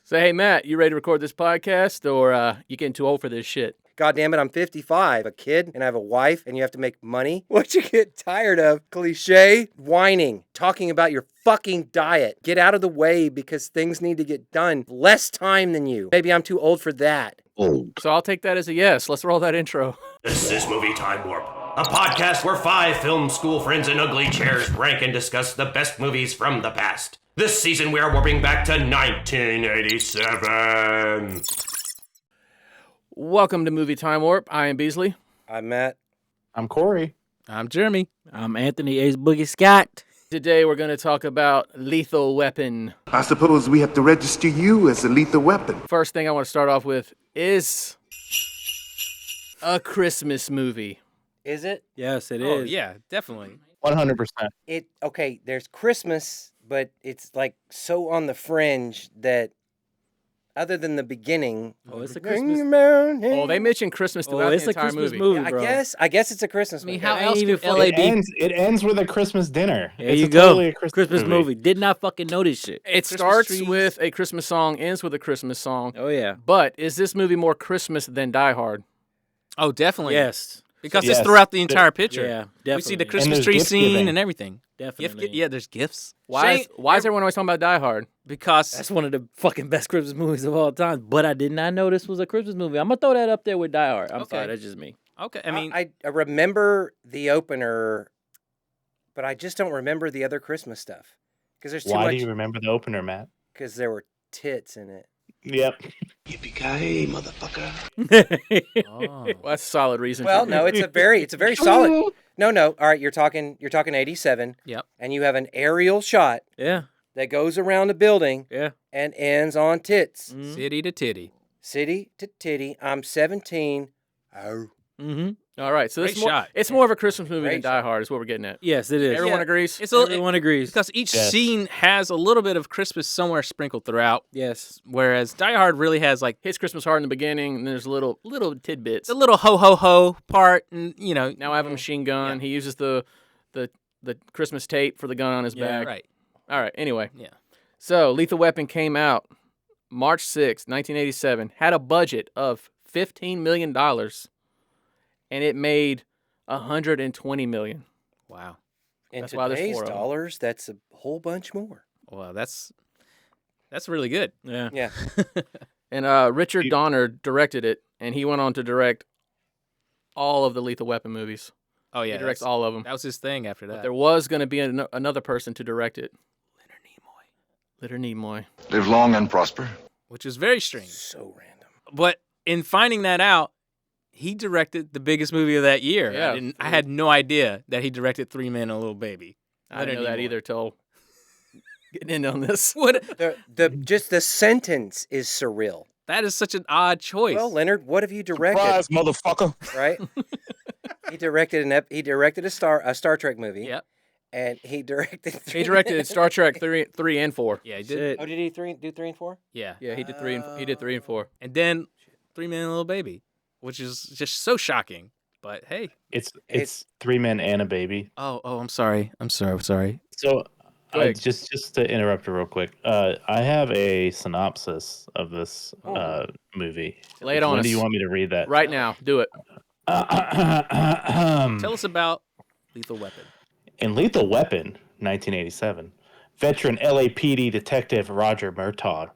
Say, hey, Matt, you ready to record this podcast, or you getting too old for this shit? God damn it, I'm 55, a kid, and I have a wife, and you have to make money? What you get tired of? Cliche? Whining. Talking about your fucking diet. Get out of the way because things need to get done. Less time than you. Maybe I'm too old for that. So I'll take that as a yes. Let's roll that intro. This is Movie Time Warp, a podcast where 5 film school friends in ugly chairs rank and discuss the best movies from the past. This season we are warping back to 1987. Welcome to Movie Time Warp. I am Beasley. I'm Matt. I'm Corey. I'm Jeremy. I'm Anthony Ace Boogie Scott. Today we're going to talk about Lethal Weapon. I suppose we have to register you as a lethal weapon. First thing I want to start off with is a Christmas movie. Is it? Yes, it Oh, is. yeah, definitely. 100%. Okay, there's Christmas, but it's like so on the fringe that other than the beginning. Oh, it's a Christmas. Oh, they mentioned Christmas throughout it's the a entire Christmas movie. movie, bro. I guess it's a Christmas movie. how Ain't else even do fucking- LAB? It ends with a Christmas dinner. There It's you totally go. a Christmas movie. Did not fucking know this shit. It Christmas starts trees. with a Christmas song, ends with a Christmas song. Oh, yeah. But is this movie more Christmas than Die Hard? Oh, definitely. Yes. Because Yes. it's throughout the entire picture. Yeah, definitely. We see the Christmas there's tree gift scene giving. and everything. Definitely. Yeah, there's gifts. Why Shane- is everyone always talking about Die Hard? Because That's one of the fucking best Christmas movies of all time. But I did not know this was a Christmas movie. I'm going to throw that up there with Die Hard. I'm Okay. sorry, that's just me. okay, I mean, I remember the opener, but I just don't remember the other Christmas stuff. Because there's too Why much. do you remember the opener, Matt? Because there were tits in it. Yep. Yippee-ki-yay, motherfucker. Oh, well, that's a solid reason. Well, for no, it's a very solid. No. All right, you're talking 87. Yep. And you have an aerial shot Yeah, that goes around a building yeah. and ends on tits. city to titty. City to titty. I'm 17. Oh. Mm-hmm. All right, so Great it's more, shot. it's more of a Christmas movie than Great Die Hard is what we're getting at. Yes, it is. Everyone Yeah. agrees? It's a, Everyone agrees. because each Yes. scene has a little bit of Christmas somewhere sprinkled throughout, Yes. whereas Die Hard really has like Hits Christmas hard in the beginning, and there's little tidbits. the little ho ho ho part, and Now I have a machine gun. He uses the Christmas tape for the gun on his Yeah. back. right. All right, anyway. Yeah. So Lethal Weapon came out March 6, 1987, had a budget of $15 million, and it made $120 million. Wow. In That's why there's today's 4 of 'em. dollars, that's a whole bunch more. Well, that's really good. Yeah. Yeah. And Richard Donner directed it, and he went on to direct all of the Lethal Weapon movies. Oh yeah, He directs that's- all of them. That was his thing after that. But there was going to be another person to direct it. Leonard Nimoy. Live long and prosper. Which is very strange. So random. But in finding that out, he directed the biggest movie of that year. Yeah. I had no idea that he directed Three Men and a Little Baby. I didn't know Leonard that Nimoy. either till getting in on this. What? Just the sentence is surreal. That is such an odd choice. Well, Leonard, what have you directed? Surprise, motherfucker. Right? He directed a Star Trek movie. Yep. And he directed. He directed Star Trek 3 and 4. Yeah, he did. Shit. Oh, did he do 3 and 4? Yeah. Yeah, he did 3 and 4. And then Three Men and a Little Baby, which is just so shocking. But hey. It's 3 men and a baby. Oh, I'm sorry. I'm sorry. So Go ahead. just to interrupt you real quick, I have a synopsis of this movie. Lay it on When us. do you want me to read that? Right now, do it. Tell us about Lethal Weapon. In Lethal Weapon, 1987, veteran LAPD detective Roger Murtaugh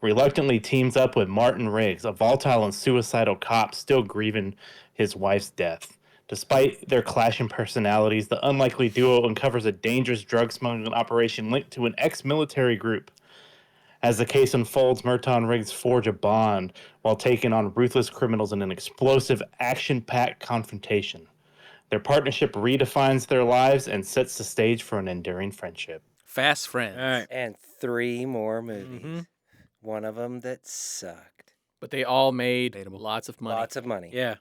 reluctantly teams up with Martin Riggs, a volatile and suicidal cop still grieving his wife's death. Despite their clashing personalities, the unlikely duo uncovers a dangerous drug smuggling operation linked to an ex-military group. As the case unfolds, Murtaugh and Riggs forge a bond while taking on ruthless criminals in an explosive, action-packed confrontation. Their partnership redefines their lives and sets the stage for an enduring friendship. Fast Friends. All right. And 3 more movies. One of them that sucked. But they all made Debatable. lots of money. Lots of money. Yeah.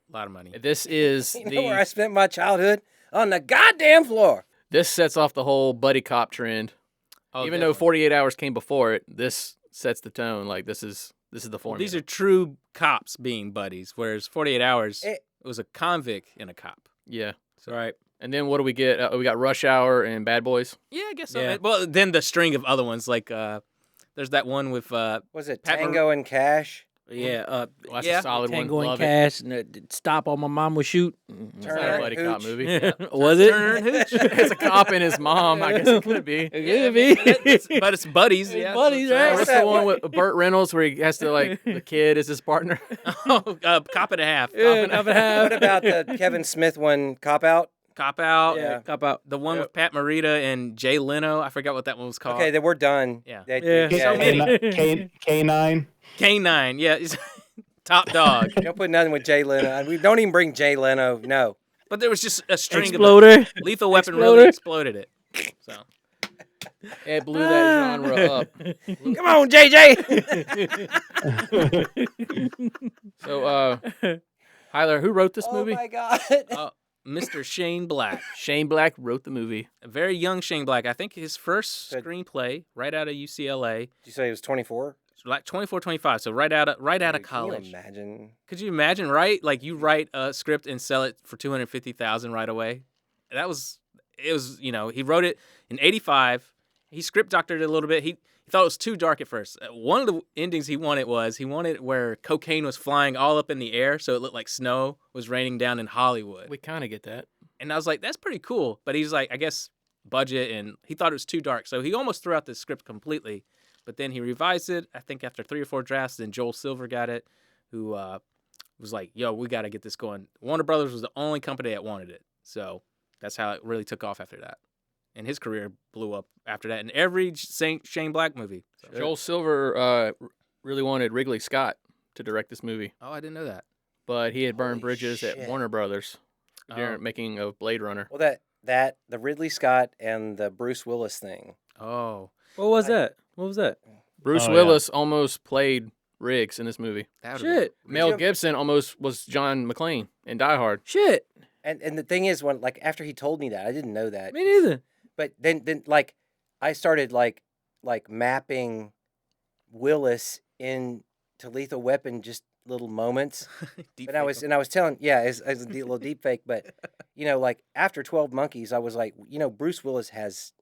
A lot of money. This is You know where I spent my childhood? On the goddamn floor. this sets off the whole buddy cop trend. Oh, Even though definitely. 48 Hours came before it, this sets the tone. Like this is the Well, formula. these are true cops being buddies, whereas 48 Hours, It- it was a convict and a cop. yeah. So, Right. And then what do we get? We got Rush Hour and Bad Boys. Yeah, I guess so. Yeah. Well, then the string of other ones like the There's that one with Was it Pat Tango and Cash? Yeah, Well, that's Yeah. a solid Tango one. and Love it. Cash, and Stop on My Mom Would Shoot. It's Turner not a and buddy cop Hooch. movie. Was it? Turner and Hooch. It's a cop and his mom. I guess it could be. It could be. But it's buddies. It's Yeah, buddies, so right? What's the one with Burt Reynolds where he has to the kid is his partner? Cop and a half. Yeah, Cop and a Half. What about the Kevin Smith one, Cop Out? Cop Out. Yeah. Cop Out. The one with Pat Morita and Jay Leno. I forgot what that one was called. Okay, then we're done. Yeah. Yeah. So many. K9. K9. Yeah. It's top dog. Don't put nothing with Jay Leno. We don't even bring Jay Leno. No. But there was just a string Exploder. of Lethal Weapon really exploded it. So It blew that genre up. Come on, JJ. So, Hyler, who wrote this Oh movie? my God. Mr. Shane Black. Shane Black wrote the movie. A very young Shane Black. I think his first Good. screenplay right out of UCLA. Did you say he was 24? Like 24, 25. So right out of Dude, college. Can you imagine? Could you imagine, right? Like you write a script and sell it for $250,000 right away. It was, he wrote it in 85. He script doctored it a little bit. He thought it was too dark at first. One of the endings he wanted where cocaine was flying all up in the air, so it looked like snow was raining down in Hollywood. We kind of get that. And I was like, that's pretty cool. But he's like, I guess budget, and he thought it was too dark. So he almost threw out the script completely. But then he revised it, I think after 3 or 4 drafts. Then Joel Silver got it, who was like, yo, we got to get this going. Warner Brothers was the only company that wanted it. So that's how it really took off after that. And his career blew up after that in every Shane Black movie. So. Joel Silver really wanted Ridley Scott to direct this movie, Oh, I didn't know that. but he had burned Holy bridges shit. at Warner Brothers during making of Blade Runner. Well, the Ridley Scott and the Bruce Willis thing. Oh. What was that? What was that? Bruce Oh, Willis almost played Riggs in this movie. That would've Shit. Mel Gibson almost was John McClane in Die Hard. Shit. And the thing is, when after he told me that, I didn't know that. Me neither. But then I started like mapping Willis into Lethal Weapon, just little moments. Deep But I was telling, as a little deep fake. But after 12 Monkeys, I was like, Bruce Willis has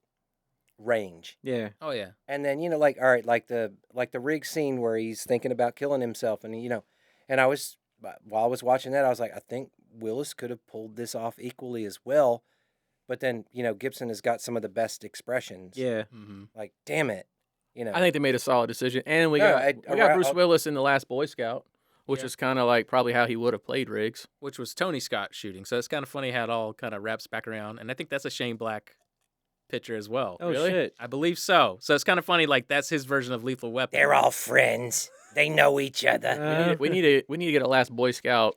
range. Yeah. Oh, yeah. And then all right, like the Riggs scene where he's thinking about killing himself, and and while I was watching that, I was like, I think Willis could have pulled this off equally as well. But then Gibson has got some of the best expressions. Yeah. Mm-hmm. Like, damn it, I think they made a solid decision. And we No, got Bruce Willis in The Last Boy Scout, which Yeah. is kind of like probably how he would have played Riggs. Which was Tony Scott shooting. So it's kind of funny how it all kind of wraps back around. And I think that's a Shane Black picture as well. Oh, Really? shit. I believe so. So it's kind of funny, like that's his version of Lethal Weapon. they're all friends. They know each other. We need to get a Last Boy Scout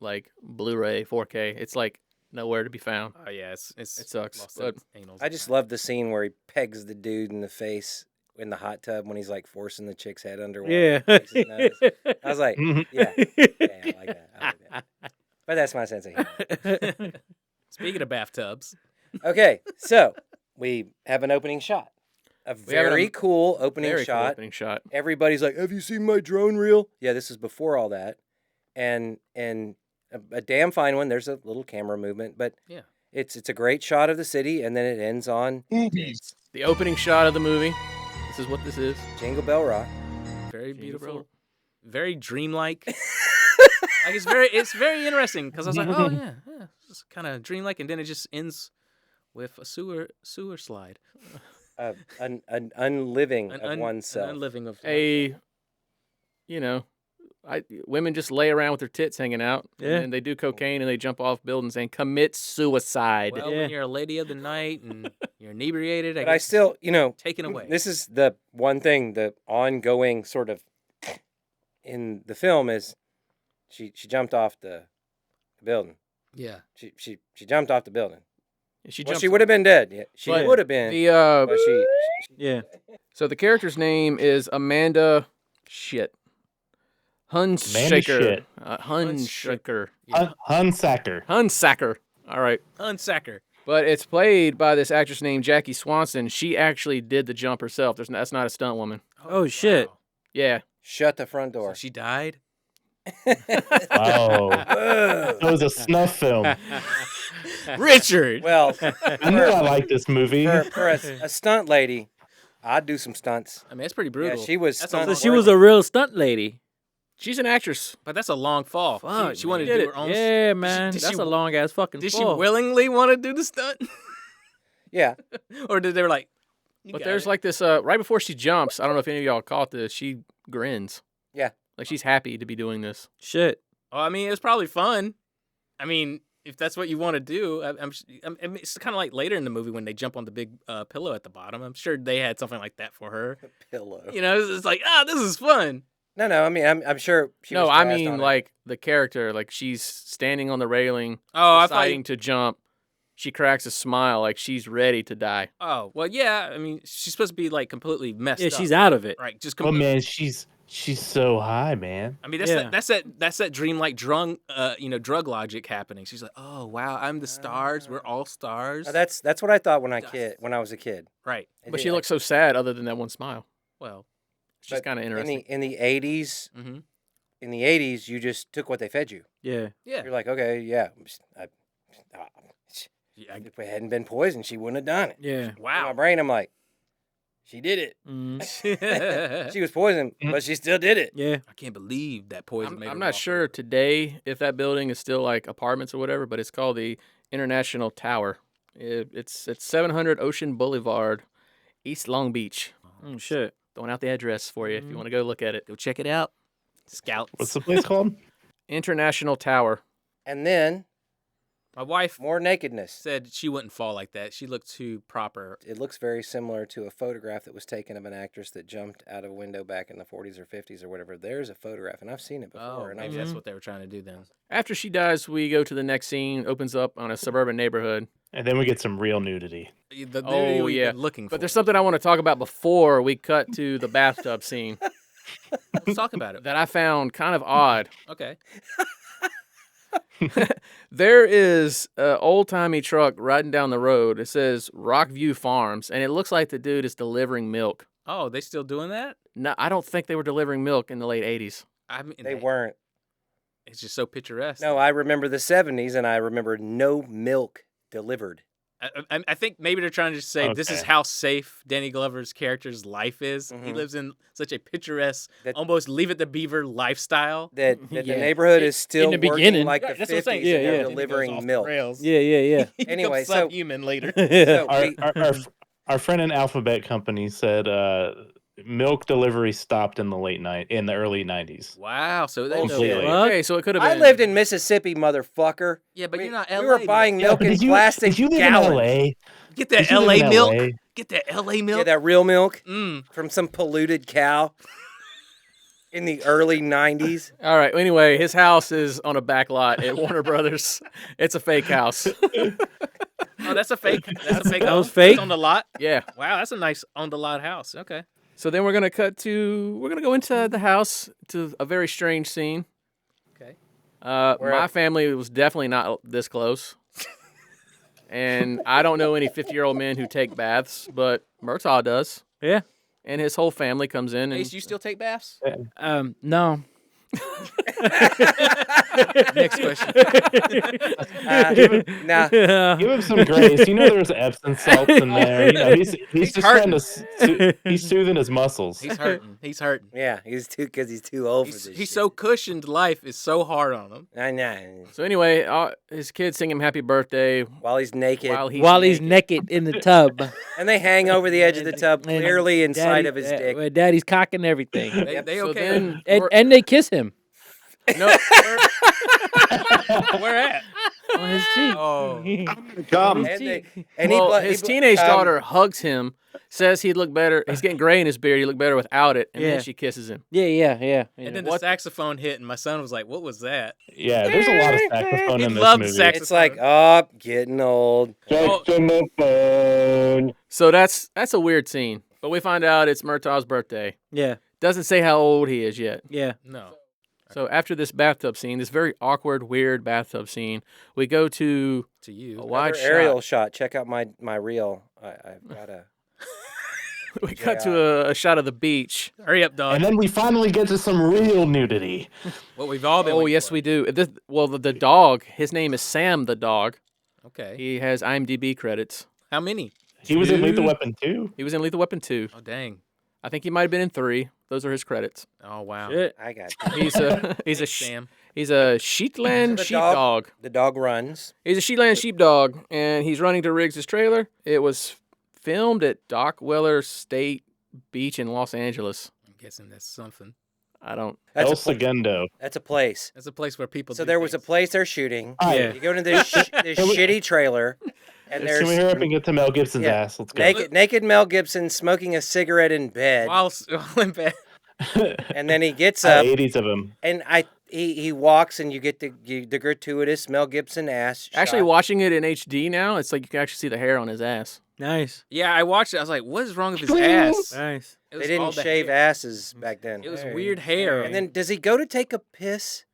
like Blu-ray 4K. It's like nowhere to be found. Oh yeah, it sucks, lost but its anals I just love the scene where he pegs the dude in the face in the hot tub when he's like forcing the chick's head underwater. Yeah. Breaks his nose. I was like, yeah, I like that. I like that. But that's my sense of humor. Speaking of bathtubs, Okay, so we have an opening shot. A We have very an- cool opening Very cool shot. opening shot. Everybody's like, "Have you seen my drone reel?" Yeah, this is before all that, and a damn fine one. There's a little camera movement, but Yeah. it's a great shot of the city, and then it ends on The opening shot of the movie. This is what this is. Jingle Bell Rock. very Jingle beautiful, bell. very dreamlike. Like it's very interesting because I was like, oh yeah, it's kind of dreamlike, and then it just ends with a sewer slide, An unliving of an oneself. unliving of Women just lay around with their tits hanging out, Yeah. and they do cocaine and they jump off buildings and commit suicide. Well, Yeah. when you're a lady of the night and you're inebriated, But I still, taken away. this is the one thing, the ongoing sort of in the film is she jumped off the building. Yeah. She jumped off the building. She Well, jumps she would have been dead. Yeah, she But would have been. the But she Yeah. so the character's name is Amanda Hunshaker. Shit. Hunshaker. Hunsacker. Hunsacker. All right. Unsacker. But it's played by this actress named Jackie Swanson. She actually did the jump herself. That's not a stunt woman. Oh, shit. wow. Yeah. shut the front So door. she died. Oh, it was a snuff film. Richard. Well, I knew I liked this movie. for a stunt lady, I'd do some stunts. I mean, it's pretty brutal. Yeah, she was That's stunt a So she was a real stunt lady. She's an actress. But that's a long fall. Fuck, She wanted man. to Did do it. her own. Yeah, man. did That's she- a long ass fucking Did she fall. willingly want to do the stunt, Yeah. or did they were like? But there's like this, right before she jumps, I don't know if any of y'all caught this, she grins. Yeah. Like she's happy to be doing this. Shit. Oh, I mean, it's probably fun. I mean, if that's what you want to do, it's kind of like later in the movie when they jump on the big pillow at the bottom. I'm sure they had something like that for her. Pillow. You know, it's like, this is fun. No, I mean, I'm sure she No, was I jazzed mean on it. like the character, like she's standing on the railing, Oh, I thought. deciding to jump. She cracks a smile like she's ready to die. Oh, well, yeah. I mean, she's supposed to be like completely messed Yeah, up. she's out of it. Right, just Oh completely. man, she's so high, man. I mean, that's Yeah. that's that dreamlike drug logic happening. She's like, oh wow, I'm the stars. We're all stars. Now, that's what I thought when I was a kid. right. But she looks so sad other than that one smile. Well, It's just kind of interesting. In the 80s, mm-hmm. in the 80s, you just took what they fed you. Yeah. Yeah. You're like, okay, yeah. Yeah, If it hadn't been poisoned, she wouldn't have done it. Yeah. In my wow. brain, I'm like, she did it. Mm. She was poisoned, but she still did it. Yeah. I can't believe that poison made her I'm not walk sure over. today if that building is still like apartments or whatever, but it's called the International Tower. It's at 700 Ocean Boulevard, East Long Beach. Oh shit. Throwing out the address for you if you want to go look at it. Go check it out. Scouts. What's the place called? International Tower. And then My wife more nakedness. said she wouldn't fall like that. She looked too proper. It looks very similar to a photograph that was taken of an actress that jumped out of a window back in the 40s or 50s or whatever. There's a photograph, and I've seen it before. Oh, and maybe I that's what they were trying to do then. After she dies, we go to the next scene. Opens up on a suburban neighborhood. And then we get some real nudity. The Oh, nudity we've yeah. been looking for. But there's something I want to talk about before we cut to the bathtub scene Let's talk about it. that I found kind of odd. Okay. There is an old-timey truck riding down the road. It says Rockview Farms, and it looks like the dude is delivering milk. Oh, they still doing that? No, I don't think they were delivering milk in the late 80s. I mean, they weren't. It's just so picturesque. No, I remember the 70s, and I remember no milk delivered. I think maybe they're trying to just say this is Okay. how safe Danny Glover's character's life is. He Mhm. lives in such a picturesque, That- almost Leave It to Beaver lifestyle. That Yeah. the neighborhood is still the working beginning. like Yeah, the that's what I'm 50s, saying. and Yeah, they're yeah. delivering milk. Yeah, yeah, He Anyway, becomes so- subhuman later. yeah. So Our, we- our friend in Alphabet Company said milk delivery stopped in the early 90s. Wow. So they Completely. Fuck. Okay, so it could have been. I lived in Mississippi, motherfucker. Yeah, but We- you're not We LA. were buying though. milk in plastic did you live gallons. in LA? Get that Did you live LA in milk. LA? Get that LA milk. Yeah, that real milk Mm. from some polluted cow in the early 90s. All right. Anyway, his house is on a back lot at Warner Brothers. It's a fake house. Oh, that's a fake. That's a fake. That was home? fake? It's on the lot. Yeah. Wow, that's a nice on the lot house. Okay. So then we're gonna go into the house to a very strange scene. Okay. My family was definitely not this close. And I don't know any 50-year-old men who take baths, but Murtaugh does. Yeah. And his whole family comes in. And Ace, you still take baths? No. Next question. Nah, Give him some grace. You know there's Epsom salts in there. You know, he's just trying to he's soothing his muscles. He's hurting. He's hurting. yeah, he's too old for this. He's shit. so cushioned. Life is so hard on him. I know. So anyway, his kids sing him happy birthday While he's naked, While he's naked in the tub. and they hang over the edge of the tub, And clearly in sight Daddy- of his dick. where Daddy's cocking everything. They So okay? then, And they kiss him no, Where at? on his cheek. Oh. Come. And, cheek. his teenage daughter hugs him, says he'd look better. He's getting gray in his beard. He'd look better without it. And Yeah. then she kisses him. Yeah. And then the saxophone hit, and my son was like, "What was that?" Yeah, there's a lot of saxophone He in this loved movie. sax- It's like, oh, getting old. Saxophone. So that's a weird scene. But we find out it's Murtaugh's birthday. Yeah. Doesn't say how old he is yet. Yeah. No. So after this bathtub scene, this very awkward, weird bathtub scene, we go to To you. a wide Another aerial shot. shot. Check out my reel. I've got a. We cut to a shot of the beach. Hurry up, dog. And then we finally get to some real nudity. What we've all been. Oh, waiting yes, for. we do. The dog, his name is Sam the dog. Okay. He has IMDb credits. How many? He was in Lethal Two? Weapon 2. He was in Lethal Weapon 2. Oh dang. I think he might have been in 3. Those are his credits. Oh wow. Shit. I got He's Thanks, a Sam. he's a Shetland The sheepdog. The dog runs. He's a Shetland sheepdog, and he's running to Riggs' trailer. It was filmed at Doc Weller State Beach in Los Angeles. I'm guessing that's something. I don't. That's El a pla- Segundo. That's a place. That's a place where people. So do there was a things. place they're shooting. Yeah. You go to this shitty trailer, and Can we there's hurry up and get to Mel Gibson's Yeah. ass? Let's go. naked Mel Gibson smoking a cigarette in bed, While in bed. and then he gets How up, 80s of him. and he walks, and you get the gratuitous Mel Gibson ass. Actually, shot. watching it in HD now, it's like you can actually see the hair on his ass. Nice. Yeah, I watched it. I was like, what is wrong with his ass? Nice. It They was didn't all the shave hair. asses back then. It was weird hair. And then does he go to take a piss?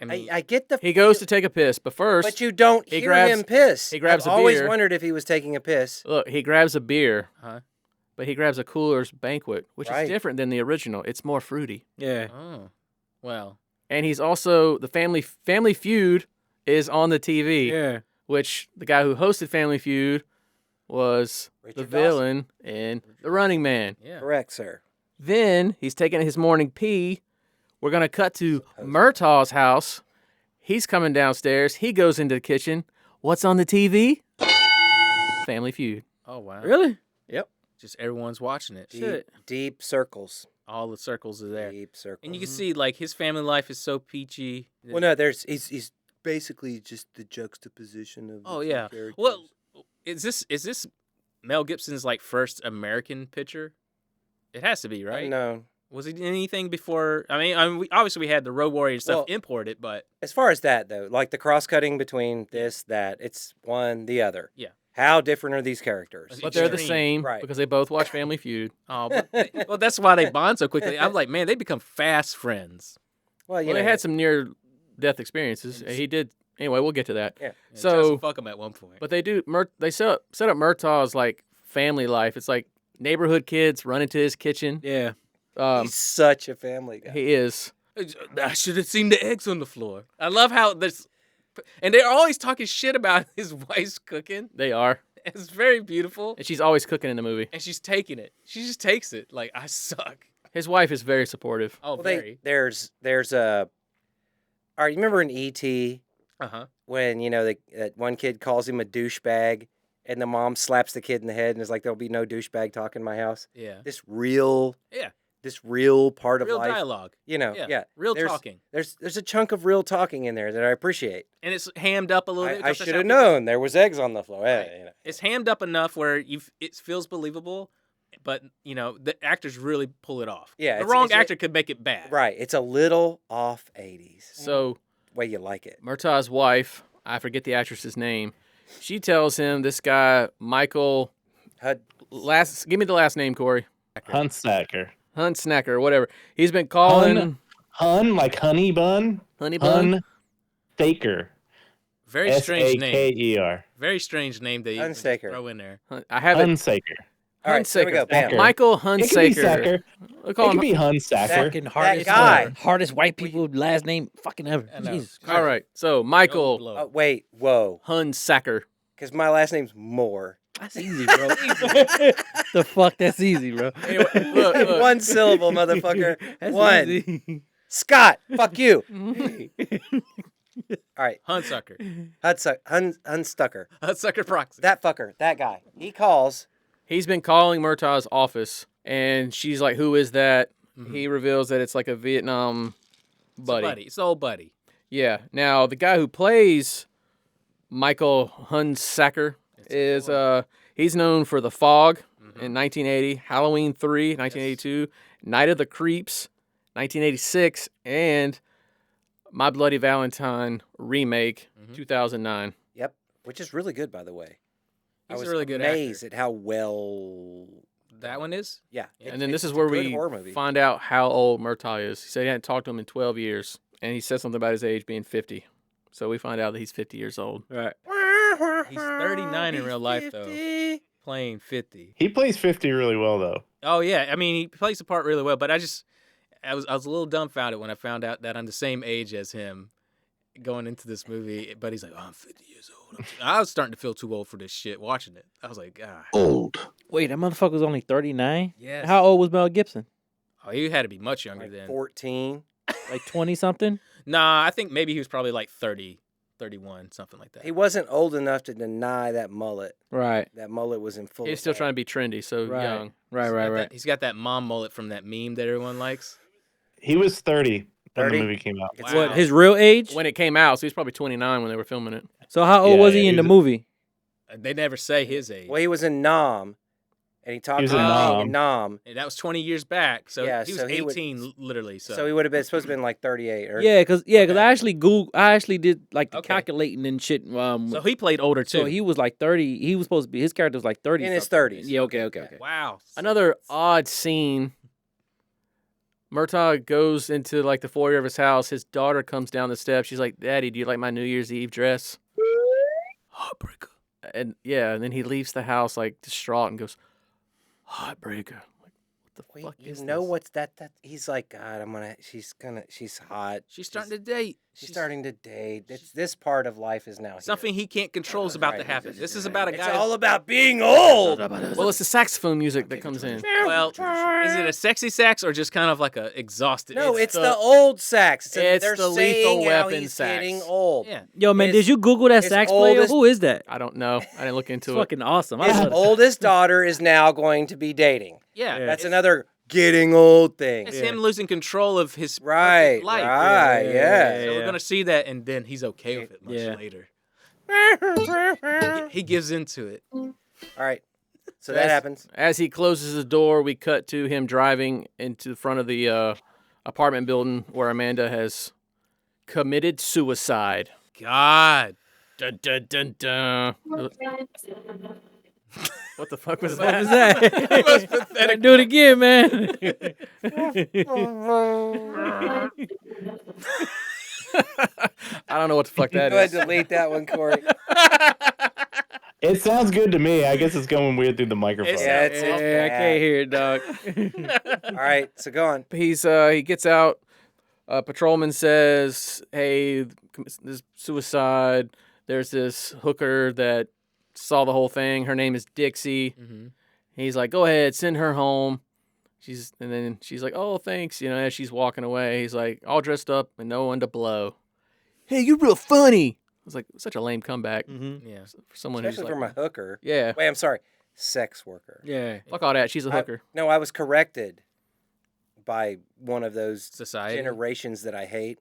I mean, I get the He goes to take a piss, but first, but you don't he hear grabs- him piss. he grabs I've a always beer. wondered if he was taking a piss. look, he grabs a beer, Huh? but he grabs a Cooler's Banquet, which Right. is different than the original. It's more fruity. Yeah. Oh, well. And he's also the Family Feud is on the TV, Yeah. which the guy who hosted Family Feud was the Richard villain in The Running Man. Yeah. Correct, sir. Then he's taking his morning pee. We're gonna cut to Murtaugh's house. He's coming downstairs. He goes into the kitchen. What's on the TV? Family Feud. Oh wow. Really? Just everyone's watching it. Deep circles. All the circles are there, Deep circles. and you can see like his family life is so peachy. Well, no, he's basically just the juxtaposition of. Oh the two yeah. characters. Well, is this Mel Gibson's like first American picture? It has to be, right? No. Was he in anything before? I mean, obviously we had the Road Warrior stuff Well- imported, but As far as that though, like the cross cutting between this, that, it's one, the other. Yeah. How different are these characters? But they're the Extreme. same Right. because they both watch Family Feud. oh, well, that's why they bond so quickly. I'm like, man, they become fast friends. Well, you Well, know, they had some near-death experiences. He did. Anyway, we'll get to that. Yeah. Yeah, So- tries to fuck him at one point. But they do. They set up Murtaugh's like family life. It's like neighborhood kids run into his kitchen. Yeah. he's such a family guy. He is. I should have seen the eggs on the floor. I love how this, and they're always talking shit about his wife's cooking. They are. It's very beautiful, And she's always cooking in the movie. and she's taking it. She just takes it like I suck. His wife is very supportive. Oh, Well, very. there's a. All right, you remember in E.T. Uh-huh. when that one kid calls him a douchebag, and the mom slaps the kid in the head and is like, "There'll be no douchebag talk in my house." Yeah. This real part of Real life, dialogue. you know, Yeah. yeah, Real there's- talking. There's a chunk of real talking in there that I appreciate. And it's hammed up a little bit. I 'cause that's should how have people- known there was eggs on the floor. Right. You know. It's hammed up enough where it feels believable, but the actors really pull it off. Yeah, The it's- wrong it's a- actor could make it bad. Right, it's a little off 80s. So Way you like it. Murtaugh's wife, I forget the actress's name. She tells him this guy Michael. Hud- Give me the last name, Corey. Hunsacker. Hunt Snacker, whatever. He's been calling Hun, like honey bun. Honey Bun. Hun Staker. Very strange name. Saker. Very strange name that you would Unstaker. throw in there. I have it. Hunsaker. All right, there we go. Bam. Stacker. Michael It could be Hunsaker. Sacker. We'll It call him. could be Hunsacker. Fucking hardest guy. hardest white people last name fucking ever. I know. Jesus All right. So Michael Blow. Oh, wait, whoa. Hunsacker. Because my last name's Moore. That's easy, bro. The fuck, that's easy, bro. Anyway, look. One syllable, motherfucker. That's One. easy. Scott, fuck you. All right, Hunsucker. Unstucker. Hunsucker proxy. That fucker, that guy. He calls. He's been calling Murtaugh's office, and she's like, "Who is that?" He reveals that it's like a Vietnam buddy. It's the old buddy. Yeah. Now the guy who plays Michael Hunsacker is he's known for The Fog in 1980, Halloween 3, 1982, Night of the Creeps, 1986, and My Bloody Valentine remake, 2009. Yep, which is really good, by the way. He's I was a really good amazed actor. at how well. That one is? Yeah, And then it's this is a where good we horror movie. find out how old Murtaugh is. He said he hadn't talked to him in 12 years, and he said something about his age being 50. So we find out that he's 50 years old. Right. He's 39 in real life, though. 50. Playing 50. He plays 50 really well, though. Oh, yeah. I mean, he plays the part really well, but I was a little dumbfounded when I found out that I'm the same age as him going into this movie, but he's like, oh, I'm 50 years old. I was starting to feel too old for this shit watching it. I was like, ah. Old. Wait, that motherfucker was only 39? Yes. How old was Mel Gibson? Oh, he had to be much younger Like then. 14. Like 20-something? Nah, I think maybe he was probably like 30, 31, something like that. He wasn't old enough to deny that mullet. Right. That mullet was in full. He's still effect. trying to be trendy, so Right. young. Right. He's got that mom mullet from that meme that everyone likes. He was 30 when 30? the movie came out. It's Wow. What, his real age? When it came out, so he's probably 29 when they were filming it. So how old Yeah, was he yeah, in he the was- movie? They never say his age. Well, he was in Nom, and he talked was about in being in Nom. And that was 20 years back. So Yeah, he was so he would- 18, literally. So, So he would have been supposed to have been like 38. Or, Yeah, cause I actually did like the Okay. calculating and shit. so he played older too. So he was like 30. He was supposed to be. His character was like 30. In his something. 30s. Yeah. Okay. Wow. Another odd scene. Murtaugh goes into like the foyer of his house. His daughter comes down the steps. She's like, "Daddy, do you like my New Year's Eve dress?" Heartbreaker. And yeah, and then he leaves the house like distraught and goes, "Heartbreaker." Like, what the Wait, fuck you is know this? what's that? He's like, God, she's hot. She's starting to date. She's starting to date. It's this part of life is now here. Something he can't control is about to Right. happen. This is about a It's guy. all about being old. Well, it's the saxophone music that comes in. Well, is it a sexy sax or just kind of like a exhausted? No, it's the old sax. it's they're the saying Lethal how Weapon he's sax. getting old. Yeah. Yo, man, His- did you Google that his sax player? oldest- Who is that? I don't know. I didn't look It's into it. fucking awesome. I His love it. oldest daughter is now going to be dating. Yeah. That's another getting old thing. It's him losing control of his Right, life. right, yeah. So we're gonna see that, and then he's okay with it much Yeah. later. He gives into it. All right. So that happens. As he closes the door, we cut to him driving into the front of the apartment building where Amanda has committed suicide. God. Dun, dun, dun, dun. What the fuck was What that? was that? Do it again, man. I don't know what the fuck that Go ahead is. and delete that one, Corey. It sounds good to me. I guess it's going weird through the microphone. Yeah, it's Yeah, I bad. can't hear it, dog. All right, so go on. He gets out. Patrolman says, "Hey, this suicide. There's this hooker that saw the whole thing. Her name is Dixie." Mm-hmm. He's like, "Go ahead, send her home." And then she's like, "Oh, thanks." You know, as she's walking away, he's like, all dressed up and no one to blow. "Hey, you're real funny." I was like, such a lame comeback Yeah. for someone Especially who's from like, a hooker. yeah, Wait, I'm sorry. Sex worker. Yeah. fuck all that. She's a hooker. No, I was corrected by one of those Society. generations that I hate.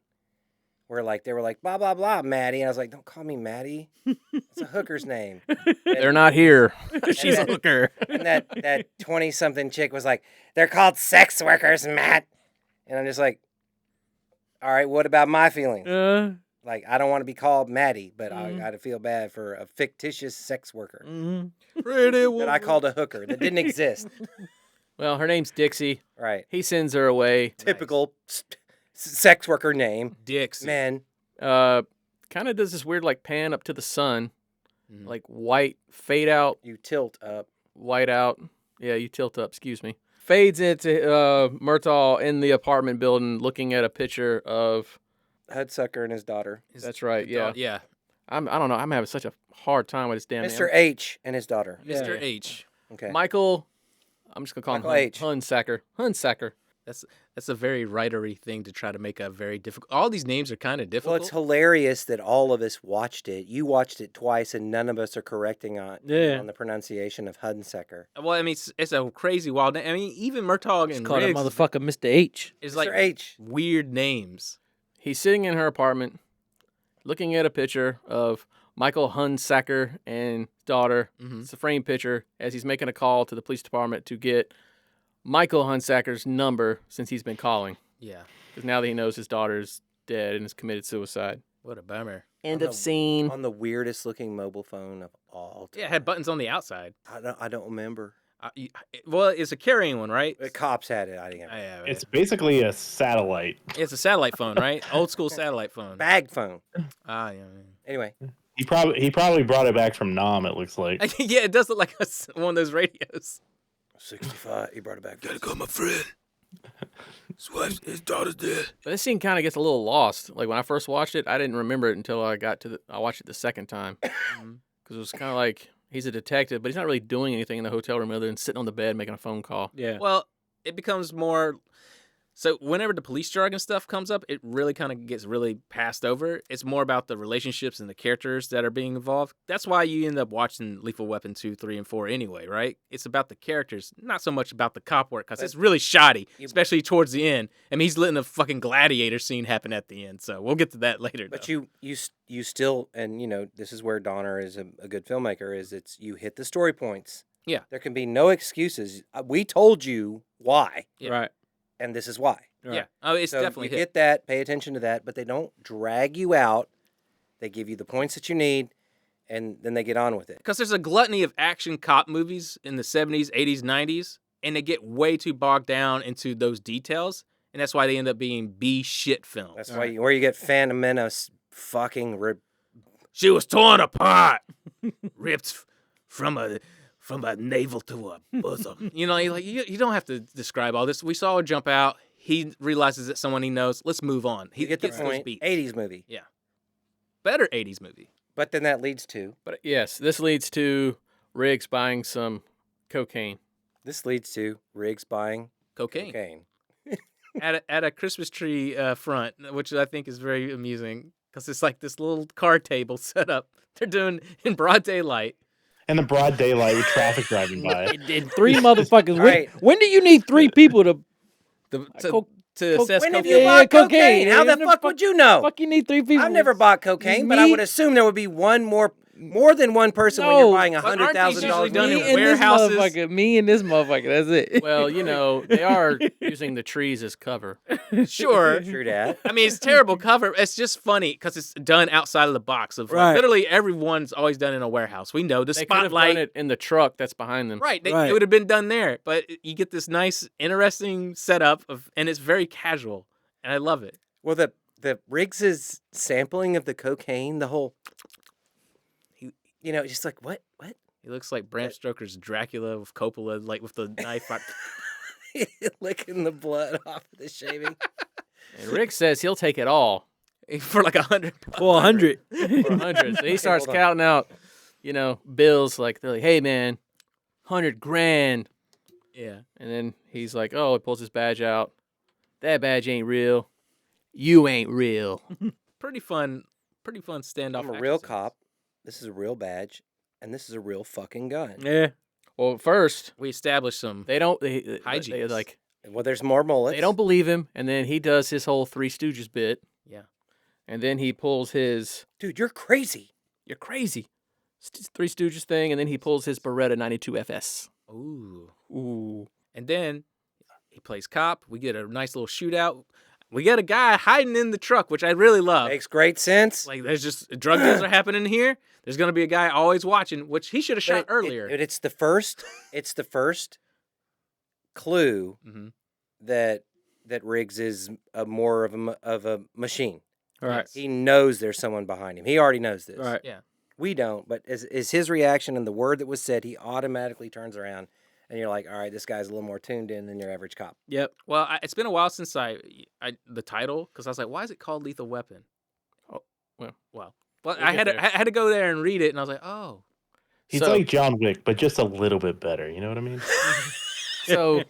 Where like they were like blah blah blah Maddie, and I was like, don't call me Maddie. It's a hooker's name. They're not here. She's a that- hooker. And that 20-something chick was like, they're called sex workers, Matt. And I'm just like, all right, what about my feelings? Like, I don't want to be called Maddie, but I gotta feel bad for a fictitious sex worker that I called a hooker that didn't exist. Well, her name's Dixie. Right. He sends her away. Typical sex worker name. Dixie. Men. Kind of does this weird like pan up to the sun, like white fade out, You tilt up. white out. Yeah, you tilt up. Excuse me. Fades into Murtaugh in the apartment building, looking at a picture of. Hudsucker and his daughter. That's right. Yeah. Yeah. I don't know. I'm having such a hard time with this damn Mr. name. H and his daughter. Mr. H. Okay. Michael. I'm just gonna call Michael him H. Hunsacker. Hunsacker. That's a very writery thing to try to make a very difficult. All these names are kind of Well, difficult. it's hilarious that all of us watched it. You watched it twice, and none of us are correcting on the pronunciation of Hudsucker. Well, I mean, it's a crazy wild name. I mean, even Murtaugh and Call that Riggs motherfucker Mr. H. is Mr. like H. weird names. He's sitting in her apartment, looking at a picture of Michael Hunsacker and daughter. It's a frame picture as he's making a call to the police department to get Michael Hunsacker's number since he's been calling. Yeah. Because now that he knows his daughter's dead and has committed suicide. What a bummer. End On of the- scene. On the weirdest looking mobile phone of all time. Yeah, it had buttons on the outside. I don't remember. Well, it's a carrying one, right? The cops had it. I didn't have it. Yeah, It's basically a satellite. it's a satellite phone, right? Old school satellite phone. Bag phone. Ah, yeah. Anyway, He probably brought it back from Nam. It looks like. Yeah, it does look like one of those radios. 65. He brought it back. Gotta call my friend. His daughter's dead. But this scene kind of gets a little lost. Like when I first watched it, I didn't remember it until I watched it the second time. Because it was kind of like he's a detective, but he's not really doing anything in the hotel room other than sitting on the bed making a phone call. Yeah. Well, it becomes more. So whenever the police jargon stuff comes up, it really kind of gets really passed over. It's more about the relationships and the characters that are being involved. That's why you end up watching Lethal Weapon 2, 3, and 4 anyway, right? It's about the characters, not so much about the cop work, because it's really shoddy, especially towards the end. I mean, he's letting a fucking gladiator scene happen at the end, so we'll get to that later. But though. you still, and this is where Donner is a good filmmaker, is you hit the story points. Yeah. There can be no excuses. We told you why, Yeah. Right. and this is why. Yeah, oh, it's So definitely you hit. get that, pay attention to that, but they don't drag you out. They give you the points that you need, and then they get on with it. Because there's a gluttony of action cop movies in the 70s, 80s, 90s, and they get way too bogged down into those details, and that's why they end up being B shit films. That's why where you get Phantom Menace fucking She was torn apart, ripped from a navel to a bosom. You don't have to describe all this. We saw her jump out. He realizes it's someone he knows. Let's move on. He you get the gets those point. beats. 80s movie. Better 80s movie. But then that leads to But yes, this leads to Riggs buying some cocaine. Riggs buying Cocaine. cocaine. At a Christmas tree front, which I think is very amusing because it's like this little card table set up. They're doing in broad daylight. In the broad daylight with traffic driving by. And three motherfuckers. Right. When do you need three people to To assess When have cocaine. you bought cocaine. cocaine? How the Yeah, fuck would you know? fuck you need three people? I've never bought cocaine, but I Me- would assume there would be more than one person when you're No, buying but aren't these $100,000. usually done in Me and this warehouses? motherfucker. Me and this motherfucker. That's it. Well, they are using the trees as cover. Sure. True that. I mean, it's terrible cover. It's just funny because it's done outside of the box. Of like, Right. literally everyone's always done in a warehouse. We know the They could have spotlight. done it in the truck that's behind them. Right, Right. it would have been done there. But you get this nice, interesting setup and it's very casual, and I love it. Well, the Riggs's sampling of the cocaine, the whole, just like what? He looks like Bram Stoker's Dracula with Coppola, like with the knife. Licking the blood off of the shaving. And Rick says he'll take it all for like $100. For 100. for 100. So he starts hold on. counting out, bills. Like they're like, "Hey man, 100 grand." Yeah. And then he's like, "Oh," he pulls his badge out. "That badge ain't real. You ain't real." Pretty fun standoff. I'm a action real scenes. cop. This is a real badge, and this is a real fucking gun. Yeah. Well, first We established some. they don't. They Hijinks. like Well, there's more mullets. they don't believe him, and then he does his whole Three Stooges bit, Yeah. and then he pulls his Dude, you're crazy. "You're crazy" Three Stooges thing, and then he pulls his Beretta 92 FS. Ooh. Ooh. And then he plays cop. We get a nice little shootout. We get a guy hiding in the truck, which I really love. Makes great sense. Like there's just drug deals are happening here. There's gonna be a guy always watching, which he should have shot But earlier. it's the first. It's the first clue Mhm. that Riggs is more of a machine. Right. He knows there's someone behind him. He already knows this. Right. Yeah. We don't, but is his reaction and the word that was said, he automatically turns around, and you're like, all right, this guy's a little more tuned in than your average cop. Yep. Well, it's been a while since I the title because I was like, why is it called Lethal Weapon? Oh, well. Well, We'll I get had to, there. I had to go there and read it, and I was like, oh, He's So- like John Wick, but just a little bit better. You know what I mean? So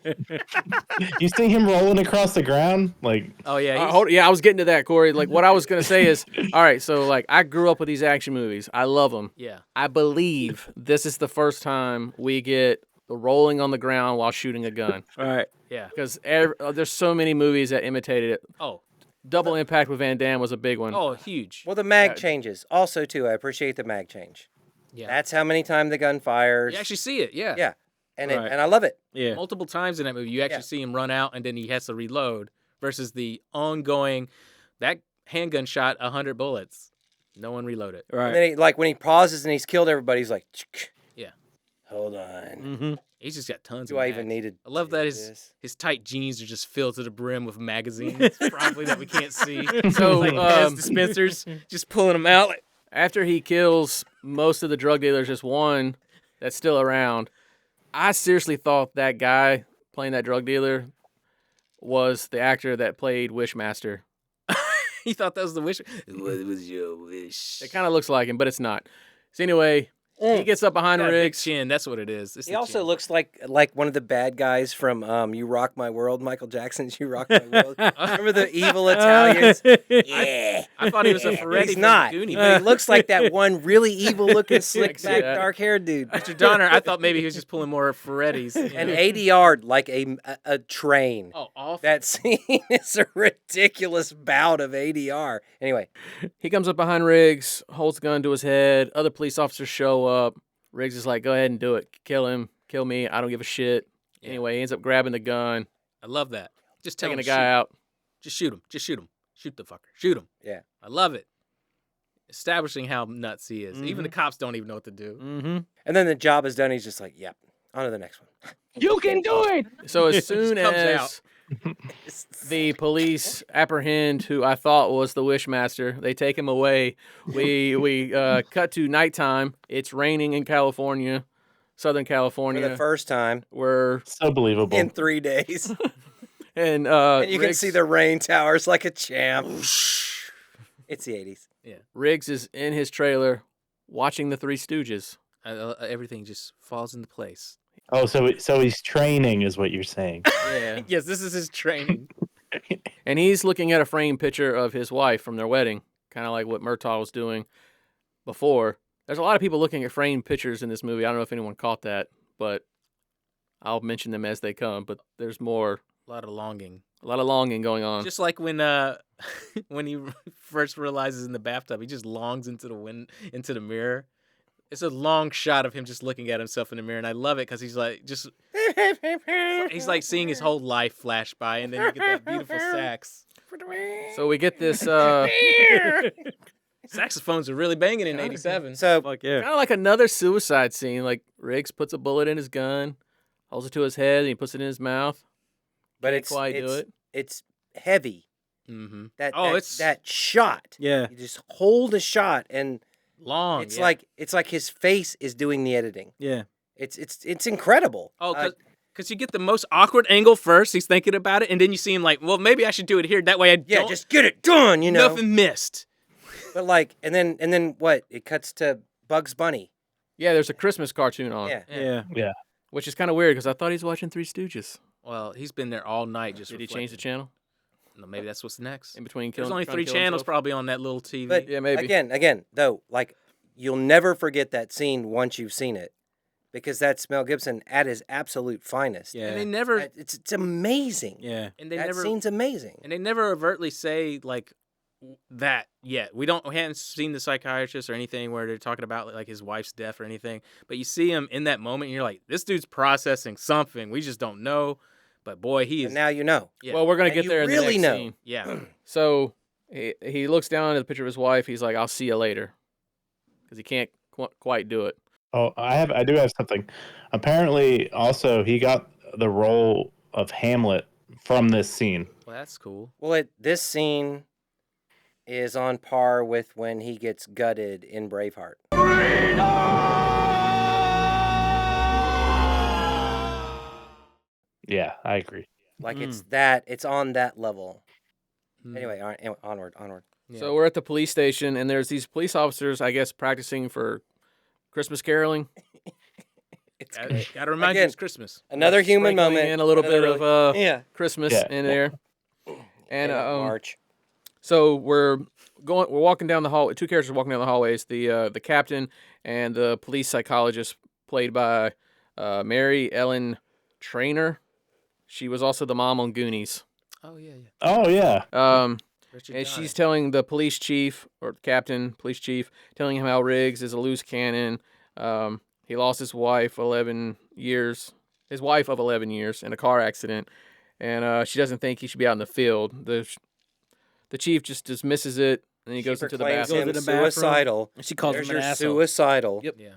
You see him rolling across the ground? Like, oh yeah, he's- I was getting to that, Corey. Like what I was gonna say is, all right. So like I grew up with these action movies. I love them. yeah. I believe this is the first time we get the rolling on the ground while shooting a gun. Right. Yeah. Because there's so many movies that imitated it. Oh, Double Impact with Van Damme was a big one. oh, huge. Well, the mag changes. Also, too, I appreciate the mag change. Yeah. That's how many times the gun fires. You actually see it. Yeah. Yeah. And Right. and I love it. Yeah. Multiple times in that movie, you actually Yeah. see him run out, and then he has to reload. Versus the ongoing, that handgun shot 100 bullets. No one reloaded. And Right. then when he pauses and he's killed everybody, he's like, Yeah. hold on. Mm-hmm. He's just got tons Do of I even mags. need to I love do that this? his tight jeans are just filled to the brim with magazines, probably that we can't see. So, like Pez dispensers, just pulling them out. Like, After he kills most of the drug dealers, just one that's still around. I seriously thought that guy playing that drug dealer was the actor that played Wishmaster. He thought that was the wish. What was your wish? It kind of looks like him, but it's not. So anyway, he gets up behind Got a big Riggs. chin. That's what it is. It's He the also chin. looks like one of the bad guys from You Rock My World, Michael Jackson's You Rock My World. Remember the evil Italians? Yeah. I thought he was a Ferretti. He's from not, Goonies. but he looks like that one really evil-looking, slick-back, that. dark-haired dude. Mr. Donner, I thought maybe he was just pulling more Ferrettis. You And know? ADR like a train. Oh, awful. That scene is a ridiculous bout of ADR. Anyway, He comes up behind Riggs, holds the gun to his head. Other police officers show up. Riggs is like, go ahead and do it. Kill him. Kill me. I don't give a shit. Yeah. Anyway, he ends up grabbing the gun, I love that. Just tell taking him the guy out. Just shoot him. Just shoot him. Shoot the fucker. Shoot him. yeah. I love it. Establishing how nuts he is. Even the cops don't even know what to do. Mm-hmm. And then the job is done. He's just like, yep, on to the next one. You can do it. So as soon comes as out. the police apprehend who I thought was the Wishmaster, they take him away. We cut to nighttime. It's raining in California, Southern For California. the first time We're So believable. in 3 days. and And you can Riggs- see the rain towers like a champ. It's the 80s. Riggs is in his trailer watching the Three Stooges. Everything just falls into place. Oh, so he's training, is what you're saying. Yeah. Yes, this is his training. And he's looking at a framed picture of his wife from their wedding, kind of like what Murtaugh was doing before. There's a lot of people looking at framed pictures in this movie. I don't know if anyone caught that, but I'll mention them as they come. But there's more, A lot of longing. a lot of longing going on. Just like when when he first realizes in the bathtub, he just longs into the mirror. It's a long shot of him just looking at himself in the mirror, and I love it because he's like he's like seeing his whole life flash by, and then you get that beautiful sax. So we get this Saxophones are really banging in '87. So Fuck yeah. kind of like another suicide scene. Like Riggs puts a bullet in his gun, holds it to his head, and he puts it in his mouth. but Can't it's quite do it's, it. it's heavy. Mm-hmm. That that shot. Yeah. You just hold a shot and Long. it's yeah. like his face is doing the editing. Yeah. It's incredible. Oh, because you get the most awkward angle first. He's thinking about it, and then you see him like, well, maybe I should do it here. That way I yeah, don't. just get it done, you know. Nothing missed. But like, and then what? It cuts to Bugs Bunny. Yeah, there's a Christmas cartoon on, Yeah. Yeah. which is kind of weird because I thought he was watching Three Stooges. Well, he's been there all night. Just Did he change the channel No, maybe that's what's next. in between There's killing? only trying to 3 kill channels himself? probably on that little TV. But Yeah, maybe. again, though, like you'll never forget that scene once you've seen it, because that's Mel Gibson at his absolute finest. Yeah. and they never It's amazing. Yeah. and they That never scene's amazing. and they never overtly say like that yet. We haven't seen the psychiatrist or anything where they're talking about like his wife's death or anything. But you see him in that moment, and you're like, this dude's processing something. We just don't know. But boy, he is. And now you know. Yeah. Well, we're gonna And get you there in really the next know. scene. yeah. So he looks down at the picture of his wife. He's like, "I'll see you later," because he can't quite do it. Oh, I do have something. Apparently, also he got the role of Hamlet from this scene. Well, that's cool. Well, this scene is on par with when he gets gutted in Braveheart. Yeah, I agree. Like Mm. it's on that level. Mm. Anyway, onward. Yeah. So we're at the police station, and there's these police officers, I guess, practicing for Christmas caroling. It's Gotta remind you Again, it's Christmas. another human Sprinkling moment. in a little bit Another of yeah. Christmas Yeah. in there. And March. so we're walking down the hall. 2 characters are walking down the hallways. The captain and the police psychologist, played by Mary Ellen Trainor. She was also the mom on Goonies. Oh yeah. Oh yeah. Richard And Donner. she's telling the police chief, or captain, police chief, telling him how Riggs is a loose cannon. He lost his wife 11 years, his wife of 11 years in a car accident, and she doesn't think he should be out in the field. The chief just dismisses it, and he goes into the proclaims bathroom. him Goes to the bathroom. suicidal. She calls There's him an your asshole. suicidal. Yep. Yeah.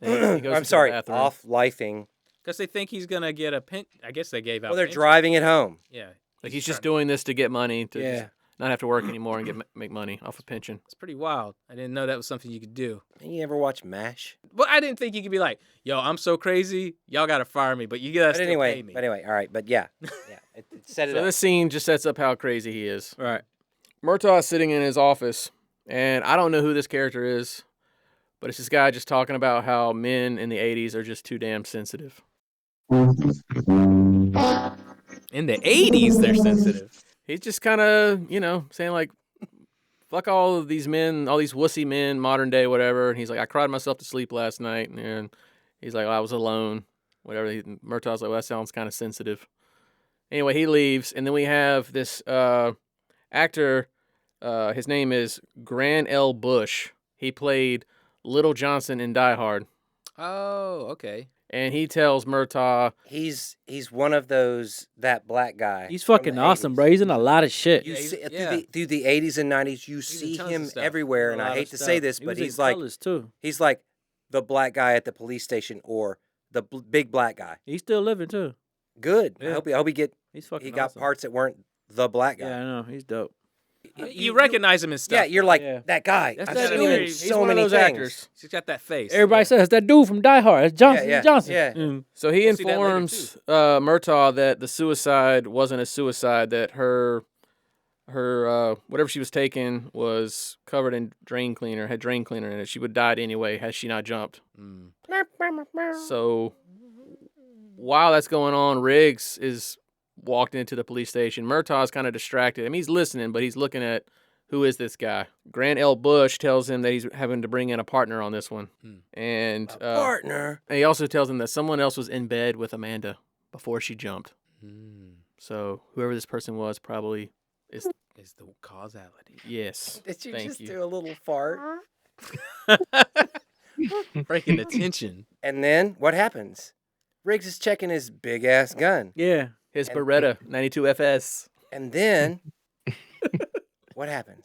And he goes I'm into sorry, the bathroom. off-lifing. Because they think he's gonna get a pin. I guess they gave out. Well, they're pension. driving it home. Yeah. Like he's just doing this to get money. To Yeah. not have to work anymore and make money off a pension. It's pretty wild. I didn't know that was something you could do. And you ever watch MASH? But I didn't think you could be like, yo, I'm so crazy, y'all gotta fire me, but you gotta But still anyway, pay me. all right, but yeah, it set it So up. this scene just sets up how crazy he is. Right. Murtaugh is sitting in his office, and I don't know who this character is, but it's this guy just talking about how men in the 80s are just too damn sensitive. In the 80s, they're sensitive. He's just kind of, saying like, fuck all of these men, all these wussy men, modern day, whatever. And he's like, I cried myself to sleep last night. And he's like, I was alone, whatever. Murtaugh's like, well, that sounds kind of sensitive. Anyway, he leaves. And then we have this actor. His name is Grant L. Bush. He played Little Johnson in Die Hard. Oh, okay. And he tells Murtaugh, He's one of those, that black guy. He's from fucking the awesome, 80s. bro. He's in a lot of shit. You see, yeah. through the 80s and 90s, you in see tons of him stuff. everywhere. A And I lot hate of to stuff. say this, He but was in Colors, too. he's like the black guy at the police station or the big black guy. He's still living too. Good. Yeah. I hope He's fucking he got awesome. parts that weren't the black guy. Yeah, I know. He's dope. You recognize him and stuff. Yeah, you're like Yeah. that guy. that's I've that seen dude. him in He's so one of many those things. actors. She's got that face. Everybody says that dude from Die Hard. That's Johnson. Yeah, Johnson. yeah. Mm. So he We'll see that later, informs Murtaugh that the suicide wasn't a suicide, that her whatever she was taking was covered in drain cleaner, had drain cleaner in it. She would have died anyway had she not jumped. So while that's going on, Riggs is walked into the police station. Murtaugh's kind of distracted. I mean, he's listening, but he's looking at who is this guy. Grant L. Bush tells him that he's having to bring in a partner on this one. And Partner. and he also tells him that someone else was in bed with Amanda before she jumped. So whoever this person was probably is Is the causality. yes. Did you Thank just you. do a little fart? Breaking the tension. And then what happens? Riggs is checking his big ass gun. Yeah. His Beretta 92 FS. And then what happens?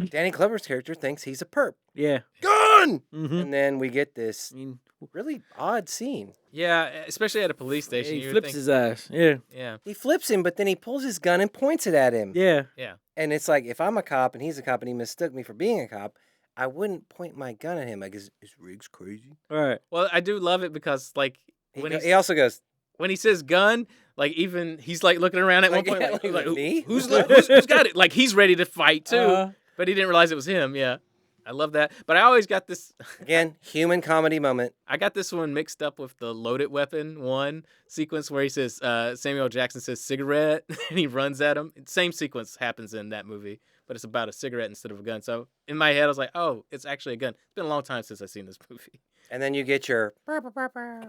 Danny Glover's character thinks he's a perp. Yeah. Gun! Mm-hmm. And then we get this I mean, really odd scene. Yeah, especially at a police station. he you would flips think- his ass. Yeah. Yeah. He flips him, but then he pulls his gun and points it at him. Yeah. Yeah. And it's like, if I'm a cop and he's a cop and he mistook me for being a cop, I wouldn't point my gun at him. Like, is Riggs crazy? All right. Well, I do love it because, like, when He also goes, when he says gun, like even he's like looking around at Like, one point, yeah, like, he's like, like, me? who's got it? Like he's ready to fight too, but he didn't realize it was him. Yeah, I love that. But I always got this. again, human comedy moment. I got this one mixed up with the loaded weapon one sequence where he says Samuel Jackson says cigarette and he runs at him. Same sequence happens in that movie, but it's about a cigarette instead of a gun. So in my head, I was like, oh, it's actually a gun. It's been a long time since I've seen this movie. And then you get your,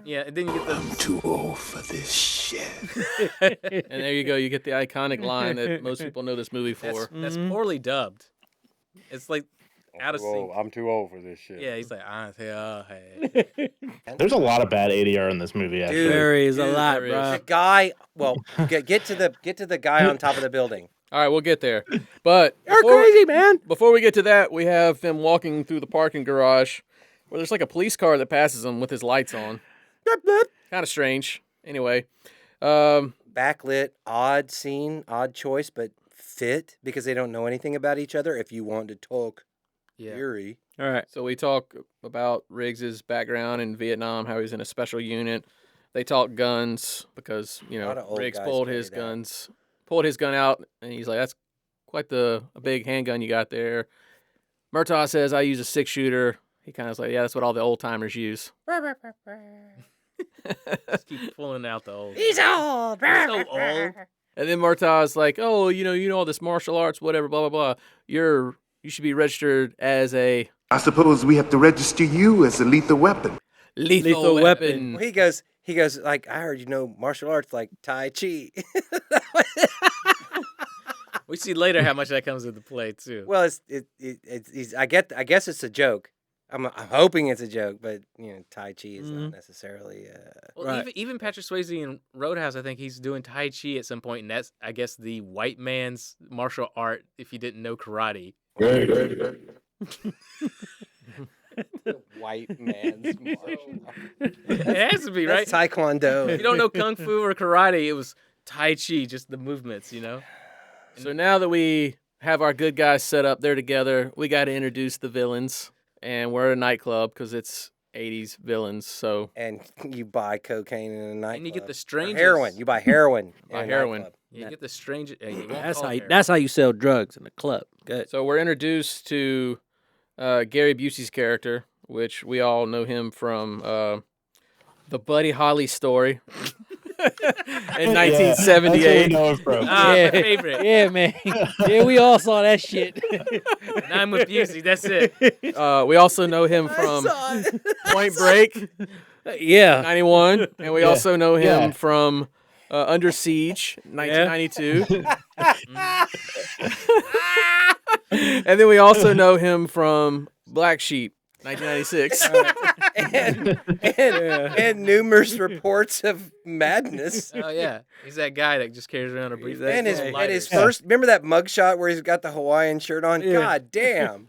Yeah, and then you get the Too old for this shit. And there you go. You get the iconic line that most people know this movie for. that's poorly dubbed. It's like out of sync. I'm too old for this shit. Yeah, he's like, hey. There's a lot of bad ADR in this movie, actually. Dude. There is a Dude, lot, there is. bro. The guy, well, get to the guy on top of the building. All right, we'll get there. But You're crazy, man. before we get to that, we have them walking through the parking garage where there's like a police car that passes them with his lights on. Kind of strange. Anyway, Backlit, odd scene, odd choice, but fit because they don't know anything about each other. If you want to talk Yeah. theory, All right. so we talk about Riggs's background in Vietnam, how he's in a special unit. They talk guns because, A lot of old Riggs guys pulled carry his that. gun out, and he's like, that's quite a big handgun you got there. Murtaugh says, I use a 6-shooter. He kind of like, yeah, that's what all the old timers use. Just keep pulling out the old. he's old. He's so old. And then Murtaugh's like, oh, you know all this martial arts, whatever, blah, blah, blah. You should be registered as a I suppose we have to register you as a lethal weapon. lethal weapon. Well, he goes like, I heard you know martial arts like Tai Chi. We see later how much that comes into play too. Well, I guess it's a joke. I'm hoping it's a joke, but Tai Chi is not necessarily. Well, Right. even Patrick Swayze in Roadhouse, I think he's doing Tai Chi at some point, and that's, I guess, the white man's martial art. If you didn't know karate, White man's martial art. it has to be right. That's Taekwondo. If you don't know kung fu or karate, it was Tai Chi, just the movements, So now that we have our good guys set up. They're together. We got to introduce the villains, and we're at a nightclub because it's 80s villains. So And you buy cocaine in a nightclub. And you get the Or strangest heroin. You buy heroin. Buy in a heroin. nightclub. You get the strangest. You won't That's call how it you, heroin. that's how you sell drugs in a club. Good. So we're introduced to Gary Busey's character, which we all know him from the Buddy Holly story in 1978. That's where we know him from. My favorite. Yeah, man. Yeah, we all saw that shit. Now I'm with Busey. That's it. We also know him from Point Break, Yeah. 91, and we Yeah. also know him Yeah. from Under Siege, 1992. And then we also know him from Black Sheep, 1996. And numerous reports of madness. Oh yeah, he's that guy that just carries around a briefcase. And his, full of and lighters. his first, remember that mugshot where he's got the Hawaiian shirt on? God damn.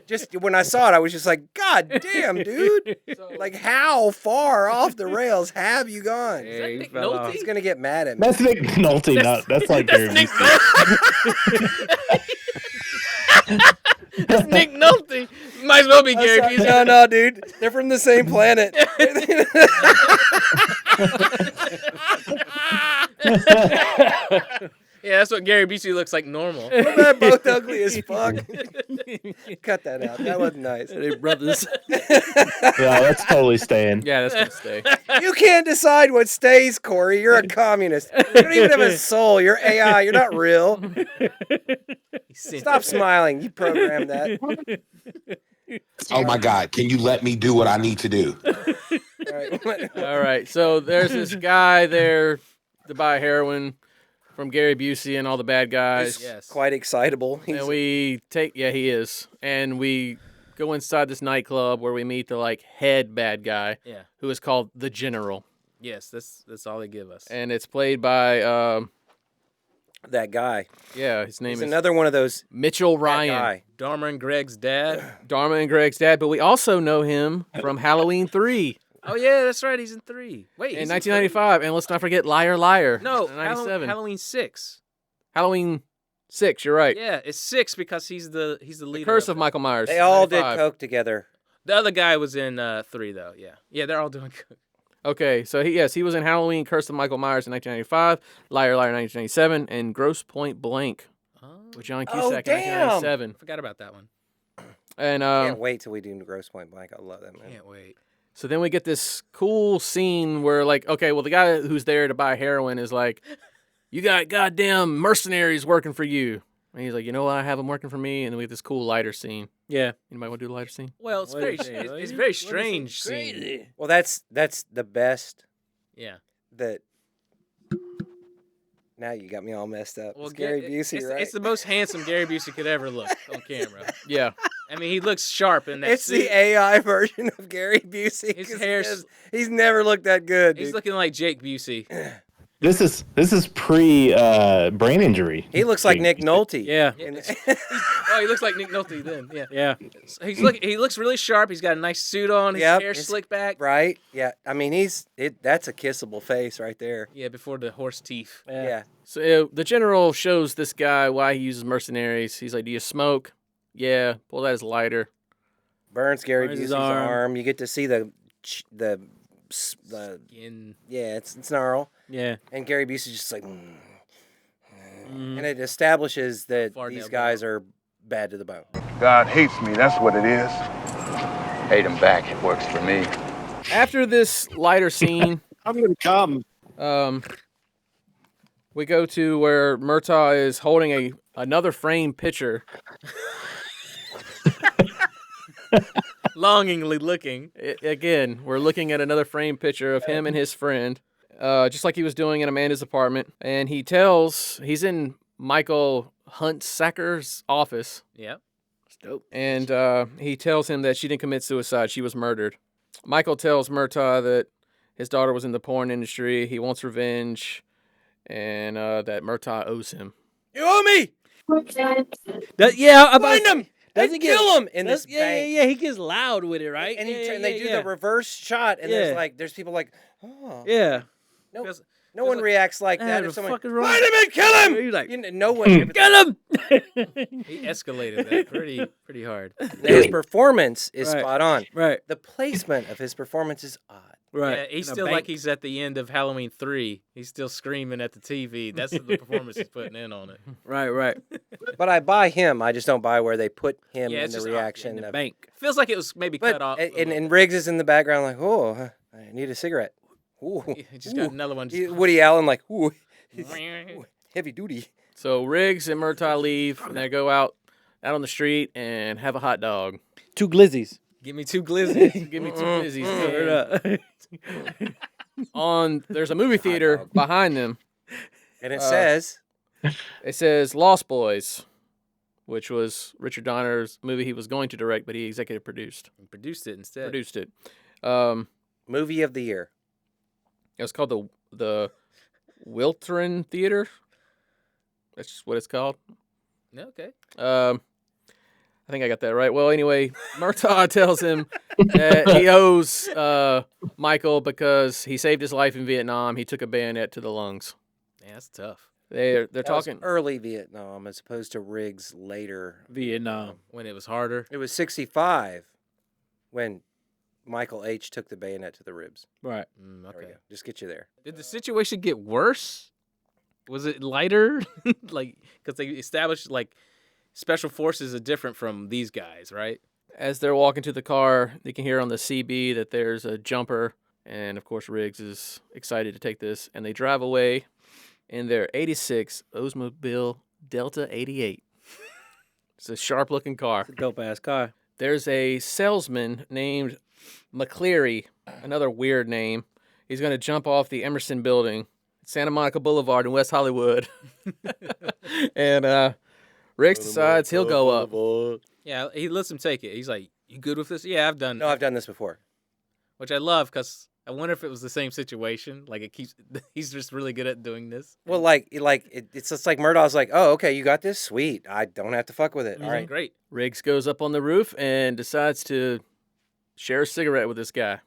Just when I saw it, I was just like, God damn, dude. Like, how far off the rails have you gone? Is that Nick fell off. He's Nolte? going to get mad at me. That's Nick Nolte. That's like Gary Nick Busey. That's Nick Nolte. Might as well be Gary Busey. No, dude. They're from the same planet. Yeah, that's what Gary Busey looks like normal. They're both ugly as fuck. Cut that out. That wasn't nice. They brothers. Yeah, that's totally staying. Yeah, that's going to stay. You can't decide what stays, Corey. You're a communist. You don't even have a soul. You're AI. You're not real. Stop smiling. You programmed that. Oh my God, can you let me do what I need to do? All right. All right, so there's this guy there to buy heroin from Gary Busey and all the bad guys. Yes. Quite excitable. He's, And we he is. And we go inside this nightclub where we meet the head bad guy, Yeah. who is called the General. Yes, that's all they give us. And it's played by that guy. his name He's is another one of those Mitchell that Ryan. guy. Dharma and Greg's dad. Dharma and Greg's dad, but we also know him from Halloween 3 Oh yeah, that's right. He's in 3. Wait, in he's 1995, and let's not forget Liar Liar. No, in 97. Halloween 6. Halloween 6, you're right. Yeah, it's 6 because he's the leader. Curse of Michael Myers. They all did 95. coke together. The other guy was in 3 though. Yeah, they're all doing coke. Okay, so he was in Halloween, Curse of Michael Myers in 1995, Liar Liar 1997, and Gross Point Blank with John Cusack in damn. 1997. Forgot about that one. And Can't wait till we do Gross Point Blank. I love that movie. Can't wait. so then we get this cool scene where the guy who's there to buy heroin is like, you got goddamn mercenaries working for you. And he's like, you know what, I have them working for me. And then we get this cool lighter scene. Yeah. Anybody want to do the lighter scene? Well, it's What very is it? it's very strange scene. Crazy. Well, that's the best Yeah. that. Now you got me all messed up. Well, It's Gary Busey, it's, right? it's the most handsome Gary Busey could ever look on camera. Yeah. I mean, he looks sharp in that It's suit. the AI version of Gary Busey. His 'cause hair's- he's never looked that good. He's Dude. looking like Jake Busey. This is pre brain injury. He looks like Nick Nolte. Yeah. And- Oh, he looks like Nick Nolte then. Yeah. Yeah. He looks really sharp. He's got a nice suit on. His Yep, hair's it's- slicked back. right? Yeah. I mean, that's a kissable face right there. Yeah, before the horse teeth. Yeah. So the general shows this guy why he uses mercenaries. He's like, do you smoke? Yeah. Pull that as lighter. Burns Gary Burns Busey's his arm. arm. You get to see the In it's gnarl. Yeah. And Gary Busey's just like, and it establishes that Far these down guys are bad to the bone. God hates me, that's what it is. Hate him back. It works for me. After this lighter scene, I'm gonna come. we go to where Murtaugh is holding another framed picture. longingly looking. Again, we're looking at another framed picture of him and his friend, just like he was doing in Amanda's apartment. And he's in Michael Hunsaker's office, Yep. Dope. and he tells him that she didn't commit suicide, she was murdered. Michael tells Murtaugh that his daughter was in the porn industry, he wants revenge, and that Murtaugh owes him. You owe me! Find him! Doesn't Kill him in this bank. Yeah. He gets loud with it, right? And, yeah, they do the reverse shot, and Yeah. there's people like, oh. Yeah. Nope. No one reacts like that. What If the someone fuck is wrong? find him and kill him, He's like, no one. get him! He escalated that pretty hard. His performance is Right. spot on. Right, The placement of his performance is odd. right. Yeah, he's In a still bank. like he's at the end of Halloween 3. He's still screaming at the TV. That's the performance he's putting in on it. Right, right. But I buy him. I just don't buy where they put him Yeah, in it's the just reaction In the of. bank. Feels like it was maybe But cut off. and Riggs is in the background like, oh, I need a cigarette. Ooh, He just got another one. Just Woody Allen like, ooh, heavy duty. So Riggs and Murtaugh leave, and they go out on the street and have a hot dog. 2 glizzies. Give me 2 glizzies. Give me 2 glizzies. There's a movie theater behind them. And it says, It says Lost Boys, which was Richard Donner's movie he was going to direct, but he executive produced. Produced it instead. Produced it. movie of the year. It was called the Wiltern Theater. That's just what it's called. Yeah, okay. I think I got that right. Well, anyway, Murtaugh tells him that he owes Michael because he saved his life in Vietnam. He took a bayonet to the lungs. Man, that's tough. They're That was talking. early Vietnam as opposed to Riggs later. Vietnam. When it was harder. It was 65 when Michael H. took the bayonet to the ribs. Right. Mm, There we okay. go. Just get you there. Did the situation get worse? Was it lighter? Like, because they established like special forces are different from these guys, right? As they're walking to the car, they can hear on the CB that there's a jumper, and of course Riggs is excited to take this, and they drive away in their '86 Oldsmobile Delta 88. It's a sharp-looking car. Dope ass car. There's a salesman named McCleary, another weird name. He's going to jump off the Emerson Building, Santa Monica Boulevard in West Hollywood, and Riggs decides he'll go up. Yeah, he lets him take it. He's like, "You good with this?" Yeah, I've done. No, I've done this before. Which I love because I wonder if it was the same situation. Like it keeps. He's just really good at doing this. Well, it's just like Murdaugh's like, oh, okay, you got this? Sweet. I don't have to fuck with it. All right. Great. Riggs goes up on the roof and decides to share a cigarette with this guy.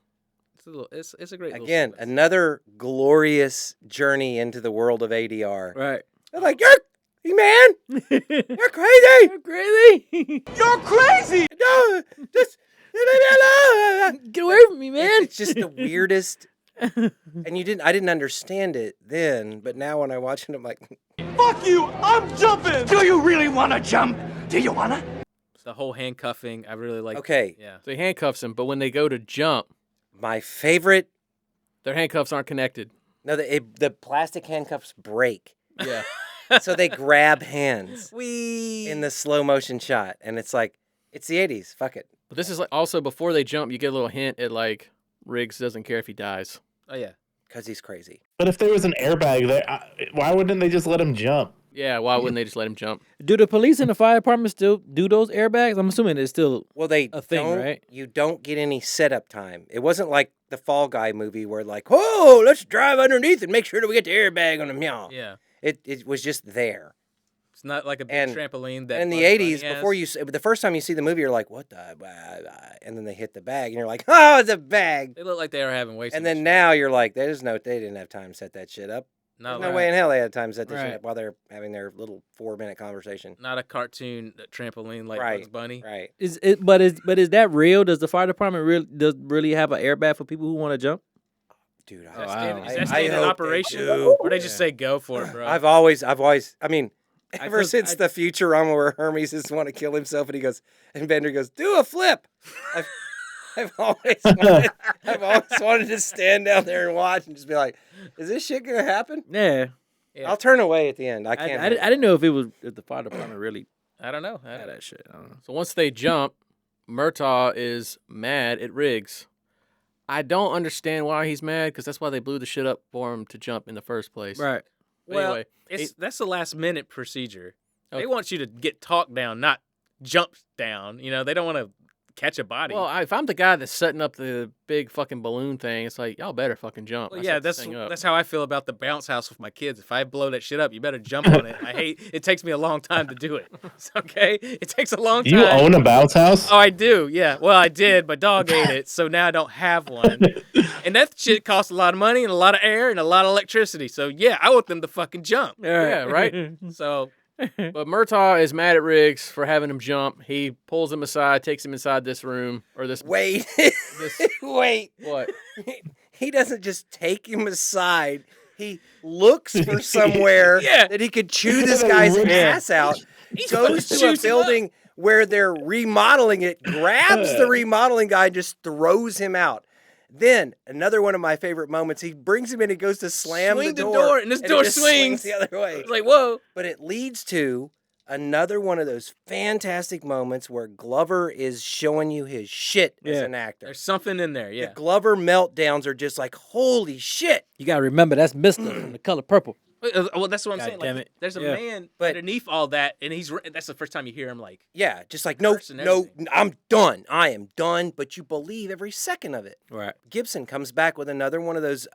It's a great. little Again, sequence. another glorious journey into the world of ADR. Right. They're like, hey, man, you're crazy. You're crazy. You're crazy. No, just leave me alone. Get away from me, man. It's just the weirdest. And I didn't understand it then, but now when I watch it, I'm like, Fuck you! I'm jumping! Do you really want to jump? Do you want to? The whole handcuffing, I really like. okay, Yeah. So he handcuffs him, but when they go to jump, my favorite. their handcuffs aren't connected. No, the plastic handcuffs break, Yeah. so they grab hands We. in the slow motion shot, and it's like, it's the '80s. Fuck it. But this is like also before they jump, you get a little hint at like Riggs doesn't care if he dies. Oh yeah. Because he's crazy. But if there was an airbag there, why wouldn't they just let him jump? Yeah, why wouldn't they just let him jump? Do the police and the fire department still do those airbags? I'm assuming it's still. Well, they A thing, don't, right? You don't get any setup time. It wasn't like the Fall Guy movie where like, oh, let's drive underneath and make sure that we get the airbag on them. Yeah. It was just there. It's not like a big And- trampoline that. And in the Bugs Bunny 80s, has. before the first time you see the movie, you're like, what the? Blah, blah, and then they hit the bag, and you're like, oh, it's a bag. They look like they were having way. too And then much now you're like, they didn't have time to set that shit up. fun. There's no way in hell they had time to set that shit Right. up while they're having their little 4-minute conversation. Not a cartoon trampoline like Right. Bugs Bunny. Right. Is that real? Does the fire department really have an airbag for people who want to jump? Dude, Is wow. that standard hope they operation? do. Or they just say go for it, bro? I've always, I mean, I ever feel- since the Futurama where Hermes just want to kill himself and Bender goes, do a flip. I've always wanted to stand down there and watch and just be like, is this shit gonna happen? Yeah. Yeah. I'll turn away at the end. I I can't. didn't know if the fire department really I don't know. had that shit. I don't know. So once they jump, Murtaugh is mad at Riggs. I don't understand why he's mad because that's why they blew the shit up for him to jump in the first place. Right. But Well, anyway, that's the last minute procedure. Okay. They want you to get talked down, not jumped down. You know, they don't want to catch a body. Well, if I'm the guy that's setting up the big fucking balloon thing, it's like y'all better fucking jump. Well, I yeah, set this thing up. that's how I feel about the bounce house with my kids. If I blow that shit up, you better jump on it. I hate it. Takes me a long time to do it. It's okay. It takes a long Do time. you own a bounce house? Oh, I do. Yeah. Well, I did. My dog ate it, so now I don't have one. And that shit costs a lot of money and a lot of air and a lot of electricity. So yeah, I want them to fucking jump. Yeah, right. So But Murtaugh is mad at Riggs for having him jump. He pulls him aside, takes him inside this room or this. Wait. This, Wait. what? He doesn't just take him aside. He looks for somewhere Yeah. that he could chew this guy's ass out. Goes to a shoots him up. building where they're remodeling it, grabs the remodeling guy, and just throws him out. Then another one of my favorite moments. He brings him in. He goes to slam Swing the the door, door, and this it door just swings. the other way. it's like, whoa. But it leads to another one of those fantastic moments where Glover is showing you his shit as Yeah. an actor. There's something in there. The Yeah. Glover meltdowns are just like, holy shit. You gotta remember that's Mister from The Color Purple. Well, that's what I'm God saying. damn Like, it. there's a Yeah. man But- underneath all that, and that's the first time you hear him. Like, Yeah, just like, no, Curse and no, everything. I'm done. I am done. But you believe every second of it. Right. Gibson comes back with another one of those,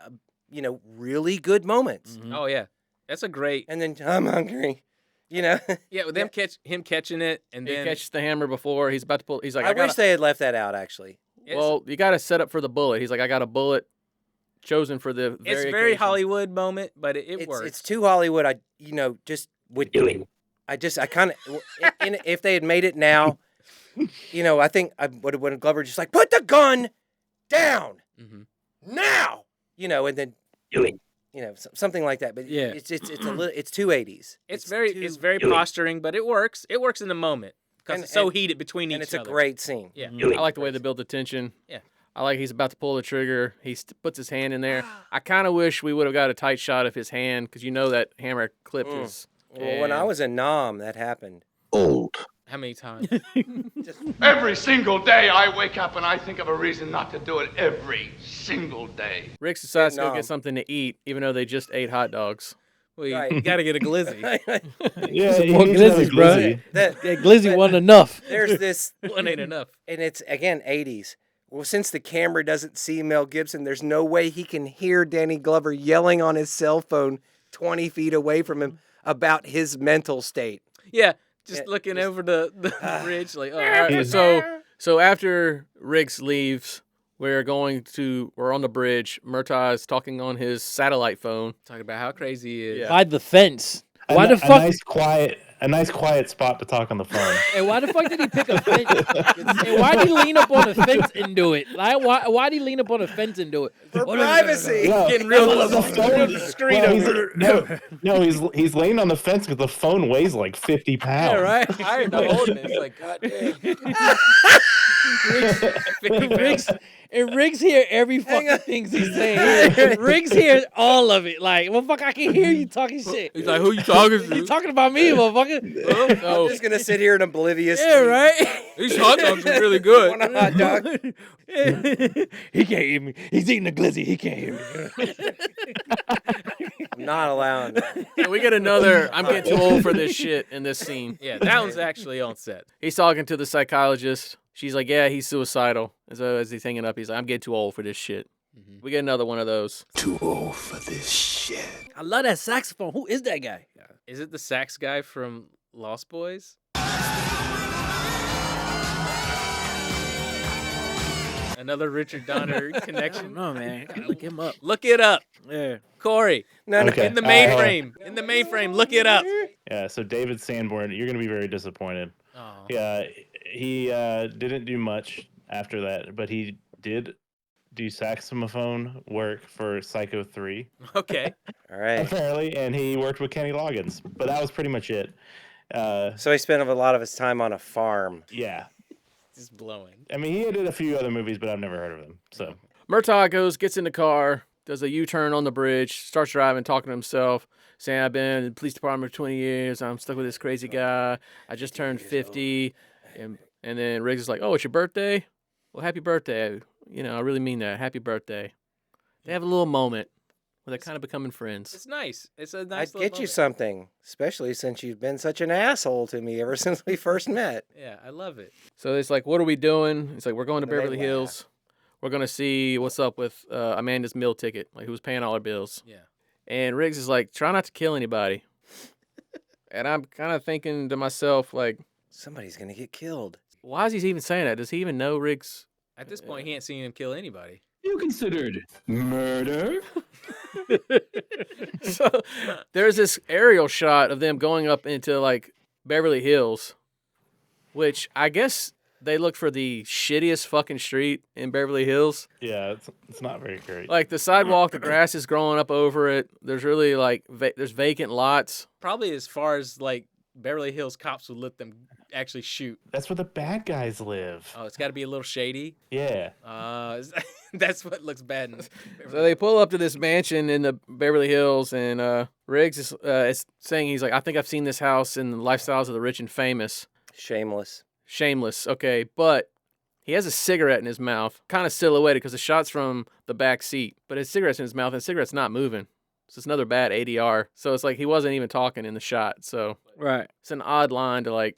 really good moments. oh yeah, that's a great. And then, I'm hungry. Yeah, Yeah, with him catching it, and He then catches the hammer before he's about to pull. He's like, I I got. wish they had left that out, actually. it's, Well, you got to set up for the bullet. He's like, I got a bullet chosen for the. it's Very very occasion. Hollywood moment, but it works. It's too Hollywood. I kind of, if they had made it now, I think I would have wanted Glover just like, put the gun down Mhm. now, and then, something like that. But Yeah. it's a little, it's too 80s. It's very posturing, but it works. It works in the moment because And- it's so and- heated between and each it's other. a great scene. Yeah. I like the way they build the tension. Yeah. I like he's about to pull the trigger. He puts his hand in there. I kind of wish we would have got a tight shot of his hand because that hammer clipped his. Well, when I was in Nam, that happened. Old. How many times? Every single day I wake up and I think of a reason not to do it every single day. Rick decides to go Vietnam. get something to eat, even though they just ate hot dogs. Well, you Right. got to get a glizzy. Yeah, Some he more needs another glizzies, bro. glizzy. That- Yeah, Glizzy wasn't enough. there's this, One ain't enough. and it's, again, 80s. Well, since the camera doesn't see Mel Gibson, there's no way he can hear Danny Glover yelling on his cell phone 20 feet away from him about his mental state. Yeah, just Yeah, looking over the bridge, like, oh, all All right, right. so after Riggs leaves, we're on the bridge. Murtaugh is talking on his satellite phone. Talking about how crazy he is. Yeah. By the fence. Why a, the a fuck? nice quiet spot to talk on the phone. And why the fuck did he pick a fence? And why'd he lean up on a fence and do it? Like, why'd he lean up on a fence and do it? For privacy. No, Getting real no, close. the phone- The screen well, over. no, he's laying on the fence because the phone weighs like 50 pounds. Yeah, right. I ain't no holding it. It's like, God damn. Riggs hear every fucking thing he's saying. Riggs hears all of it. Like, motherfucker, I can hear you talking shit. He's like, who you talking You to? talking about me, motherfucker? I'm just going to sit here in oblivious. Yeah, right? These hot dogs are really good. Want a hot dog? He can't hear me. He's eating a glizzy. He can't hear me. I'm not allowing that. And we get another. I'm getting too old for this shit in this scene. Yeah, that one's actually on set. He's talking to the psychologist. She's like, yeah, he's suicidal. And so as he's hanging up, he's like, I'm getting too old for this shit. We get another one of those. Too old for this shit. I love that saxophone. Who is that guy? Is it the sax guy from Lost Boys? Another Richard Donner connection? No, man. Gotta look him up. Look it up. Yeah. Corey, No, no. Okay. in the All right. mainframe. In the mainframe, look it up. Yeah, so David Sanborn, you're going to be very disappointed. Oh. Yeah, he didn't do much after that, but he did do saxophone work for Psycho 3, Okay. All right. apparently, and he worked with Kenny Loggins, but that was pretty much it. So he spent a lot of his time on a farm. Yeah. Just blowing. I mean, he did a few other movies, but I've never heard of them. So Murtaugh gets in the car, does a U-turn on the bridge, starts driving, talking to himself, saying, I've been in the police department for 20 years. I'm stuck with this crazy guy. I just turned 50. And then Riggs is like, oh, it's your birthday? Well, happy birthday. I really mean that. Happy birthday. They have a little moment Well, they're kind of becoming friends. It's nice. It's a nice. I'd get you something, especially since you've been such an asshole to me ever since we first met. Yeah, I love it. So it's like, what are we doing? It's like, we're going to And they Beverly laugh. Hills. We're going to see what's up with Amanda's meal ticket, like who's paying all her bills. Yeah. And Riggs is like, try not to kill anybody. And I'm kind of thinking to myself, like, Somebody's gonna get killed. why is he even saying that? Does he even know Riggs? At this point, he ain't seen him kill anybody. You considered murder? So there's this aerial shot of them going up into like Beverly Hills, which I guess they look for the shittiest fucking street in Beverly Hills. Yeah, it's not very great. Like the sidewalk, the grass is growing up over it. There's really like there's vacant lots. Probably as far as like Beverly Hills cops would let them actually shoot. That's where the bad guys live. Oh, it's got to be a little shady. Yeah. That's what looks bad. So they pull up to this mansion in the Beverly Hills, and Riggs is saying, he's like, I think I've seen this house in the lifestyles of the rich and famous. Shameless. Shameless, okay, but he has a cigarette in his mouth, kind of silhouetted because the shot's from the back seat, but his cigarette's in his mouth, and the cigarette's not moving. So it's another bad ADR. So it's like he wasn't even talking in the shot. So Right. it's an odd line to like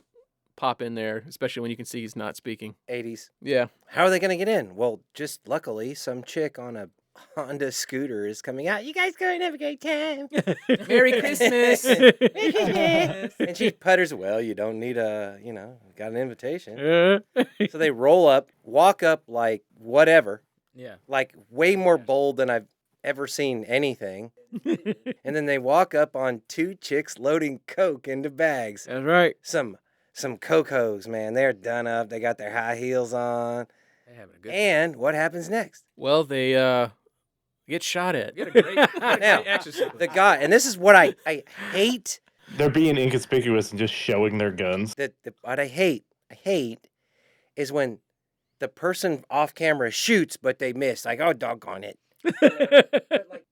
pop in there, especially when you can see he's not speaking. 80s. Yeah. How are they gonna get in? Well, just luckily, some chick on a Honda scooter is coming out. You guys go and have a great time. Merry Christmas. And she putters, well, you don't need got an invitation. So they roll up, walk up like whatever, Yeah. like way more bold than I've ever seen anything. And then they walk up on two chicks loading coke into bags. That's right. Some Cocos, man. They're done up. They got their high heels on. They having a good And what happens next? Well, they get shot at. You got a great, Now, action sequence. the guy, and this is what I hate. They're being inconspicuous and just showing their guns. What I hate is when the person off camera shoots, but they miss. Like, oh, doggone it.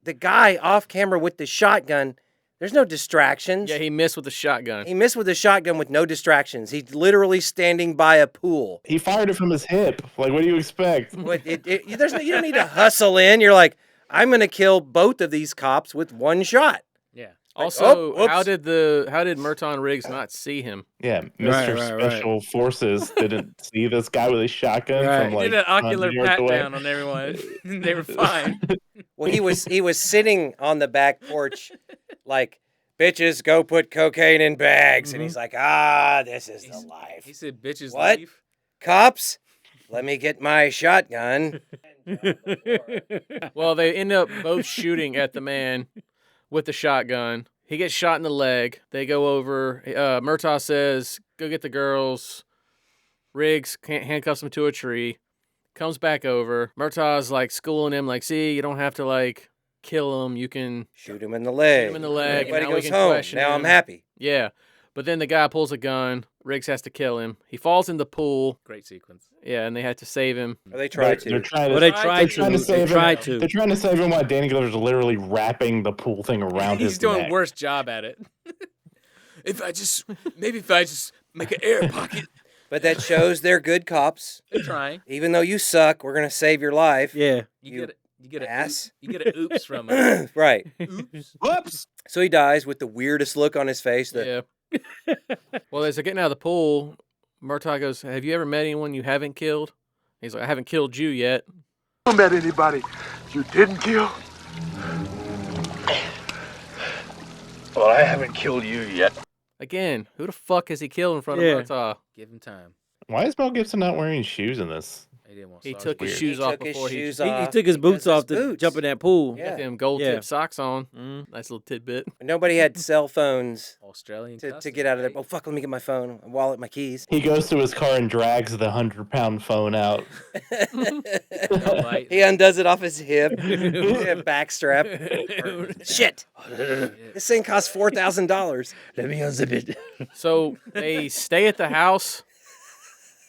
The guy off camera with the shotgun, there's no distractions. Yeah, he missed with the shotgun. He missed with the shotgun with no distractions. He's literally standing by a pool. He fired it from his hip. Like, what do you expect? But you don't need to hustle in. You're like, I'm going to kill both of these cops with one shot. Yeah. Also, whoops. how did Murtaugh and Riggs not see him? Yeah, Mr. right. Special Forces didn't see this guy with a shotgun Right. from He like did an ocular 100 yards pat away. down on everyone. They were fine. Well, he was sitting on the back porch like, bitches, go put cocaine in bags. And he's like, this is the life. He said, "Bitches What? leave." Cops, let me get my shotgun. Well, they end up both shooting at the man with the shotgun. He gets shot in the leg. They go over. Murtaugh says, go get the girls. Riggs handcuffs him to a tree. Comes back over. Murtaugh's like schooling him, like, see, you don't have to like kill him. You can Shoot him in the leg. shoot him in the leg. and Everybody now we goes can home. question Now him. I'm happy. Yeah. But then the guy pulls a gun. Riggs has to kill him. He falls in the pool. Great sequence. Yeah, and they had to save him. Or they tried They're to. trying to. Well, they They're tried trying to. to save They him. tried to. They're trying to save him while Danny Glover's literally wrapping the pool thing around his He's doing neck. worse job at it. if I just make an air pocket. But that shows they're good cops. They're trying. Even though you suck, we're going to save your life. Yeah. You get a ass. You get a oops from it. Right. Oops. Whoops! So he dies with the weirdest look on his face. Yeah. Well, as they're getting out of the pool, Murtaugh goes, have you ever met anyone you haven't killed? He's like, I haven't killed you yet. You met anybody you didn't kill? Well, I haven't killed you yet. Again, who the fuck has he killed in front Yeah. of Murtaugh? Give him time. Why is Mel Gibson not wearing shoes in this? He didn't want He stars. took his weird. shoes He off took his before shoes He off took his boots because off to boots. jump in that pool. Yeah. got them gold Yeah. tip socks on. Mm. Nice little tidbit. Nobody had cell phones Australian to custom, get out of there. right? Oh, fuck, let me get my phone, my wallet, my keys. He goes to his car and drags the 100-pound phone out. No bite. He undoes it off his hip. Yeah, back strap. Shit. This thing costs $4,000. Let me unzip it. So they stay at the house,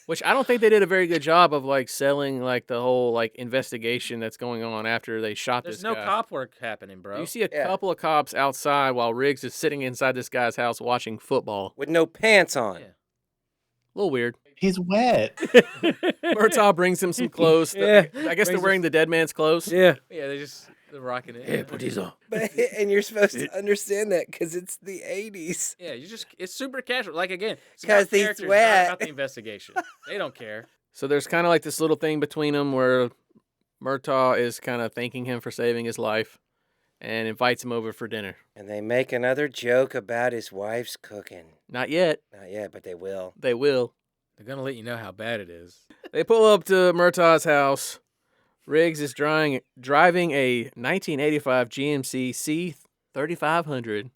which I don't think they did a very good job of like selling like the whole like investigation that's going on after they shot There's this no guy. cop work happening, bro. You see a Yeah. couple of cops outside while Riggs is sitting inside this guy's house watching football. With no pants on. Yeah. A little weird. He's wet. Murtaugh brings him some clothes. Yeah. I guess they're wearing the dead man's clothes. Yeah. Yeah, they just The rocking it. Hey, put these on. And you're supposed to understand that because it's the 80s. Yeah, it's super casual. Like again, it's 'Cause about he's characters, not wet. about the investigation. They don't care. So there's kind of like this little thing between them where Murtaugh is kind of thanking him for saving his life and invites him over for dinner. And they make another joke about his wife's cooking. Not yet. Not yet, but they will. They will. They're gonna let you know how bad it is. They pull up to Murtaugh's house. Riggs is driving a 1985 GMC C3500.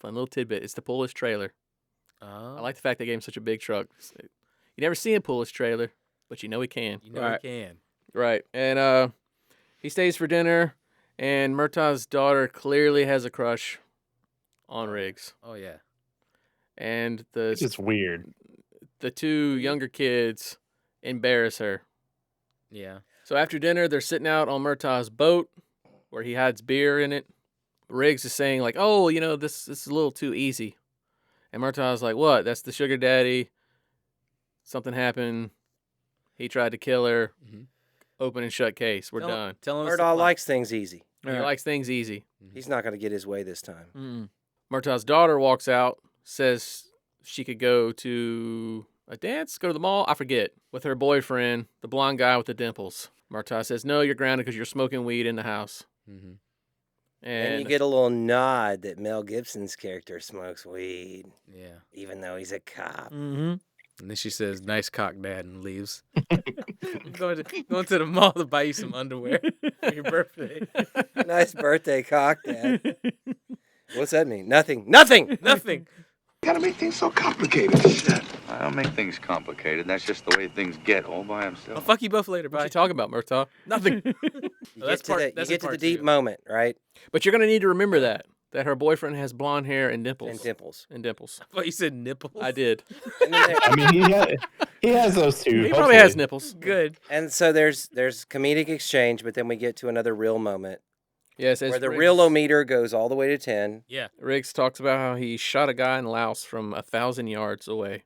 Fun little tidbit. It's to pull his trailer. I like the fact they gave him such a big truck. You never see him pull his trailer, but you know he can. You know he can. Right. And he stays for dinner, and Murtaugh's daughter clearly has a crush on Riggs. Oh yeah. And It's just weird. the two younger kids embarrass her. Yeah. So after dinner, they're sitting out on Murtaugh's boat where he hides beer in it. Riggs is saying, like, oh, this is a little too easy. And Murtaugh's like, what? That's the sugar daddy. Something happened. He tried to kill her. Mhm. Open and shut case. We're Tell done. Tell him Murtaugh likes things easy. He likes things easy. He's not going to get his way this time. Murtaugh's daughter walks out, says she could go to a dance, go to the mall, I forget, with her boyfriend, the blonde guy with the dimples. Murtaugh says, no, you're grounded because you're smoking weed in the house. Mm-hmm. And you get a little nod that Mel Gibson's character smokes weed, Yeah. even though he's a cop. Mm-hmm. And then she says, "Nice cock, Dad," and leaves. I'm going to the mall to buy you some underwear for your birthday. Nice birthday, cock, Dad. What's that mean? Nothing. Nothing. Nothing. You gotta make things so complicated. Shit. I don't make things complicated. That's just the way things get all by I'll themselves. fuck you both later. What Bye. you talking about, Murtaugh? Nothing. You that's get part- to part the deep two. moment, right? But you're going to need to remember that her boyfriend has blonde hair and dimples. And dimples. And dimples. I thought you said nipples. I did. And, then there- I mean, he has those two. He probably has hopefully. nipples. Good. and so there's comedic exchange, but then we get to another real moment Yes, where the real-o-meter goes all the way to 10. Yeah. Riggs talks about how he shot a guy in Laos from 1,000 yards away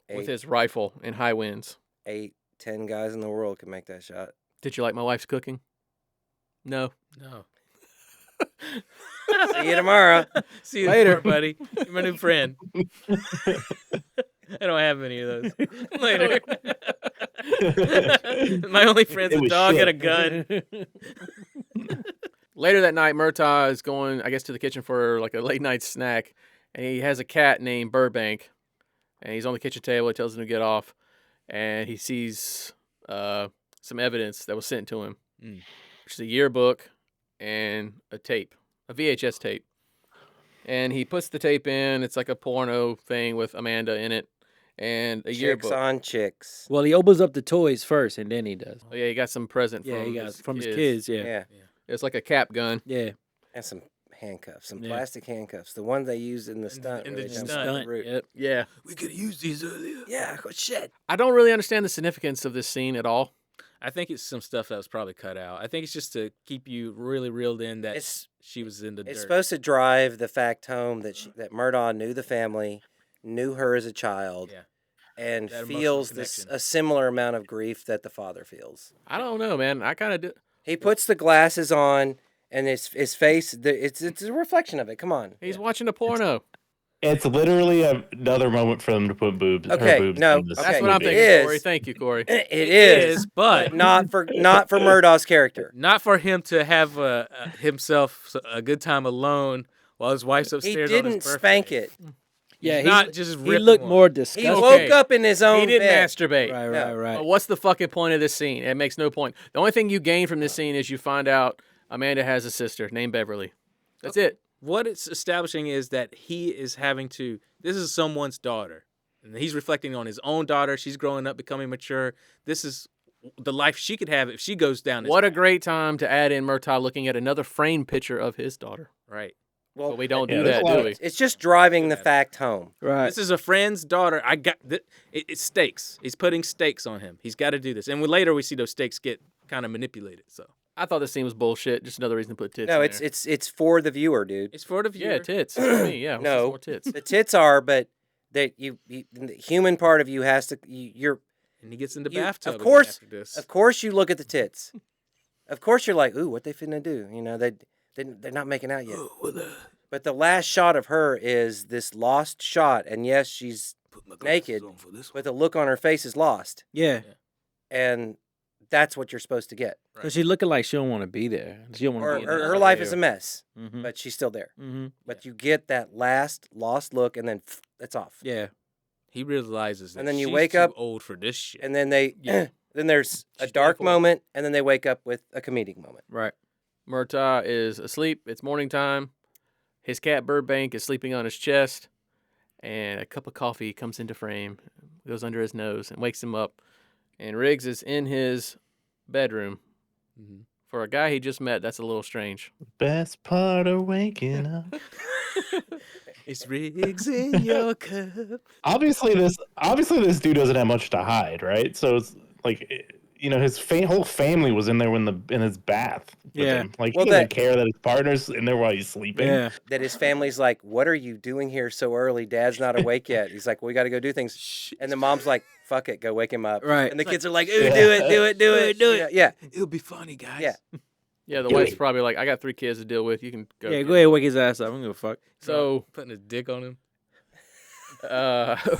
with Eight, his rifle in high winds. 10 guys in the world can make that shot. Did you like my wife's cooking? No. No. See you tomorrow. See you Later. later, buddy. You're my new friend. I don't have any of those. Later. My only friend's It a was dog shit. and a gun. Later that night, Murtaugh is going, I guess, to the kitchen for like a late night snack, and he has a cat named Burbank, and he's on the kitchen table. He tells him to get off, and he sees some evidence that was sent to him, which is a yearbook and a tape, a VHS tape. And he puts the tape in. It's like a porno thing with Amanda in it, and a Chicks yearbook. on chicks. Well, he opens up the toys first, and then he does. Oh, yeah, he got some present Yeah, from he got his from his kids. kids. Yeah, Yeah. It's like a cap gun. yeah. And some handcuffs, some Yeah. plastic handcuffs. The ones they used in the stunt. in where the they jump stunt. off the Stunt. roof. Yep. Yeah. We could have used these earlier. Yeah, oh, shit. I don't really understand the significance of this scene at all. I think it's some stuff that was probably cut out. I think it's just to keep you really reeled in that It's she was in the it's dirt. supposed to drive the fact home that Murtaugh knew the family, knew her as a child, Yeah. and That emotional feels this connection. a similar amount of grief that the father feels. I don't know, man. I kind of do. He puts the glasses on, and his face. It's a reflection of it. Come on. He's watching a porno. It's literally another moment for them to put boobs. Okay, her boobs no, in this okay. That's what I'm It thinking, is. Corey. Thank you, Corey. It is, but not for Murdaugh's character. not for him to have himself a good time alone while his wife's He upstairs on his didn't birthday. spank it. Yeah, He's he, not just he ripping looked one. more He disgusted. woke up in his own He didn't bed. masturbate. Right, No. right, right. But what's the fucking point of this scene? It makes no point. The only thing you gain from this scene is you find out Amanda has a sister named Beverly. That's it. What it's establishing is that he is having to. This is someone's daughter, and he's reflecting on his own daughter. She's growing up, becoming mature. This is the life she could have if she goes down. This What a path. great time to add in Murtaugh looking at another framed picture of his daughter. Right. Well, But we don't Yeah, do there's that, a lot do of- we? it's just driving the fact home. Right. This is a friend's daughter. I got it's stakes. He's putting stakes on him. He's got to do this. And later we see those stakes get kind of manipulated. So I thought this scene was bullshit. Just another reason to put tits No, in it's there. it's for the viewer, dude. it's for the viewer. Yeah, tits. For me, yeah. No. More tits. The tits are, but that the human part of you has to. You're And he gets in the You- bathtub. of course, again after this. of course you look at the tits. Of course, you're like, ooh, what they finna do? You know, they're not making out yet. But the last shot of her is this lost shot, and yes, she's naked, but the look on her face is lost, Yeah. and that's what you're supposed to get. Because she's looking like she don't want to be there. She don't want to Or be in that her life is a scenario. mess, Mhm. but she's still there. Mhm. But you get that last lost look, and then it's off. Yeah. He realizes that And then you she's wake too up, old for this shit. And then they, Yeah. then there's a She's dark 24. moment, and then they wake up with a comedic moment. Right. Murtaugh is asleep. It's morning time. His cat Burbank is sleeping on his chest, and a cup of coffee comes into frame, goes under his nose, and wakes him up. And Riggs is in his bedroom. Mm-hmm. For a guy he just met, that's a little strange. Best part of waking up. It's Riggs in your cup. Obviously, this dude doesn't have much to hide, right? So it's like, you know, his whole family was in there in his bath. With Yeah. him. Like Well, he doesn't care that his partner's in there while he's sleeping. Yeah. That his family's like, what are you doing here so early? Dad's not awake yet. He's like, well, we got to go do things. And the mom's like, fuck it, go wake him up. Right. And the kids are like, ooh, do it. Yeah. It'll be funny, guys. Yeah. Yeah, the wife's probably like, I got 3 kids to deal with. You can go. Yeah, get go ahead, wake his ass up. I don't give a fuck. So Putting his dick on him.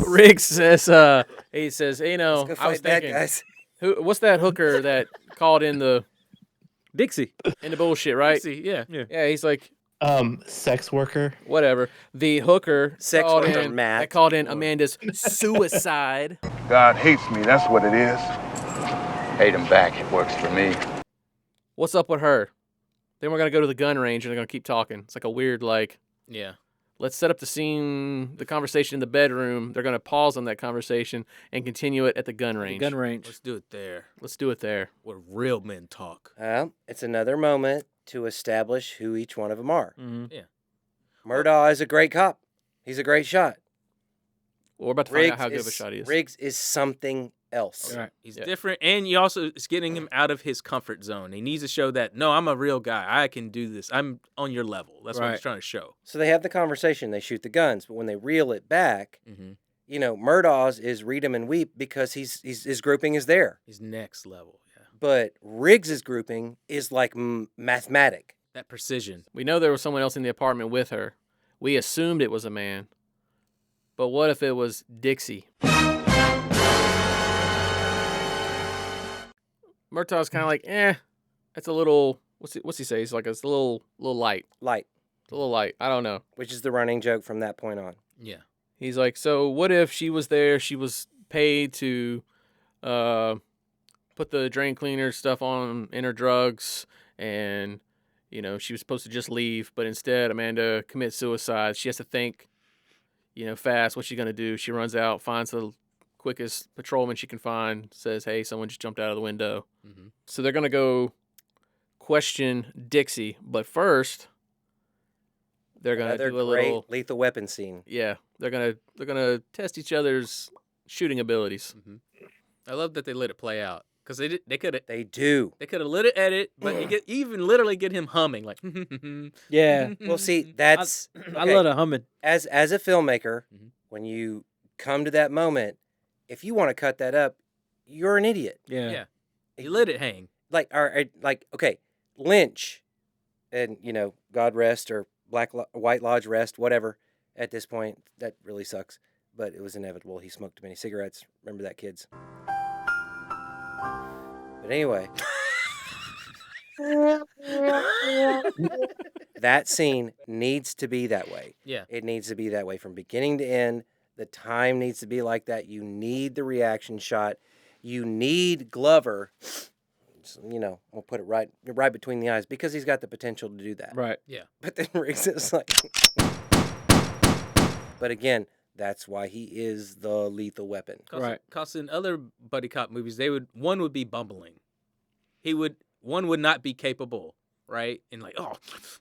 Riggs says, he says, hey, you know, Let's go I was fight bad thinking, guys. what's that hooker that called in the Dixie. bullshit, right? See, yeah. Yeah, he's like, Sex worker. whatever. The hooker Sex called worker, in, Matt. that called in Amanda's suicide. God hates me, that's what it is. Hate him back, it works for me. What's up with her? Then we're gonna go to the gun range and they're gonna keep talking. It's like a weird Yeah. let's set up the scene, the conversation in the bedroom. They're gonna pause on that conversation and continue it at the gun range. Gun range. Let's do it there. Let's do it there. Where real men talk. It's another moment to establish who each one of them are. Mhm. Yeah. Murtaugh is a great cop. He's a great shot. Well, we're about to find out how good of a shot he is. Riggs is something else. Right. He's different, and you also it's getting him out of his comfort zone. He needs to show that no, I'm a real guy. I can do this. I'm on your level. That's what he's Right. trying to show. So they have the conversation. They shoot the guns, but when they reel it back, Mm-hmm. you know, Murdaugh's is read 'em and weep because his grouping is there. He's next level. Yeah, But Riggs's grouping is like mathematic. that precision. We know there was someone else in the apartment with her. We assumed it was a man. But what if it was Dixie? Murtaugh's kind of like, that's a little. What's he say? He's like, it's a little light. Light, It's a little light. I don't know. which is the running joke from that point on. Yeah. He's like, so what if she was there? She was paid to put the drain cleaner stuff on in her drugs, and you know she was supposed to just leave, but instead Amanda commits suicide. She has to think, fast. What's she gonna do? She runs out, finds the quickest patrolman she can find, says, "Hey, someone just jumped out of the window." Mm-hmm. So they're gonna go question Dixie, but first they're gonna Another do a great little. lethal weapon scene. Yeah, they're gonna test each other's shooting abilities. Mm-hmm. I love that they let it play out because they could They do. have let it edit, but you even literally get him humming like. Yeah. Well, see, that's I okay. love the humming. As a filmmaker, Mhm. when you come to that moment, if you want to cut that up, you're an idiot. Yeah. Yeah. He let it hang. Like, okay, Lynch, and God rest or White Lodge rest, whatever. At this point, that really sucks, but it was inevitable. He smoked too many cigarettes. Remember that, kids. But anyway, that scene needs to be that way. Yeah. It needs to be that way from beginning to end. The time needs to be like that. You need the reaction shot. You need Glover. We'll put it right between the eyes because he's got the potential to do that. Right. Yeah. But then Riggs is like. But again, that's why he is the lethal weapon. Right. Because in other buddy cop movies, one would be bumbling. One would not be capable, right? And like, oh,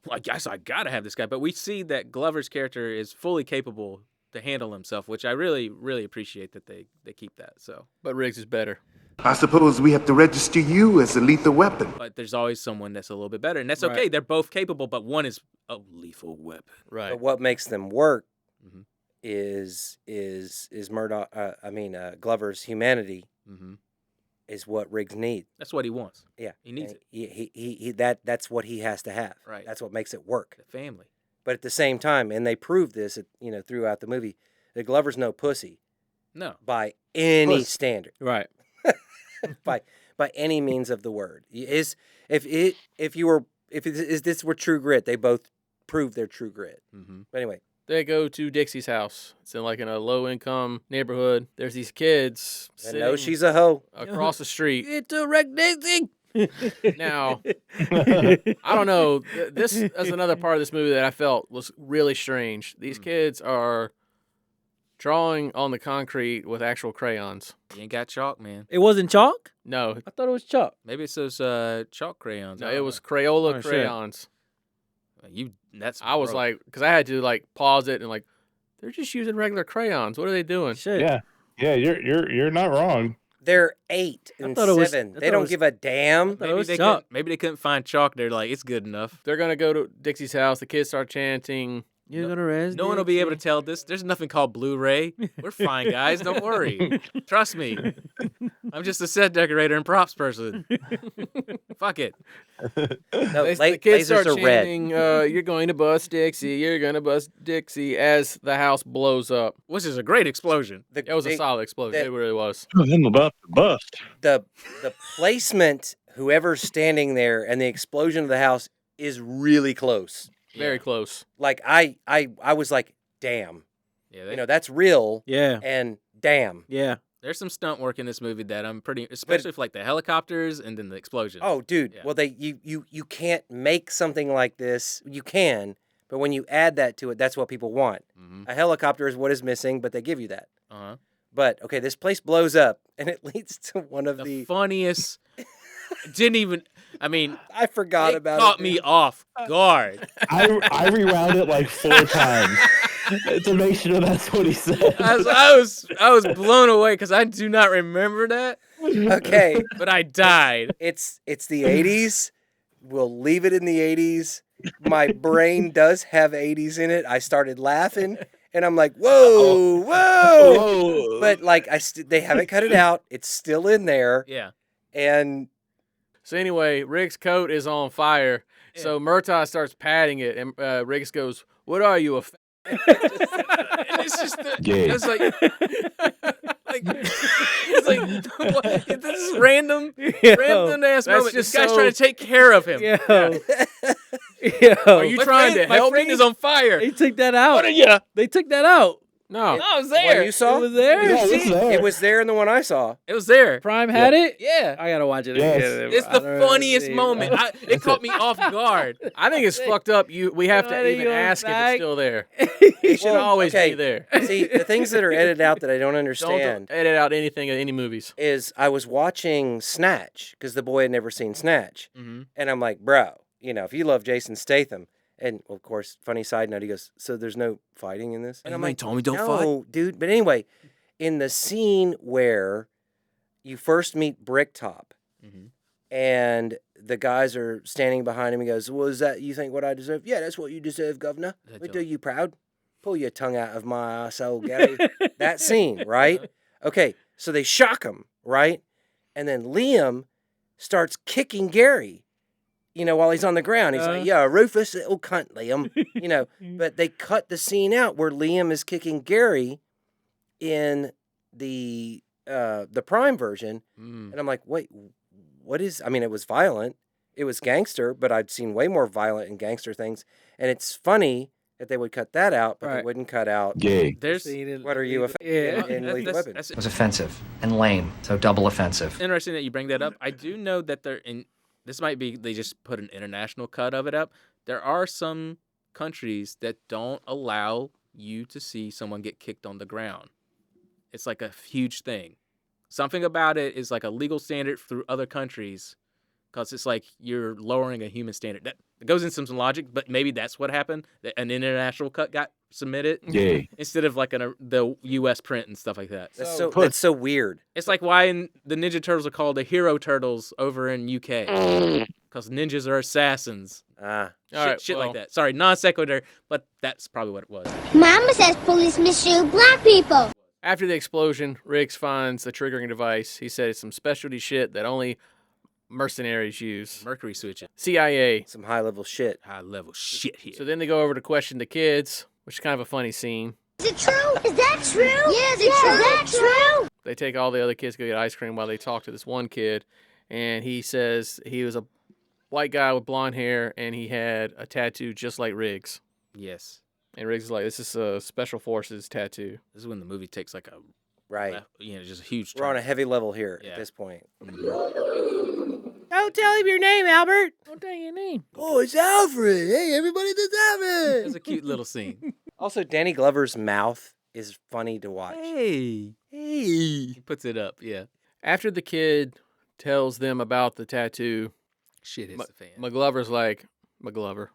well, I guess I gotta have this guy. But we see that Glover's character is fully capable to handle himself, which I really, really appreciate that they keep that. So, But Riggs is better. I suppose we have to register you as a lethal weapon. but there's always someone that's a little bit better, and that's Right. okay. They're both capable, but one is a lethal weapon. Right. But what makes them work Mm-hmm. is Murtaugh. Glover's humanity Mm-hmm. is what Riggs needs. That's what he wants. Yeah, He needs and it. That's what he has to have. Right. That's what makes it work. The family. But at the same time, and they prove this, throughout the movie, the Glover's no pussy No. by any Puss. standard, Right. by any means of the word. If this were True Grit, they both proved their True Grit. Mm-hmm. But anyway, They go to Dixie's house. It's in a low income neighborhood. There's these kids I know sitting she's a hoe. across the street. It's a wreck, Daisy. Now, I don't know. This is another part of this movie that I felt was really strange. These kids are drawing on the concrete with actual crayons. You ain't got chalk, man. It wasn't chalk? No, I thought it was chalk. Maybe it's those chalk crayons. no, it was Crayola Oh, shit. crayons. That's. I was gross. like, because I had to pause it and they're just using regular crayons. What are they doing? Shit. Yeah, you're not wrong. They're 8 and thought it was- 7. I They thought it don't was- give a damn. thought it was they chalk. maybe they couldn't find chalk. They're like, it's good enough. They're gonna go to Dixie's house. The kids start chanting. You're gonna rest. No one will be able to tell this. There's nothing called Blu-ray. We're fine, guys. Don't worry. Trust me. I'm just a set decorator and props person. Fuck it. No, The kids lasers start are red. chanting, "You're going to bust Dixie. You're gonna bust Dixie." As the house blows up, Which is a great explosion. it was a solid explosion. It really was. I'm about to bust. The placement, whoever's standing there, and the explosion of the house is really close. Very close. Like I was like, damn, Yeah, that's real. Yeah. And damn. Yeah. there's some stunt work in this movie that I'm pretty, especially for the helicopters and then the explosion. Oh, dude. Yeah. Well, you can't make something like this. You can, but when you add that to it, that's what people want. Mm-hmm. A helicopter is what is missing, but they give you that. Uh-huh. But okay, this place blows up, and it leads to one of The the. funniest. Didn't even. I mean, I forgot it about caught it. me off guard. I rewound it like 4 times to make sure that's what he said. I was blown away because I do not remember that, Okay, but I died. it's the 80s. We'll leave it in the 80s. My brain does have 80s in it. I started laughing, and I'm like, whoa, whoa. But they haven't cut it out. It's still in there. Yeah. And So anyway, Rick's coat is on fire. So Murtaugh starts patting it, and Riggs goes, "What are you, a?" And it's just Gay. it's like it's like what? This is random ass that's moment. This just guy's so- trying to take care of him. Yo. Are you My trying friend, to my help friend me? is on fire. They took that out. What are you? They took that out. No. I was what there. you saw? It was there. Yeah, it's there. It was there in the one I saw. It was there. Prime had it. Yeah. I gotta watch it Yes. again. It's I the don't know. funniest moment. It caught me off guard. I think it's fucked up. We have What to are even you ask if back? it's still there. It should Well, always okay. be there. See, the things that are edited out that I don't Don't understand edit out anything in any movies. is I was watching Snatch because the boy had never seen Snatch. Mm-hmm. And I'm like, bro, if you love Jason Statham, and of course, funny side note, he goes, so there's no fighting in this? And You I'm mean like, Tommy don't no, dude. But anyway, in the scene where you first meet Bricktop Mhm. and the guys are standing behind him, he goes, well, is that you think what I deserve? Yeah, that's what you deserve, governor. That We joke. do you proud. Pull your tongue out of my arsehole, Gary. That scene, right? Okay, so they shock him, right? And then Liam starts kicking Gary, while he's on the ground. He's like, yeah, Rufus, little cunt, Liam. But they cut the scene out where Liam is kicking Gary in the Prime version. Mm. And I'm like, wait, what is, it was violent. It was gangster, but I'd seen way more violent and gangster things. And it's funny that they would cut that out, but they Right. wouldn't cut out. Gay. There's What are you, Yeah. in Lethal Weapon? that's It was offensive and lame, so double offensive. interesting that you bring that up. I do know that they're in. This might be they just put an international cut of it up. There are some countries that don't allow you to see someone get kicked on the ground. It's like a huge thing. Something about it is like a legal standard through other countries, because it's like you're lowering a human standard. That goes into some logic, but maybe that's what happened. That an international cut got submitted Gay. instead of like the U.S. print and stuff like that. That's so weird. It's like why the Ninja Turtles are called the Hero Turtles over in UK. Because ninjas are assassins. Ah. Shit like that. Sorry, non sequitur, but that's probably what it was. Mama says police mistreat black people. After the explosion, Riggs finds the triggering device. He said it's some specialty shit that only mercenaries use. Mercury switching. CIA. Some high-level shit. High level shit here. So then they go over to question the kids, which is kind of a funny scene. Is it true? Is that true? Yeah, is it true? Is that true? They take all the other kids to go get ice cream while they talk to this one kid, and he says he was a white guy with blonde hair, and he had a tattoo just like Riggs. Yes. And Riggs is like, this is a Special Forces tattoo. This is when the movie takes like a Right. just a huge. We're on a turn. heavy level here Yeah. at this point. Don't tell him your name, Albert. Don't tell your name. Oh, it's Alfred. Hey, everybody, that's Alfred. It's a cute little scene. Also, Danny Glover's mouth is funny to watch. Hey. He puts it up. Yeah. After the kid tells them about the tattoo, Shit hits the fan. McGlover's like, McGlover.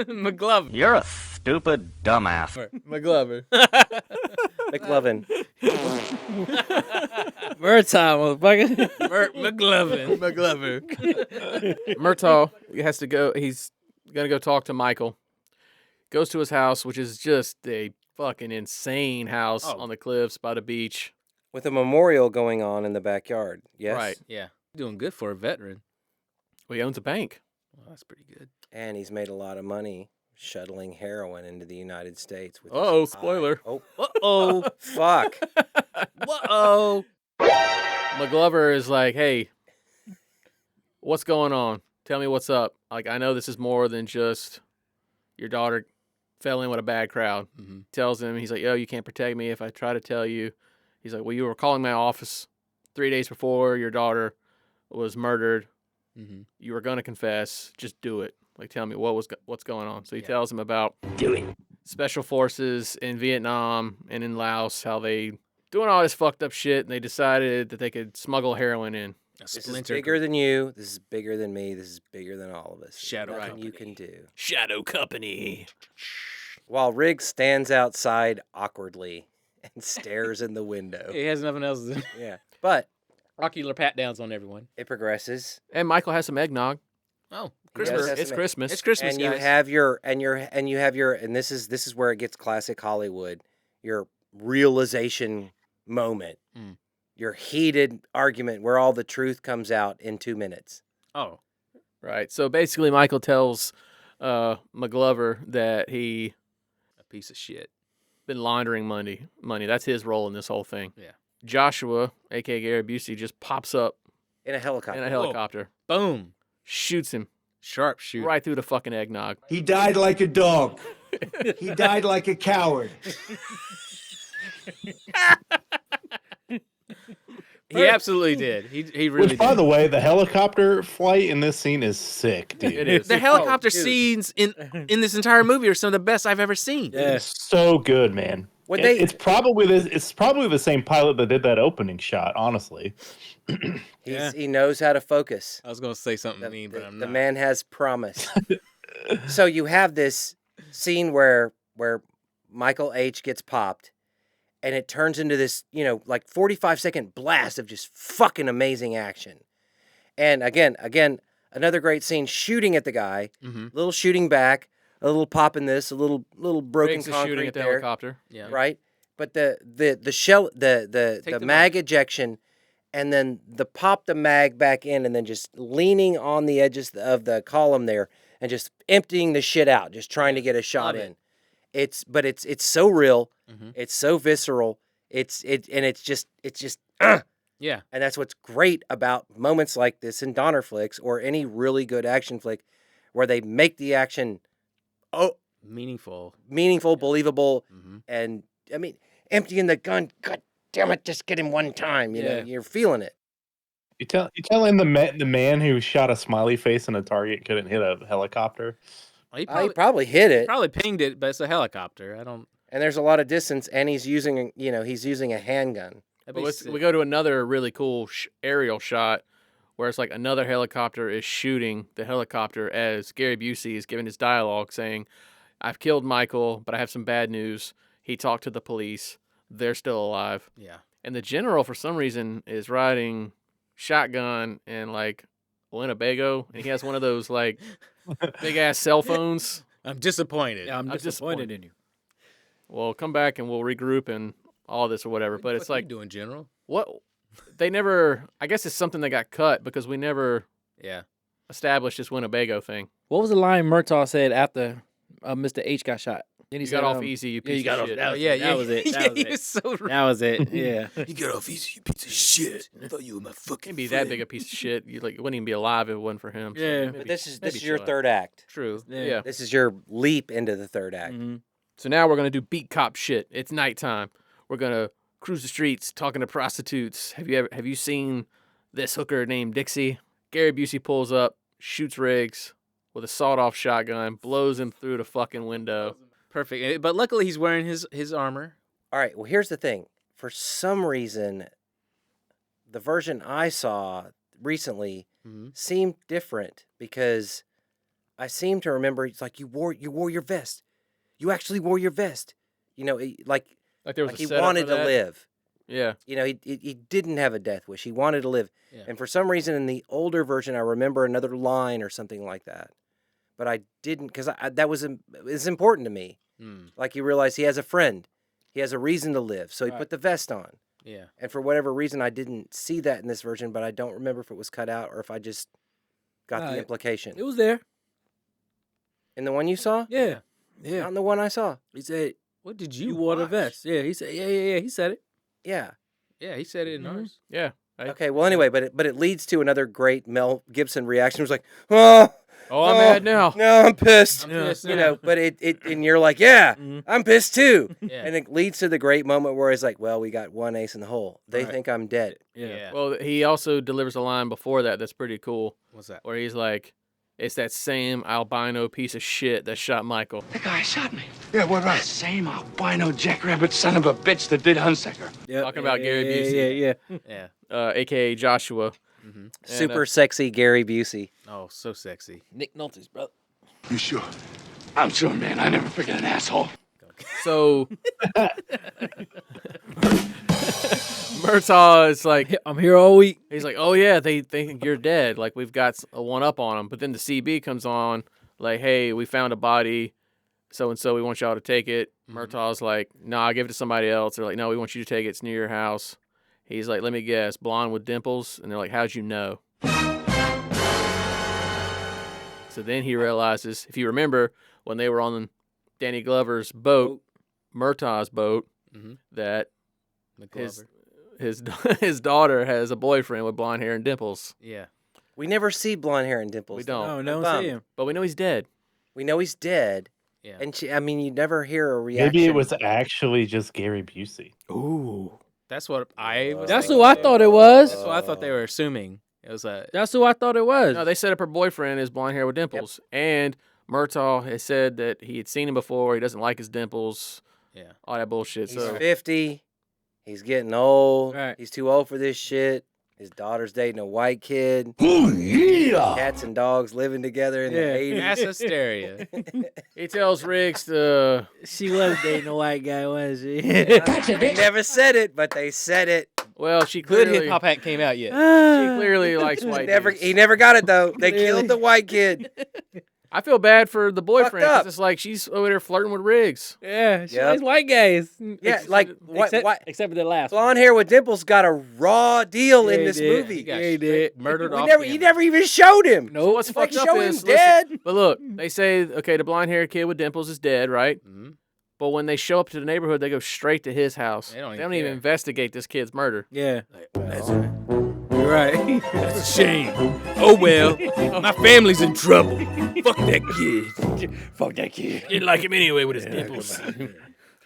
McGlove. You're a stupid dumbass. McGlover. McLovin. Murtaugh, motherfucker. McGlovin. Murtaugh has to go. He's going to go talk to Michael. Goes to his house, which is just a fucking insane house on the cliffs by the beach. With a memorial going on in the backyard. Yes. Right. Yeah. Doing good for a veteran. Well, he owns a bank. Well, that's pretty good. And he's made a lot of money shuttling heroin into the United States. With Uh-oh, his spoiler. Oh, Uh-oh. fuck. Whoa. McGlover is like, hey, what's going on? Tell me what's up. Like, I know this is more than just your daughter fell in with a bad crowd. Mm-hmm. Tells him, he's like, yo, you can't protect me if I try to tell you. He's like, well, you were calling my office 3 days before your daughter was murdered. Mm-hmm. You were going to confess. Just do it. Like, tell me what's going on. So he tells him about special forces in Vietnam and in Laos, how they doing all this fucked up shit, and they decided that they could smuggle heroin in. This is bigger than you. This is bigger than me. This is bigger than all of us. There's Shadow nothing Company. you can do. Shadow Company. While Riggs stands outside awkwardly and stares in the window. He has nothing else to do. Yeah. But Ocular pat downs on everyone. it progresses. And Michael has some eggnog. Oh, Christmas. has It's some- Christmas. It's Christmas, And you guys. have and this is where it gets classic Hollywood, your realization moment. Mm. Your heated argument where all the truth comes out in 2 minutes. Oh. Right. So basically, Michael tells McGlover that he A piece of shit. been laundering money. That's his role in this whole thing. Yeah. Joshua, a.k.a. Gary Busey, just pops up In a helicopter. in a helicopter, Boom. shoots him Sharp shoot. right through the fucking eggnog. He died like a dog. He died like a coward. He absolutely did. He really Which, did. by the way, the helicopter flight in this scene is sick, dude. It is. The helicopter dude. scenes in this entire movie are some of the best I've ever seen. It's so good, man. When It's probably the same pilot that did that opening shot. Honestly, He knows how to focus. I was gonna say something mean, but I'm The not. man has promise. So you have this scene where Michael H gets popped, and it turns into this, like 45-second blast of just fucking amazing action. And again, another great scene shooting at the guy, little shooting back, a little pop in this, a little broken Riggs is concrete shooting at the there, helicopter. Yeah. right? But the shell, the them mag ejection, and then pop the mag back in, and then just leaning on the edges of the column there, and just emptying the shit out, just trying to get a shot Love it. in. It's so real, Mhm. it's so visceral, it's just Yeah. and that's what's great about moments like this in Donner flicks or any really good action flick, where they make the action Meaningful. meaningful, believable, Mhm. and I mean, emptying the gun. God damn it, just get him one time. You know, Yeah. you're feeling it. you telling the man who shot a smiley face in a target couldn't hit a helicopter. Well, he He probably hit it, probably pinged it, but it's a helicopter. I don't. and there's a lot of distance, and he's using a handgun. that'd But be let's, sick. we go to another really cool aerial shot where it's like another helicopter is shooting the helicopter as Gary Busey is giving his dialogue saying, I've killed Michael, but I have some bad news. He talked to the police. They're still alive. Yeah. And the general, for some reason, is riding shotgun in like Winnebago, and he has one of those like big ass cell phones. I'm disappointed. Yeah, I'm I'm disappointed in you. well, come back and we'll regroup and all this or whatever. But it's like, doing, General. what? They never. I guess it's something that got cut because we never established this Winnebago thing. What was the line Murtaugh said after Mr. H got shot? Then he You got off easy, you piece of shit. That was it. That was it. Yeah. You got off easy, you piece of shit. I thought you were my fucking Can't be that big a piece of shit. You wouldn't even be alive if it wasn't for him. So Yeah. But this is your third act. True. Yeah. This is your leap into the third act. Mhm. So now we're gonna do beat cop shit. It's nighttime. We're gonna cruise the streets talking to prostitutes. Have you seen this hooker named Dixie? Gary Busey pulls up, shoots Riggs with a sawed-off shotgun, blows him through the fucking window. Perfect. But luckily he's wearing his armor. All right. Well, here's the thing. For some reason, the version I saw recently seemed different because I seem to remember it's like you wore your vest. You actually wore your vest. You know, like there was a he setup wanted for to that? live. Yeah. You know, he didn't have a death wish. He wanted to live. Yeah. And for some reason in the older version, I remember another line or something like that. But I didn't, because that was it's important to me. Like, you realize he has a friend. He has a reason to live. So he put the vest on. Yeah. And for whatever reason, I didn't see that in this version, but I don't remember if it was cut out or if I just got the implication. It was there. In the one you saw? Yeah. Not in the one I saw. He said, What did you you wore the watch? vest. Yeah, he said, yeah. He said it. Yeah. Yeah, he said it in ours. Yeah. Okay, well, anyway, but it leads to another great Mel Gibson reaction. It was like, oh, I'm mad now. No, I'm pissed. I'm pissed You now. know, but and you're like, yeah, I'm pissed too. Yeah. And it leads to the great moment where it's like, well, we got one ace in the hole. They think I'm dead. Yeah. Well, he also delivers a line before that that's pretty cool. What's that? Where he's like, it's that same albino piece of shit that shot Michael. The guy shot me. Yeah, what right? The same albino jackrabbit son of a bitch that did Hunsaker. Talking about Gary Busey. Yeah. A.K.a. Joshua. Mm-hmm. Super sexy Gary Busey. Oh, so sexy. Nick Nolte's brother. You sure? I'm sure, man. I never forget an asshole. So Murtaugh is like, I'm here all week. He's like, oh yeah, they think you're dead. Like, we've got a one up on them. But then the CB comes on, like, hey, we found a body, so and so. We want y'all to take it. Murtaugh's like, nah, give it to somebody else. They're like, no, we want you to take it. It's near your house. He's like, let me guess, blonde with dimples. And they're like, how'd you know? So then he realizes, if you remember, when they were on Danny Glover's boat, Murtaugh's boat, that his daughter has a boyfriend with blonde hair and dimples. Yeah. We never see blonde hair and dimples. We don't. No, I'm no one bummed. see him. But we know he's dead. We know he's dead. Yeah. And you never hear a reaction. Maybe it was actually just Gary Busey. Ooh. That's what I was That's thinking. who I thought it was. That's what I thought they were assuming. It was a. That's who I thought it was. No, they set up her boyfriend as blonde hair with dimples. And Murtaugh has said that he had seen him before. He doesn't like his dimples. Yeah. All that bullshit. He's So 50. He's getting old. Right. He's too old for this shit. His daughter's dating a white kid. Oh, yeah. Cats and dogs living together in the 80s. Mass hysteria. he tells Riggs to. She was dating a white guy, wasn't she? They never said it, but they said it. Well, she Good clearly. hip hop hadn't came out yet. She clearly likes white dudes. He never got it though. They killed the white kid. I feel bad for the boyfriend. up. 'Cause it's like she's over there flirting with Riggs. Yeah, she Yep. likes white guys. Yeah, like Except for the last one. blonde hair with dimples got a raw deal in Yeah, he this did. movie. He got Yeah, he straight did. murdered We off never, you camera. never even showed him. So what's Like, fucked up show is him dead. But look, they say okay, the blonde haired kid with dimples is dead, right? But when they show up to the neighborhood, they go straight to his house. They don't They don't even even care. investigate this kid's murder. Yeah. You're right. That's a shame. Oh well, my family's in trouble. Fuck that kid. Fuck that kid. Didn't like him anyway with his dimples.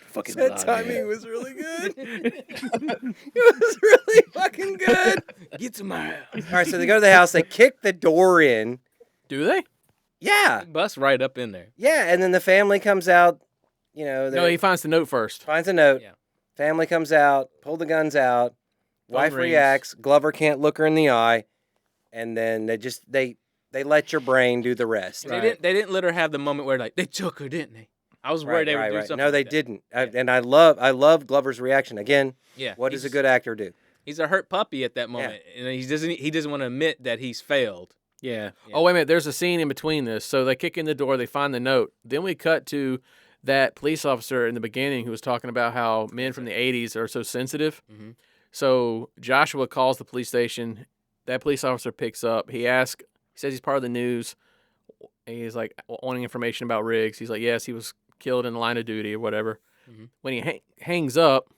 Fucking That timing was really good. It was really fucking good. Get to my house. All right, so they go to the house. They kick the door in. Do they? Yeah, Bust right up in there. yeah, and then the family comes out. You know, No, he finds the note first. finds a note. Yeah. Family comes out. Pull the guns out. Phone Wife rings. reacts. Glover can't look her in the eye, and then they let your brain do the rest. They didn't let her have the moment where like they took her, didn't they? I was worried they would do something. No, they like that. didn't. And I love Glover's reaction. Again, Yeah. what does a good actor do? He's a hurt puppy at that moment, and he doesn't want to admit that he's failed. Yeah. Oh, wait a minute. There's a scene in between this. So they kick in the door. They find the note. Then we cut to that police officer in the beginning who was talking about how men from the 80s are so sensitive. Mhm. So Joshua calls the police station. That police officer picks up. He says he's part of the news. He's like wanting information about Riggs. He's like, yes, he was killed in the line of duty or whatever. Mhm. When he hangs up,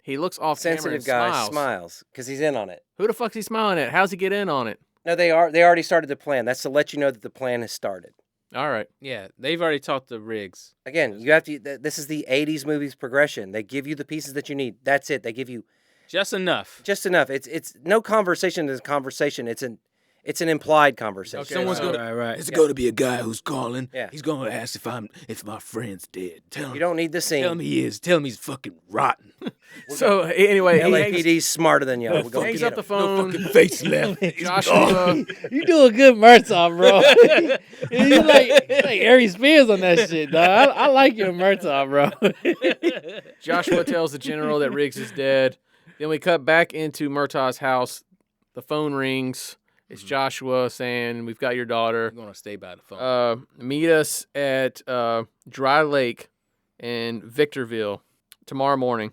he looks off Sensitive camera and guy smiles because he's in on it. Who the fuck's he smiling at? How's he get in on it? No, they already started the plan. That's to let you know that the plan has started. All right. Yeah, they've already talked to Riggs. Again, you have to. This is the '80s movies progression. They give you the pieces that you need. That's it. They give you just enough. Just enough. It's no conversation is a conversation. It's an implied conversation. Okay, someone's gonna. Right. It's going to be a guy who's calling. Yeah. He's going to ask if my friend's dead. Tell him. You don't need the scene. Tell him he is. Tell him he's fucking rotten. So anyway, LAPD's smarter than y'all. He hangs up the phone. No fucking face left. Joshua, You do a good Murtaugh, bro. You like Ari Spears on that shit, dog. I like your Murtaugh, bro. Joshua tells the general that Riggs is dead. Then we cut back into Murtaugh's house. The phone rings. It's Joshua saying, "We've got your daughter. I'm gonna stay by the phone. Meet us at Dry Lake in Victorville tomorrow morning."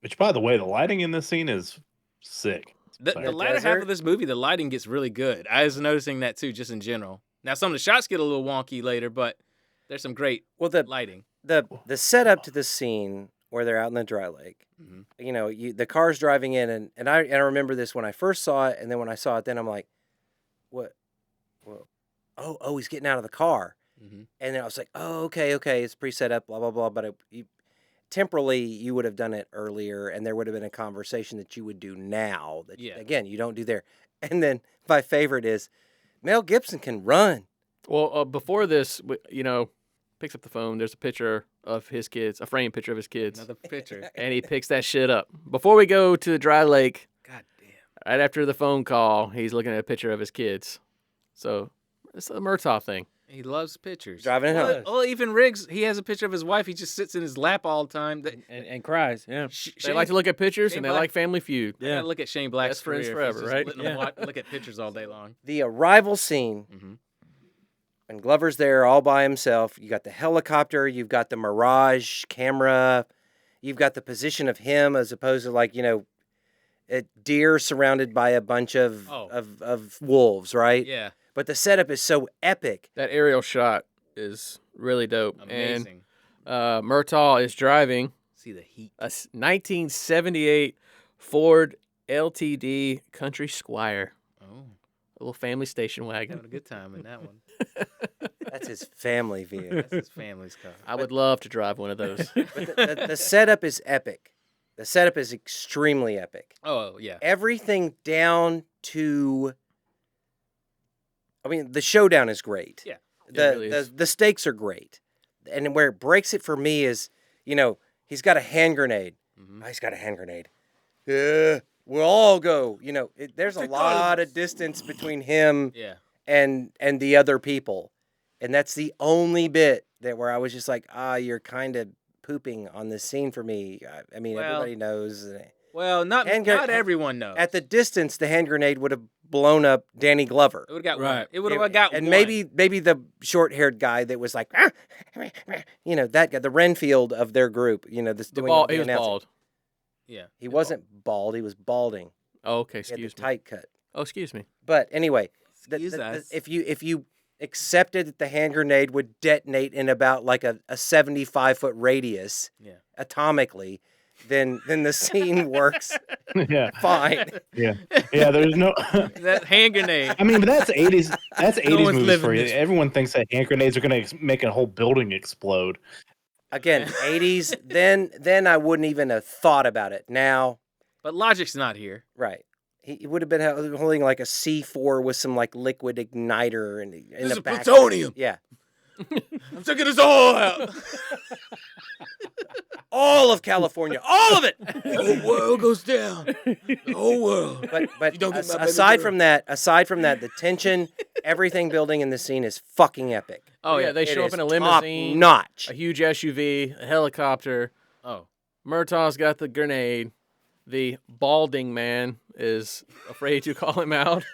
Which, by the way, the lighting in this scene is sick. The latter half of this movie, the lighting gets really good. I was noticing that too, just in general. Now, some of the shots get a little wonky later, but there's some great lighting. The setup to the scene where they're out in the dry lake. Mhm. You know, the car's driving in, and I remember this when I first saw it, and then when I saw it, then I'm like, what? Well, oh, he's getting out of the car, Mhm. and then I was like, oh, okay, it's pre-set up, blah blah blah. But temporally, you would have done it earlier, and there would have been a conversation that you would do now. That again, you don't do there. And then my favorite is Mel Gibson can run. Well, before this, picks up the phone. There's a picture of his kids, a framed picture of his kids. Another picture. And he picks that shit up. Before we go to the Dry Lake, God damn. right after the phone call, he's looking at a picture of his kids. So it's a Murtaugh thing. He loves pictures. Driving it home. Well, even Riggs, he has a picture of his wife. He just sits in his lap all the time. And cries. Yeah. They like to look at pictures, Shane and they Black- like Family Feud. I gotta look at Shane Black's Best friends career if he's forever, just right? letting him look at pictures all day long. The arrival scene, Mhm. and Glover's there all by himself. You got the helicopter, you've got the mirage camera, you've got the position of him as opposed to a deer surrounded by a bunch of wolves, right? Yeah. But the setup is so epic. That aerial shot is really dope. Amazing. And Murtaugh is driving See the heat. a 1978 Ford LTD Country Squire, Oh, a little family station wagon. having a good time in that one. That's his family view. That's his family's car. I would love to drive one of those. But the setup is epic. The setup is extremely epic. Oh, yeah. Everything down to, the showdown is great. Yeah. The stakes are great. And where it breaks it for me is, he's got a hand grenade. Mhm. Oh, he's got a hand grenade. Yeah, we'll all go. There's a lot of distance between him Yeah. and the other people. And that's the only bit where I was just like, you're kind of pooping on this scene for me. Well, everybody knows. Well, not everyone knows. At the distance, the hand grenade would have blown up Danny Glover. It would have got Right. one. It would have got And one. maybe the short-haired guy that was like, that guy, the Renfield of their group, this doing all the He was announcing. bald. Yeah. He wasn't bald. He was balding. Oh, okay, He had excuse the me. tight cut. Oh, excuse me. But anyway, Excuse us. if you accepted that the hand grenade would detonate in about like a 75-foot radius Yeah. atomically, then the scene works Yeah. fine. Yeah. There's no. That hand grenade. I mean, but that's 80s. That's 80s one's movies living for you. this. Everyone thinks that hand grenades are going to make a whole building explode. Again, 80s, then I wouldn't even have thought about it. Now, But logic's not here. right. He would have been holding like a C4 with some like liquid igniter in This the is back. plutonium. Yeah. I'm taking this all out. All of California, all of it. The whole world goes down. The whole world. But You don't get my baby aside girl. from that, the tension, everything building in the scene is fucking epic. Oh, yeah, they It show up is in a limousine. top notch. A huge SUV, a helicopter. Oh. Murtaugh's got the grenade. The balding man is afraid to call him out.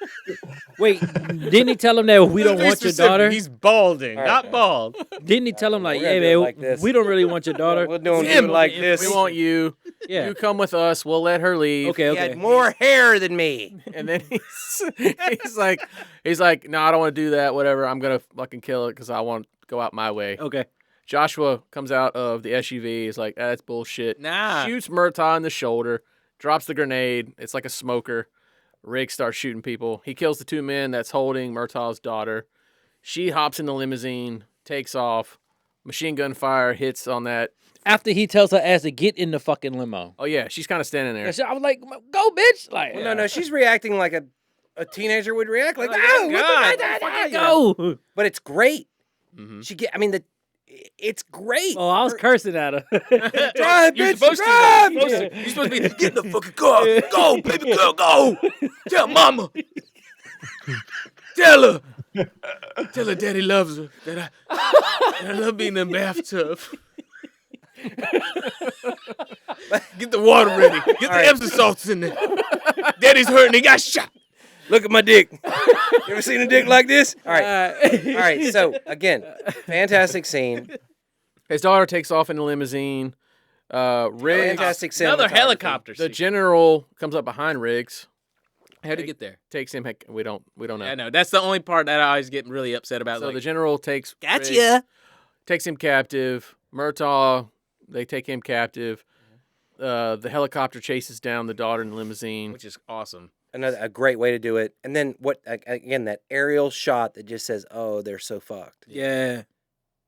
Wait, didn't he tell him that we don't want your daughter? He's balding, not bald. Didn't he tell him like, We're gonna hey do it man, like this. we don't really want your daughter? We're doing it like this. We want you. Yeah. You come with us. We'll let her leave. Okay, He had okay. more hair than me. And then he's like, no, I don't want to do that. Whatever. I'm gonna fucking kill it because I want to go out my way. Okay. Joshua comes out of the SUV. He's like, that's bullshit. Nah. Shoots Murtaugh in the shoulder. Drops the grenade. It's like a smoker. Riggs starts shooting people. He kills the two men that's holding Murtaugh's daughter. She hops in the limousine, takes off. Machine gun fire hits on that. After he tells her ass to get in the fucking limo. Oh, yeah. She's kind of standing there. I was like, go, bitch. Like, Well, no, she's reacting like a teenager would react. Like, Oh, oh, God. go. But it's great. Mm-hmm. It's great. Oh, I was cursing at her. Drive, You're bitch, supposed to. drive. You're supposed to be get in the fucking car. Go, baby girl, go. Tell mama. Tell her daddy loves her. That I love being in the bathtub. Get the water ready. Get the Epsom salts in there. Daddy's hurting. He got shot. Look at my dick. You ever seen a dick like this? All right. So again, fantastic scene. His daughter takes off in the limousine. Riggs, Fantastic Another cinematography. helicopter. the general comes up behind Riggs. How'd he get there? Takes him. We don't know. I know. That's the only part that I always get really upset about. So like, the general takes gotcha. Riggs, takes him captive. Murtaugh, they take him captive. The helicopter chases down the daughter in the limousine. which is awesome. A great way to do it. And then again, that aerial shot that just says, "Oh, they're so fucked." Yeah.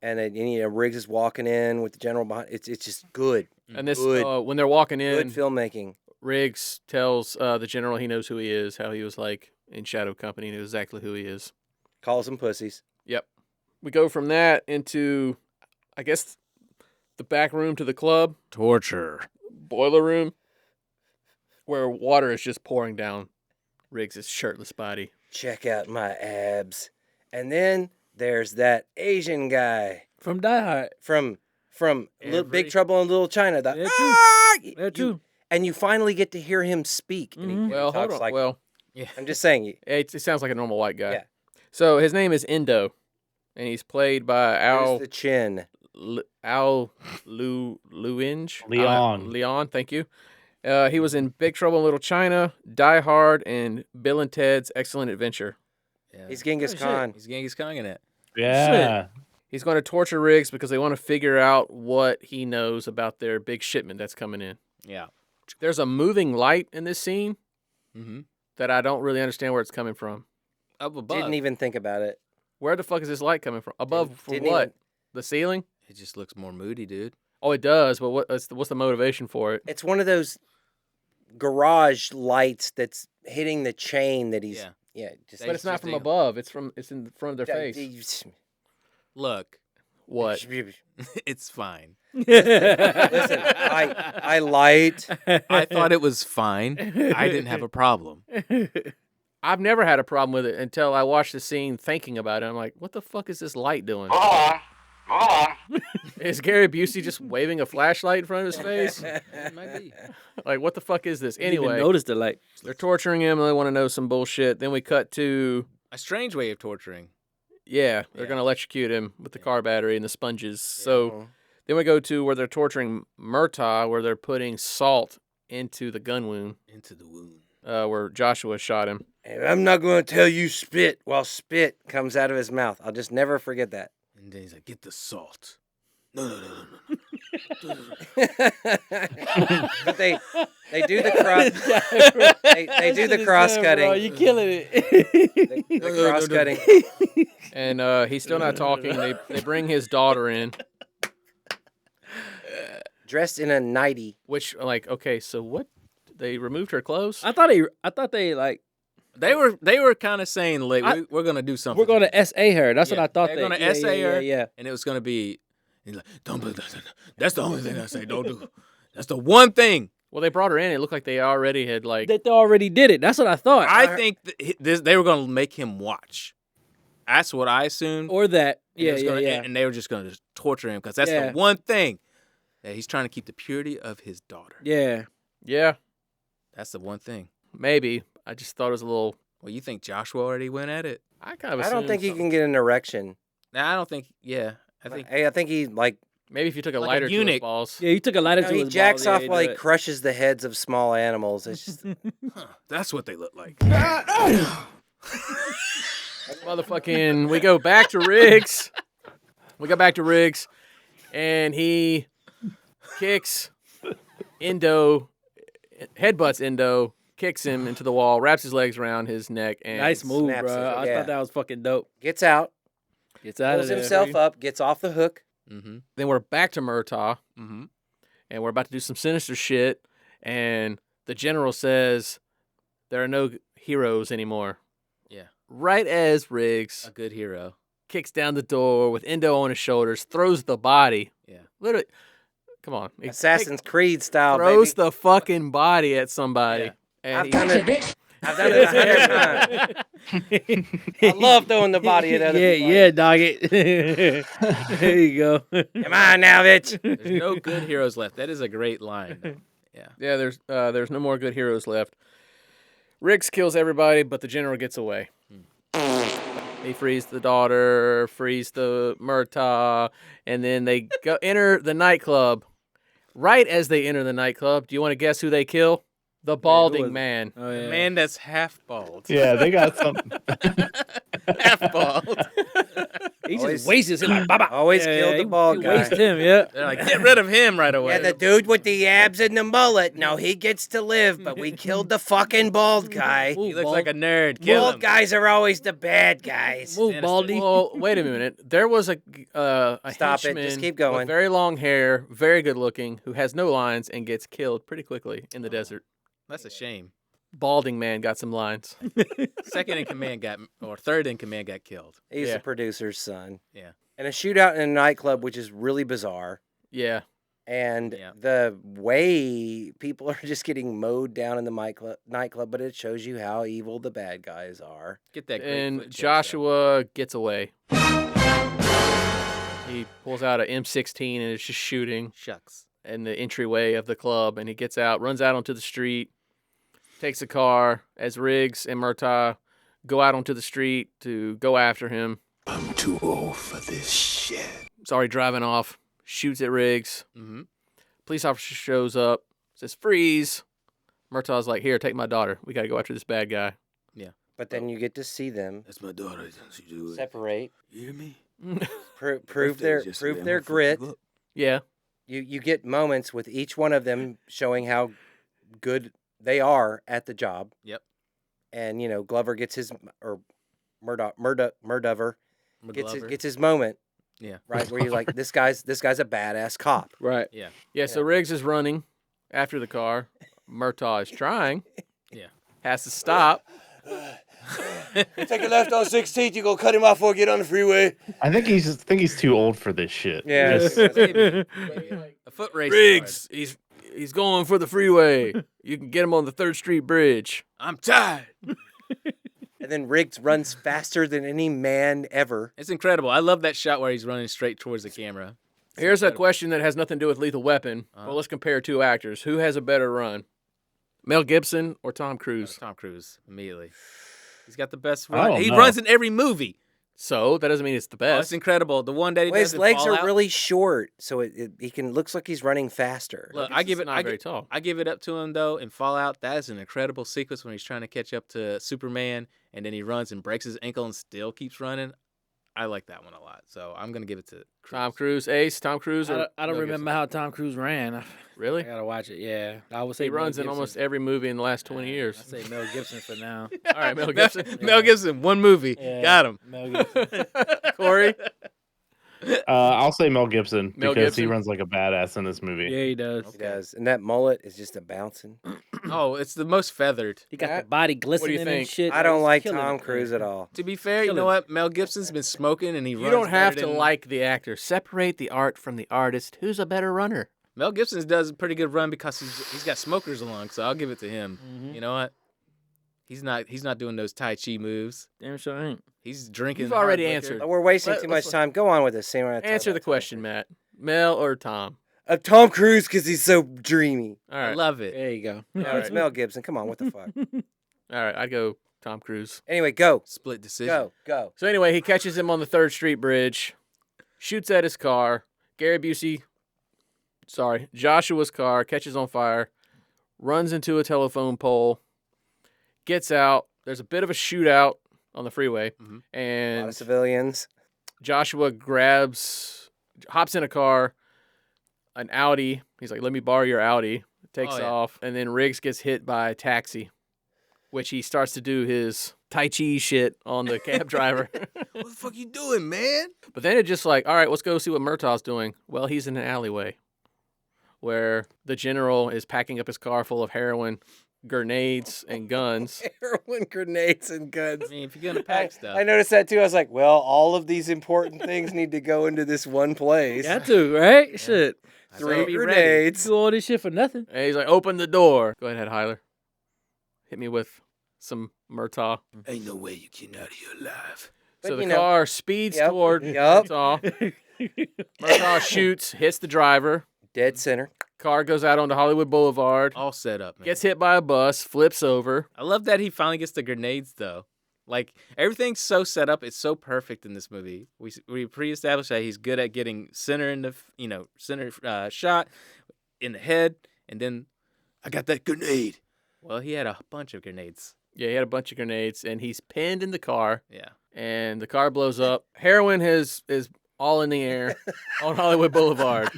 And then Riggs is walking in with the general behind. It's just good. And this Good. when they're walking in, Good filmmaking. Riggs tells the general he knows who he is, how he was like in Shadow Company, knew exactly who he is. Calls them pussies. Yep. We go from that into, I guess, the back room to the club. Torture. Boiler room, where water is just pouring down Riggs' shirtless body. Check out my abs. And then there's that Asian guy From Die Hard. from Big Trouble in Little China. The, Yeah, too. Yeah, too. And you finally get to hear him speak. And he Well, hold talks on. like, Well, I'm just saying. it sounds like a normal white guy. Yeah. So his name is Endo, and he's played by Here's the chin. Al Luinge. Leon. Leon, thank you. He was in Big Trouble in Little China, Die Hard, and Bill and Ted's Excellent Adventure. Yeah. He's Genghis Khan. He's Genghis Khan in it. Yeah. He's going to torture Riggs because they want to figure out what he knows about their big shipment that's coming in. Yeah. There's a moving light in this scene Mm-hmm. that I don't really understand where it's coming from. Up above. Didn't even think about it. Where the fuck is this light coming from? Above for Didn't what? even- The ceiling? It just looks more moody, dude. Oh, it does, but what's the motivation for it? It's one of those garage lights that's hitting the chain that he's. Yeah. Just, But it's not from above. It's in front of their face. Look. What? It's fine. Listen, I light. I thought it was fine. I didn't have a problem. I've never had a problem with it until I watched the scene thinking about it. I'm like, what the fuck is this light doing? Is Gary Busey just waving a flashlight in front of his face? It might be. Like, what the fuck is this? Didn't even Anyway, notice the light. they're torturing him and they want to know some bullshit. Then we cut to, A strange way of torturing. they're going to electrocute him with the car battery and the sponges. So then we go to where they're torturing Murtaugh, where they're putting salt into the gun wound. Into the wound. Where Joshua shot him. And I'm not going to tell you spit while spit comes out of his mouth. I'll just never forget that. And then he's like, get the salt. No. But they do the cross. they do the cross cutting. Bro, you killing it. The cross cutting. And he's still not talking. They bring his daughter in. Dressed in a nightie. Which, like, okay, so what? They removed her clothes? I thought they like They were kind of saying like we're gonna do something. we're gonna SA her. That's what I thought. They're gonna yeah, SA yeah, her. Yeah. And it was gonna be. He's like, don't do that. That's the only thing I say. Don't do. That's the one thing. Well, they brought her in. It looked like they already had, like... They already did it. That's what I thought. I think they were gonna make him watch. That's what I assumed. Or that. And it Yeah, was yeah, gonna- yeah. And they were just gonna just torture him because that's Yeah. the one thing that he's trying to keep the purity of his daughter. Yeah. Yeah. That's the one thing. Maybe. I just thought it was a little. Well, you think Joshua already went at it? I kind of. I don't assumed think he something. can get an erection. Nah, I don't think. Yeah, I think. Hey, I think he like. Maybe if you took a Like a lighter to his eunuch. balls. Yeah, you took a lighter No, to he his jacks balls, off yeah, while he'd he do it. crushes the heads of small animals. It's just That's what they look like. Motherfucking. We go back to Riggs. And he kicks Endo, headbutts Endo, kicks him into the wall, wraps his legs around his neck, and Nice move, snaps bro. it, I yeah. thought that was fucking dope. gets out, Gets out pulls of there. himself up, gets off the hook. Mm-hmm. Then we're back to Murtaugh, Mm-hmm. and we're about to do some sinister shit. And the general says there are no heroes anymore. Yeah. Right as Riggs A good hero. kicks down the door with Endo on his shoulders, throws the body. Yeah. Literally, come on. He Assassin's Creed style, throws baby. the fucking body at somebody. Yeah. And I've he- done it. I've done it 100 times. I love throwing the body at other people. Yeah, dog it. There you go. Come on now, bitch. There's no good heroes left. That is a great line. Yeah. Yeah, there's no more good heroes left. Riggs kills everybody, but the general gets away. He frees the daughter, frees the Murtaugh, and then they go enter the nightclub. Right as they enter the nightclub, do you want to guess who they kill? The balding man. Oh, yeah. Man that's half bald. Yeah, they got something. Half bald. He Always- just wastes him like, baba. Always killed the bald guy. Waste him, yeah. They're like, get rid of him right away. Yeah, the dude with the abs and the mullet. No, he gets to live, but we killed the fucking bald guy. He looks like a nerd. Kill Bald him. guys are always the bad guys. Move, Baldy. Well, wait a minute. There was a Stop it. henchman Just keep going. with very long hair, very good looking, who has no lines and gets killed pretty quickly in the desert. That's a shame. Balding man got some lines. Second in command got, or third in command got killed. He's Yeah. the producer's son. Yeah. And a shootout in a nightclub, which is really bizarre. Yeah. And Yeah. the way people are just getting mowed down in the nightclub, but it shows you how evil the bad guys are. Get that. great And foot chase, Joshua gets away. He pulls out an M16 and is just shooting though. Shucks. in the entryway of the club. And he gets out, runs out onto the street, takes a car as Riggs and Murtaugh go out onto the street to go after him. I'm too old for this shit. He's already driving off, shoots at Riggs. Mm-hmm. Police officer shows up, says, freeze. Murtaugh's like, here, take my daughter. We got to go after this bad guy. But then you get to see them That's my daughter. She do it. separate, You hear me? prove their grit. Yeah. You get moments with each one of them showing how good they are at the job. Yep. And you know, Glover gets his or Murdover McGlover. gets his moment. Yeah. Right, where you're like, this guy's a badass cop. Right. Yeah. Yeah, so Riggs is running after the car. Murtaugh is trying. Yeah. Has to stop. Take a left on 16th. You go cut him off before you get on the freeway. I think he's too old for this shit. Yeah. Just- Maybe. A foot race. Riggs, he's going for the freeway. You can get him on the 3rd Street Bridge. I'm tired. And then Riggs runs faster than any man ever. It's incredible. I love that shot where he's running straight towards the camera. Here's a question that has nothing to do with Lethal Weapon. Well, let's compare two actors. Who has a better run? Mel Gibson or Tom Cruise? Tom Cruise, immediately. He's got the best I run. don't He know. runs in every movie. So that doesn't mean it's the Oh, it's best. incredible. The one that he Well, does his in legs Fallout. are really short, so he can looks like he's running faster. Look, I give it. not I very gi- tall. I give it up to him though. In Fallout, that is an incredible sequence when he's trying to catch up to Superman, and then he runs and breaks his ankle and still keeps running. I like that one a lot, so I'm gonna give it to Cruise. Tom Cruise, Ace, Tom Cruise. Or I don't Mel remember how Tom Cruise ran. I Gibson? Really? gotta watch it. Yeah, I would say He Mel runs in Gibson. almost every movie in the last 20 years. I say Mel Gibson for now. All right, Mel Gibson. Mel Gibson, one movie, Yeah, got him. Mel Gibson. Corey? I'll say Mel Gibson Mel because he Gibson? runs like a badass in this movie. Yeah, he does. He does, and that mullet is just a bouncing. Oh, it's the most feathered. He got the body glistening and think? shit. I don't He's like killing Tom it. Cruise at all. To be fair, you Killing know it. what? Mel Gibson's been smoking, and he You runs don't have better to than- like the actor. Separate the art from the artist. Who's a better runner? Mel Gibson does a pretty good run because he's got smokers along, so I'll give it to him. You know what? He's not doing those Tai Chi moves. Damn sure ain't. He's drinking. You've already hard liquor. answered. But we're wasting too Let's much time. Go on with this. Same way I Answer the question, Matt. Mel or Tom? Tom Cruise because he's so dreamy. All I right. love it. There you go. No, it's Mel Gibson. Come on, what the fuck? All right. I'd go Tom Cruise. Anyway, go. Split decision. Go. So anyway, he catches him on the 3rd Street Bridge, shoots at his car. Joshua's car catches on fire, runs into a telephone pole, gets out. There's a bit of a shootout on the freeway, A lot and of civilians. Joshua hops in a car, an Audi. He's like, let me borrow your Audi. Takes off, and then Riggs gets hit by a taxi, which he starts to do his Tai Chi shit on the cab driver. What the fuck you doing, man? But then it's just like, all right, let's go see what Murtaugh's doing. Well, he's in an alleyway where the general is packing up his car full of heroin, grenades, and guns. Heroin, grenades, and guns. I mean, if you're gonna pack stuff, I noticed that too. I was like, well, all of these important things need to go into this one place. Got to, right? Shit. 3 be ready. grenades. Do all this shit for nothing. And he's like, open the door. Go ahead, Hyler. Hit me with some Murtaugh. ain't no way you get out of here alive. But, So the you know- car speeds Yep. toward Yep. Murtaugh. Murtaugh shoots, hits the driver. Dead center. Car goes out onto Hollywood Boulevard. All set up, man. Gets hit by a bus, flips over. I love that he finally gets the grenades, though. Like, everything's so set up. It's so perfect in this movie. We pre-established that he's good at getting center in the, center shot in the head. And then, I got that grenade. Well, he had a bunch of grenades. Yeah, he had a bunch of grenades, and he's pinned in the car. Yeah. And the car blows up. Heroin is all in the air on Hollywood Boulevard.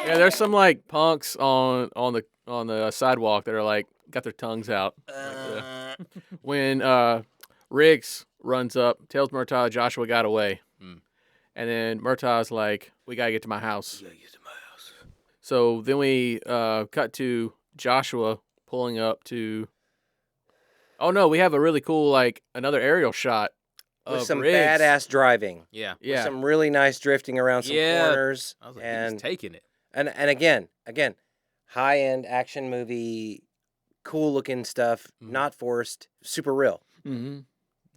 Yeah, there's some like punks on the sidewalk that are like got their tongues out. When Riggs runs up, tells Murtaugh Joshua got away, and then Murtaugh's like, "We gotta get to my house." So then we cut to Joshua pulling up to. Oh no, we have a really cool like another aerial shot With of some Riggs. badass driving. Yeah. With some really nice drifting around some corners. I was like, and he's taking it. And again, high-end action movie, cool-looking stuff, not forced, super real. Mm-hmm.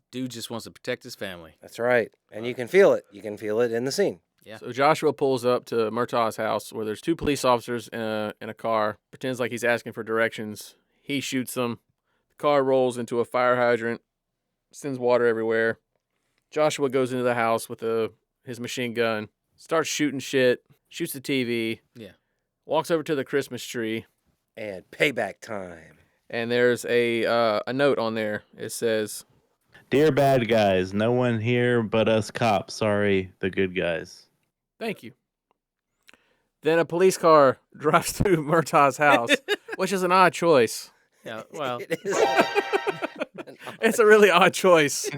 Dude just wants to protect his family. That's right. And you can feel it. You can feel it in the scene. Yeah. So Joshua pulls up to Murtaugh's house where there's 2 police officers in a car, pretends like he's asking for directions. He shoots them. The car rolls into a fire hydrant, sends water everywhere. Joshua goes into the house with his machine gun, starts shooting shit, shoots the TV. Yeah. Walks over to the Christmas tree. And payback time. And there's a note on there. It says, "Dear bad guys, no one here but us cops. Sorry, the good guys." thank you. Then a police car drives through Murtaugh's house, which is an odd choice. Yeah, well. It is. It's a really odd choice.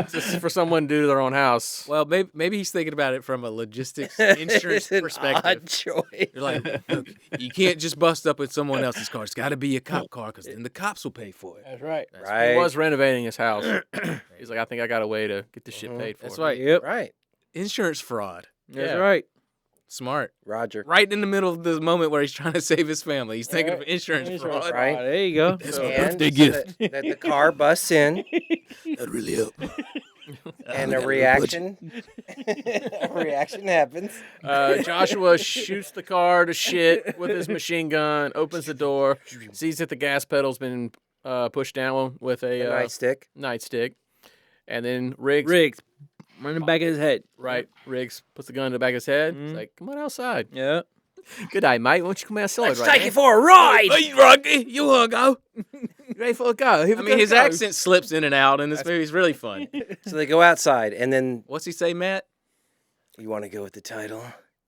Just for someone to do their own house. Well, maybe he's thinking about it from a logistics insurance It's an perspective. odd choice. You're like, look, you can't just bust up with someone else's car. It's got to be a cop car because then the cops will pay for it. That's right. Right. He was renovating his house. He's like, I think I got a way to get this shit paid for. That's right. Yep. Right. Insurance fraud. That's Yeah. right. Smart. Roger. Right in the middle of the moment where he's trying to save his family. He's thinking of insurance fraud. Right. There you go. That's And my birthday so gift. that the car busts in That'd really help. and a reaction happens. Joshua shoots the car to shit with his machine gun, opens the door, sees that the gas pedal's been pushed down with a Nightstick. nightstick. And then Riggs, Right in the back of his head. right, Riggs puts the gun in the back of his head. He's like, come on outside. Yeah. Good day, mate. Why don't you come outside Let's right take now? you for a ride. Hey, Rocky, you want to go? You ready for a go? Here we I mean, go, his go. accent slips in and out in this movie. It's really fun. So they go outside, and then What's he say, Matt? you want to go with the title?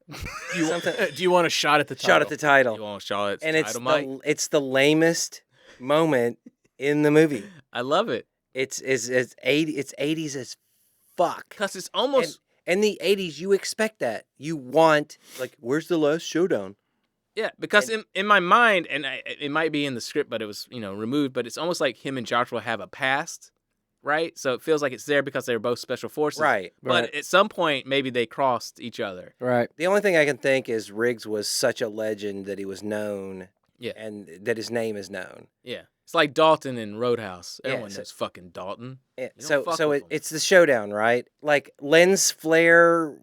Do you want a shot at the title? Shot at the title. You want Charlotte's And it's title, Mike? it's the lamest moment in the movie. I love it. It's 80s as fuck. Because it's almost... In the 80s, you expect that. You want, like, where's the last showdown? Yeah, because in my mind, and it might be in the script, but it was, removed, but it's almost like him and Joshua have a past, right? So it feels like it's there because they were both special forces. Right. But at some point, maybe they crossed each other. Right. The only thing I can think is Riggs was such a legend that he was known. Yeah. And that his name is known. Yeah. It's like Dalton in Roadhouse. Yeah, Everyone knows fucking Dalton. Yeah, You don't fuck with him. it's the showdown, right? Like lens flare,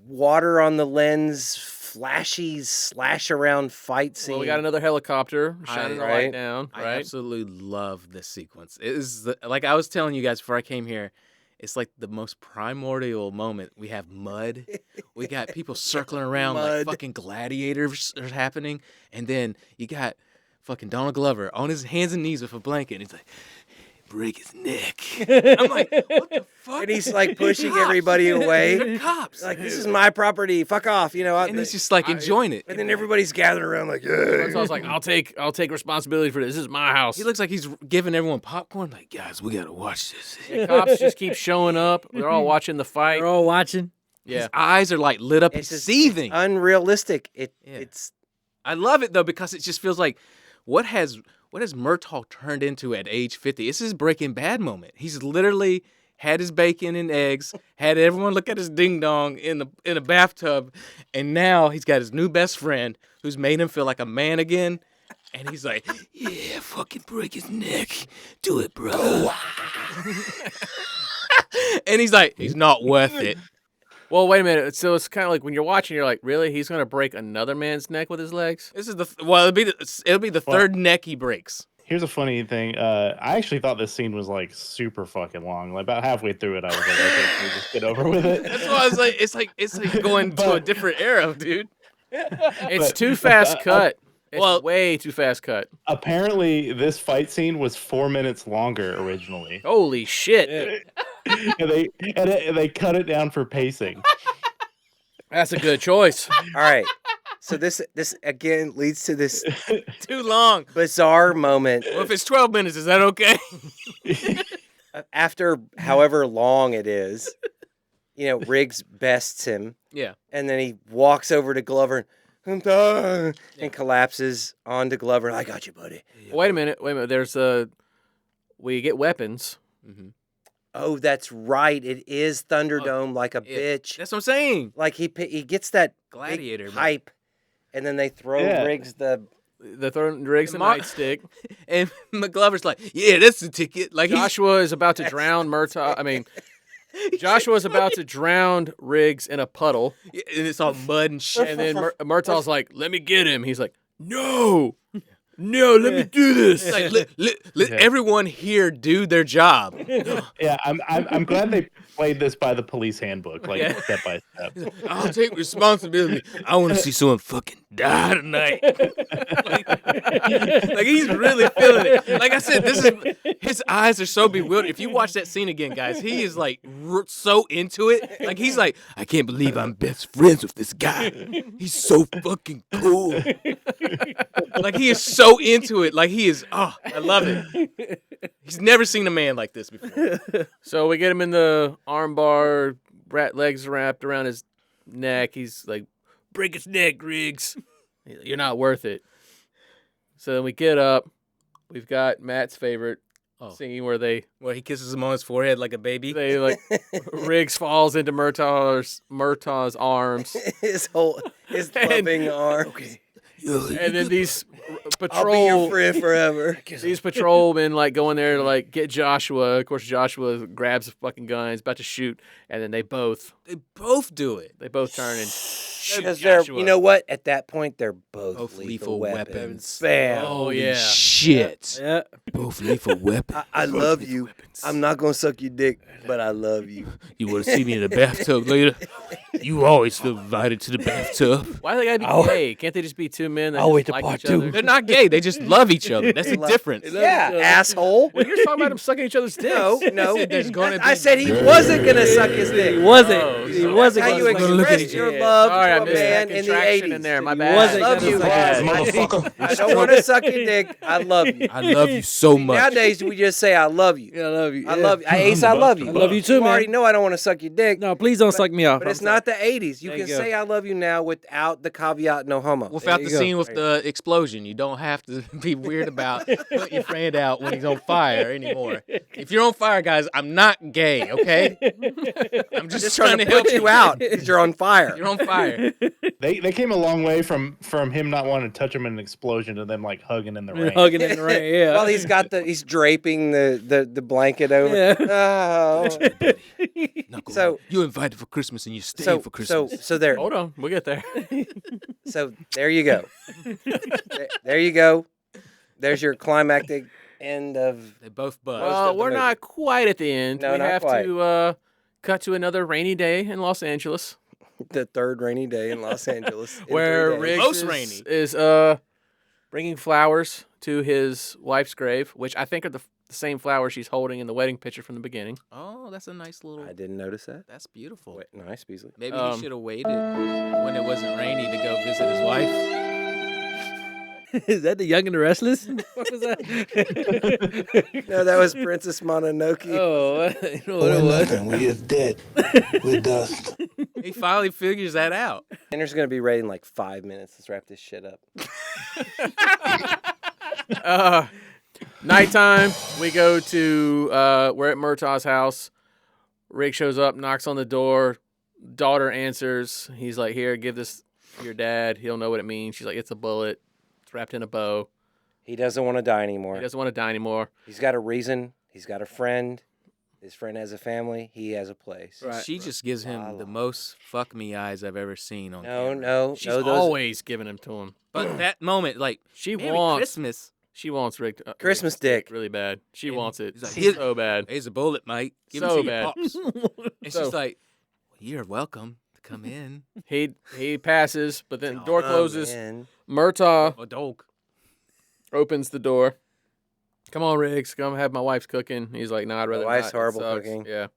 water on the lens, flashy slash around fight scene. Well, we got another helicopter shining the light right? down. I Right. absolutely love this sequence. It is like I was telling you guys before I came here. It's like the most primordial moment. We have mud. We got people circling around like Mud. fucking gladiators are happening, and then you got fucking Donald Glover on his hands and knees with a blanket. And he's like, break his neck. I'm like, what the fuck? And he's like pushing Cops. everybody away. They're cops. Like, this is my property. Fuck off. You know. And he's just like enjoying it. And then everybody's gathering around like, So I was like, I'll take responsibility for this. This is my house. He looks like he's giving everyone popcorn. Like, guys, we gotta watch this. The cops just keep showing up. They're all watching the fight. They're all watching. Yeah. His eyes are like lit up and it's just seething. unrealistic. Yeah. It's I love it though because it just feels like what has Murtaugh turned into at age 50? It's his Breaking Bad moment. He's literally had his bacon and eggs, had everyone look at his ding dong in a bathtub, and now he's got his new best friend who's made him feel like a man again. And he's like, yeah, fucking break his neck. Do it, bro. And he's like, he's not worth it. Well, wait a minute. So it's kind of like when you're watching, you're like, really? He's gonna break another man's neck with his legs? This is it'll be the third neck he breaks. Here's a funny thing. I actually thought this scene was like super fucking long. Like about halfway through it, I was like, okay, can we just get over with it? That's why I was like, it's like going to a different era, dude. It's too fast cut. It's way too fast cut. Apparently, this fight scene was 4 minutes longer originally. Holy shit! and they cut it down for pacing. That's a good choice. all right. So this again leads to this Too long. bizarre moment. Well, if it's 12 minutes, is that okay? After however long it is, you know, Riggs bests him. Yeah. And then he walks over to Glover and collapses onto Glover. I got you, buddy. Wait a minute. There's we get weapons. Mm-hmm. Oh, that's right. It is Thunderdome like a bitch. That's what I'm saying. Like he gets that Gladiator big man. pipe, and then they throw Riggs the throwing Riggs the nightstick. And McGlover's like, yeah, that's the ticket. Like Joshua is about to drown Murtaugh. I mean, Joshua's about to drown Riggs in a puddle. Yeah, and it's all mud and shit. And then Murtaugh's like, let me get him. He's like, no, let me do this. It's like, let everyone here do their job. Yeah, I'm glad they played this by the police handbook, like step by step. I'll take responsibility. I want to see someone fucking die tonight. like he's really feeling it. Like I said, his eyes are so bewildered. If you watch that scene again, guys, he is like so into it. Like he's like, I can't believe I'm best friends with this guy. He's so fucking cool. Like he is so into it. Like he is. Oh, I love it. He's never seen a man like this before. So we get him in the armbar, legs wrapped around his neck. He's like, break his neck, Riggs. You're not worth it. So then we get up. We've got Matt's favorite scene where he kisses him on his forehead like a baby. They like Riggs falls into Murtaugh's arms. his loving arms. Okay. And then these I'll be your friend forever. These patrolmen like go in there to like get Joshua. Of course, Joshua grabs a fucking gun. He's about to shoot, and then they both do it. They both turn and shoot Because Joshua. you know what? At that point, they're both lethal weapons. Bam. Oh yeah. Shit. Yeah. Both lethal weapons. I love you. I'm not gonna suck your dick, but I love you. You want to see me in the bathtub later? You always feel invited to the bathtub. Why do they gotta be gay? Can't they just be two men that I'll just wait to like part each other? two. They're not gay. They just love each other. That's the difference. Yeah, asshole. Well, you're talking about them sucking each other's dicks. No. There's gonna I be- said he wasn't gonna suck his dick. He wasn't. Oh, He so wasn't. How you gonna suck his expressed dick. your love Sorry, I to a missed that man in the contraction 80s. in there. My He bad. wasn't I love gonna you. suck his dick. I don't want to suck your dick. I love you. I love you so much. Nowadays, we just say I love you. Yeah, I love you. I love you. Ace, I love you. I love you too, You man. already know I don't want to suck your dick. No, please don't suck me off. But it's not the 80s. You There can you go. say I love you now without the caveat no homo. Without There the you go. scene with the explosion, you don't have to be weird about putting your friend out when he's on fire anymore. If you're on fire, guys, I'm not gay, okay? I'm just trying to help put you out because you're on fire. You're on fire. They came a long way from him not wanting to touch him in an explosion to them like hugging in the rain. Hugging in the rain, yeah. Well, he's draping the blanket over. Yeah. Oh. So you invited for Christmas and you stay for Christmas. So there. Hold on, we'll get there. So there you go. There you go. There's your climactic end of. They both buzz. Well, we're not quite at the end. No, we not have quite. to cut to another rainy day in Los Angeles. The third rainy day in Los Angeles. in Where 3 days. Riggs Most rainy. is bringing flowers to his wife's grave, which I think are the same flowers she's holding in the wedding picture from the beginning. Oh, that's a nice little. I didn't notice that. That's beautiful. Wait, nice, Beasley. Maybe he should have waited when it wasn't rainy to go visit his wife. Is that the Young and the Restless? What was that? No, that was Princess Mononoke. Oh, I know what it was. Nothing. We is dead. We're dust. He finally figures that out. Dinner's gonna be ready in like 5 minutes. Let's wrap this shit up. Nighttime, we go to we're at Murtaugh's house. Rick shows up, knocks on the door. Daughter answers. He's like, "Here, give this to your dad. He'll know what it means." She's like, "It's a bullet. It's wrapped in a bow." He doesn't want to die anymore. He doesn't want to die anymore. He's got a reason. He's got a friend. His friend has a family. He has a place. Right. She just gives him the most fuck me eyes I've ever seen on No, camera. no, She's no. always giving him to him. But that moment, like, She Merry wants Christmas. She wants Rick Christmas dick. really bad. She wants it He's like, so bad. Here's a bullet, mate. Give it So to your bad. pops. And So- she's like, well, you're welcome to come in. He passes, but then door closes. Man. Murtaugh A dog. opens the door. Come on, Riggs. Come have my wife's cooking. He's like, "No, I'd rather wife's not. It horrible sucks." cooking. Yeah.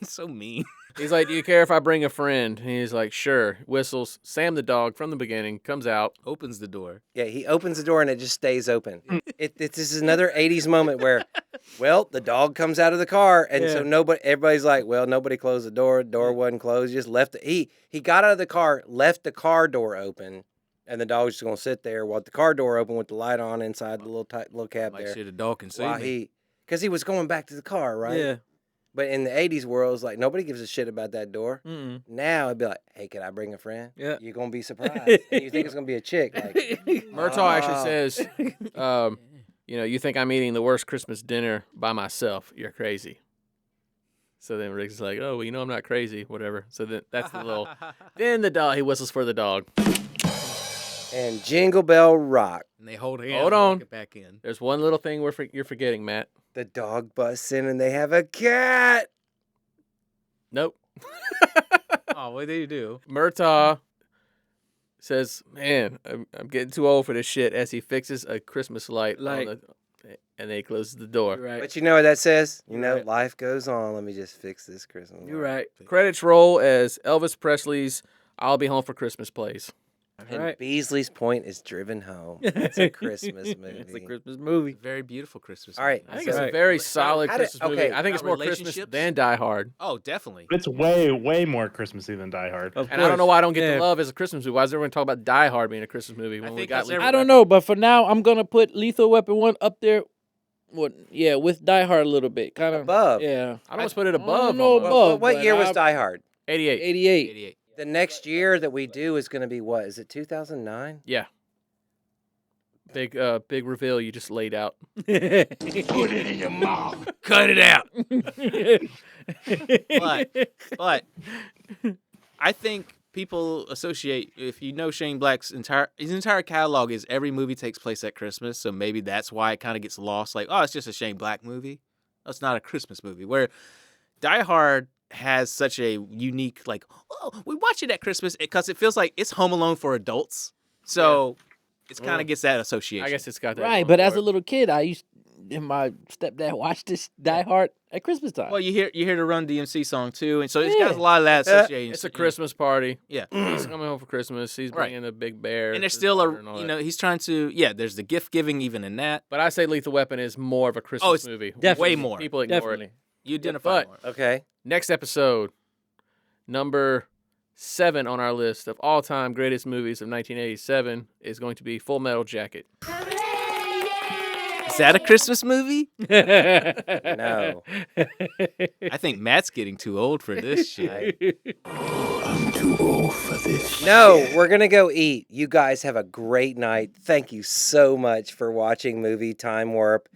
So mean. He's like, "Do you care if I bring a friend?" And he's like, "Sure." Whistles. Sam the dog from the beginning comes out. Opens the door. Yeah, he opens the door and it just stays open. This is another 80s moment where, well, the dog comes out of the car and so everybody's like, well, nobody closed the door. Door wasn't closed. Just left it. He got out of the car, left the car door open, and the dog's just gonna sit there while the car door open with the light on inside the little cab Like, there. shit, a dog can see While me. because he was going back to the car, right? Yeah. But in the 80s world, it's like nobody gives a shit about that door. Mm-mm. Now it'd be like, hey, can I bring a friend? Yeah. You're going to be surprised. And you think it's going to be a chick. Like, Murtaugh actually says, "You think I'm eating the worst Christmas dinner by myself? You're crazy." So then Riggs is like, "Oh, well, I'm not crazy, whatever." So then that's the little. Then the dog. He whistles for the dog. and Jingle Bell Rock. And they hold hands. Hold and on. walk it back in. There's one little thing you're forgetting, Matt. The dog busts in and they have a cat. Nope. Oh, what do you do? Murtaugh says, "Man, I'm getting too old for this shit." As he fixes a Christmas light, and then he closes the door. Right. But you know what that says? You know, Right. life goes on. Let me just fix this Christmas. You're right. Credits roll as Elvis Presley's "I'll Be Home for Christmas" plays. And Right. Beasley's point is driven home. It's a Christmas movie. It's a Christmas movie. Very beautiful Christmas. All right. I think movie. it's a Right. very solid How did- Christmas movie. okay, I think it's about more Christmas relationships? than Die Hard. Oh, definitely. It's way more Christmassy than Die Hard. Of And I don't know why I don't get Yeah. the love as a Christmas movie. Why is everyone talking about Die Hard being a Christmas movie when we think got that's Lethal I don't Weapon? know, but for now, I'm gonna put Lethal Weapon 1 up there. With Die Hard a little bit, kind of Above. Yeah, I'd almost put it above. know almost. above. What but year was I- Die Hard? 88. 88. 88. The next year that we do is going to be what? Is it 2009? Yeah. Big reveal you just laid out. Put it in your mouth. Cut it out. But I think people associate, if you know Shane Black's his entire catalog is every movie takes place at Christmas, so maybe that's why it kind of gets lost. Like, oh, it's just a Shane Black movie. Oh, it's not a Christmas movie. Where Die Hard has such a unique, like, oh, we watch it at Christmas because it feels like it's Home Alone for adults. So it kind of gets that association. I guess it's got that. Right, but as a little kid, my stepdad watched this Die Hard at Christmas time. Well, you hear the Run DMC song too, and so it's got a lot of that association. It's a Christmas party. Yeah. He's coming home for Christmas. He's Right. bringing a big bear. And there's to still his daughter and all that. he's trying to, there's the gift giving even in that. But I say Lethal Weapon is more of a Christmas it's movie. definitely. Way more. People ignore Definitely. it. You identify but- more. Okay. Next episode, number 7 on our list of all-time greatest movies of 1987 is going to be Full Metal Jacket. Is that a Christmas movie? No. I think Matt's getting too old for this shit. I'm too old for this. No, we're going to go eat. You guys have a great night. Thank you so much for watching Movie Time Warp.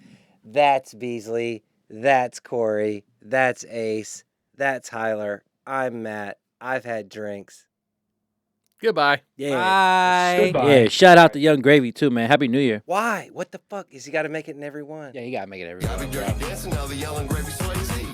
That's Beasley. That's Corey. That's Ace. That's Hyler. I'm Matt. I've had drinks. Goodbye. Yeah. Bye. Goodbye. Yeah, shout out to Young Gravy too, man. Happy New Year. Why? What the fuck? Is he got to make it in every one? Yeah, you gotta make it every Dirty dancing, now the yelling gravy Swayze.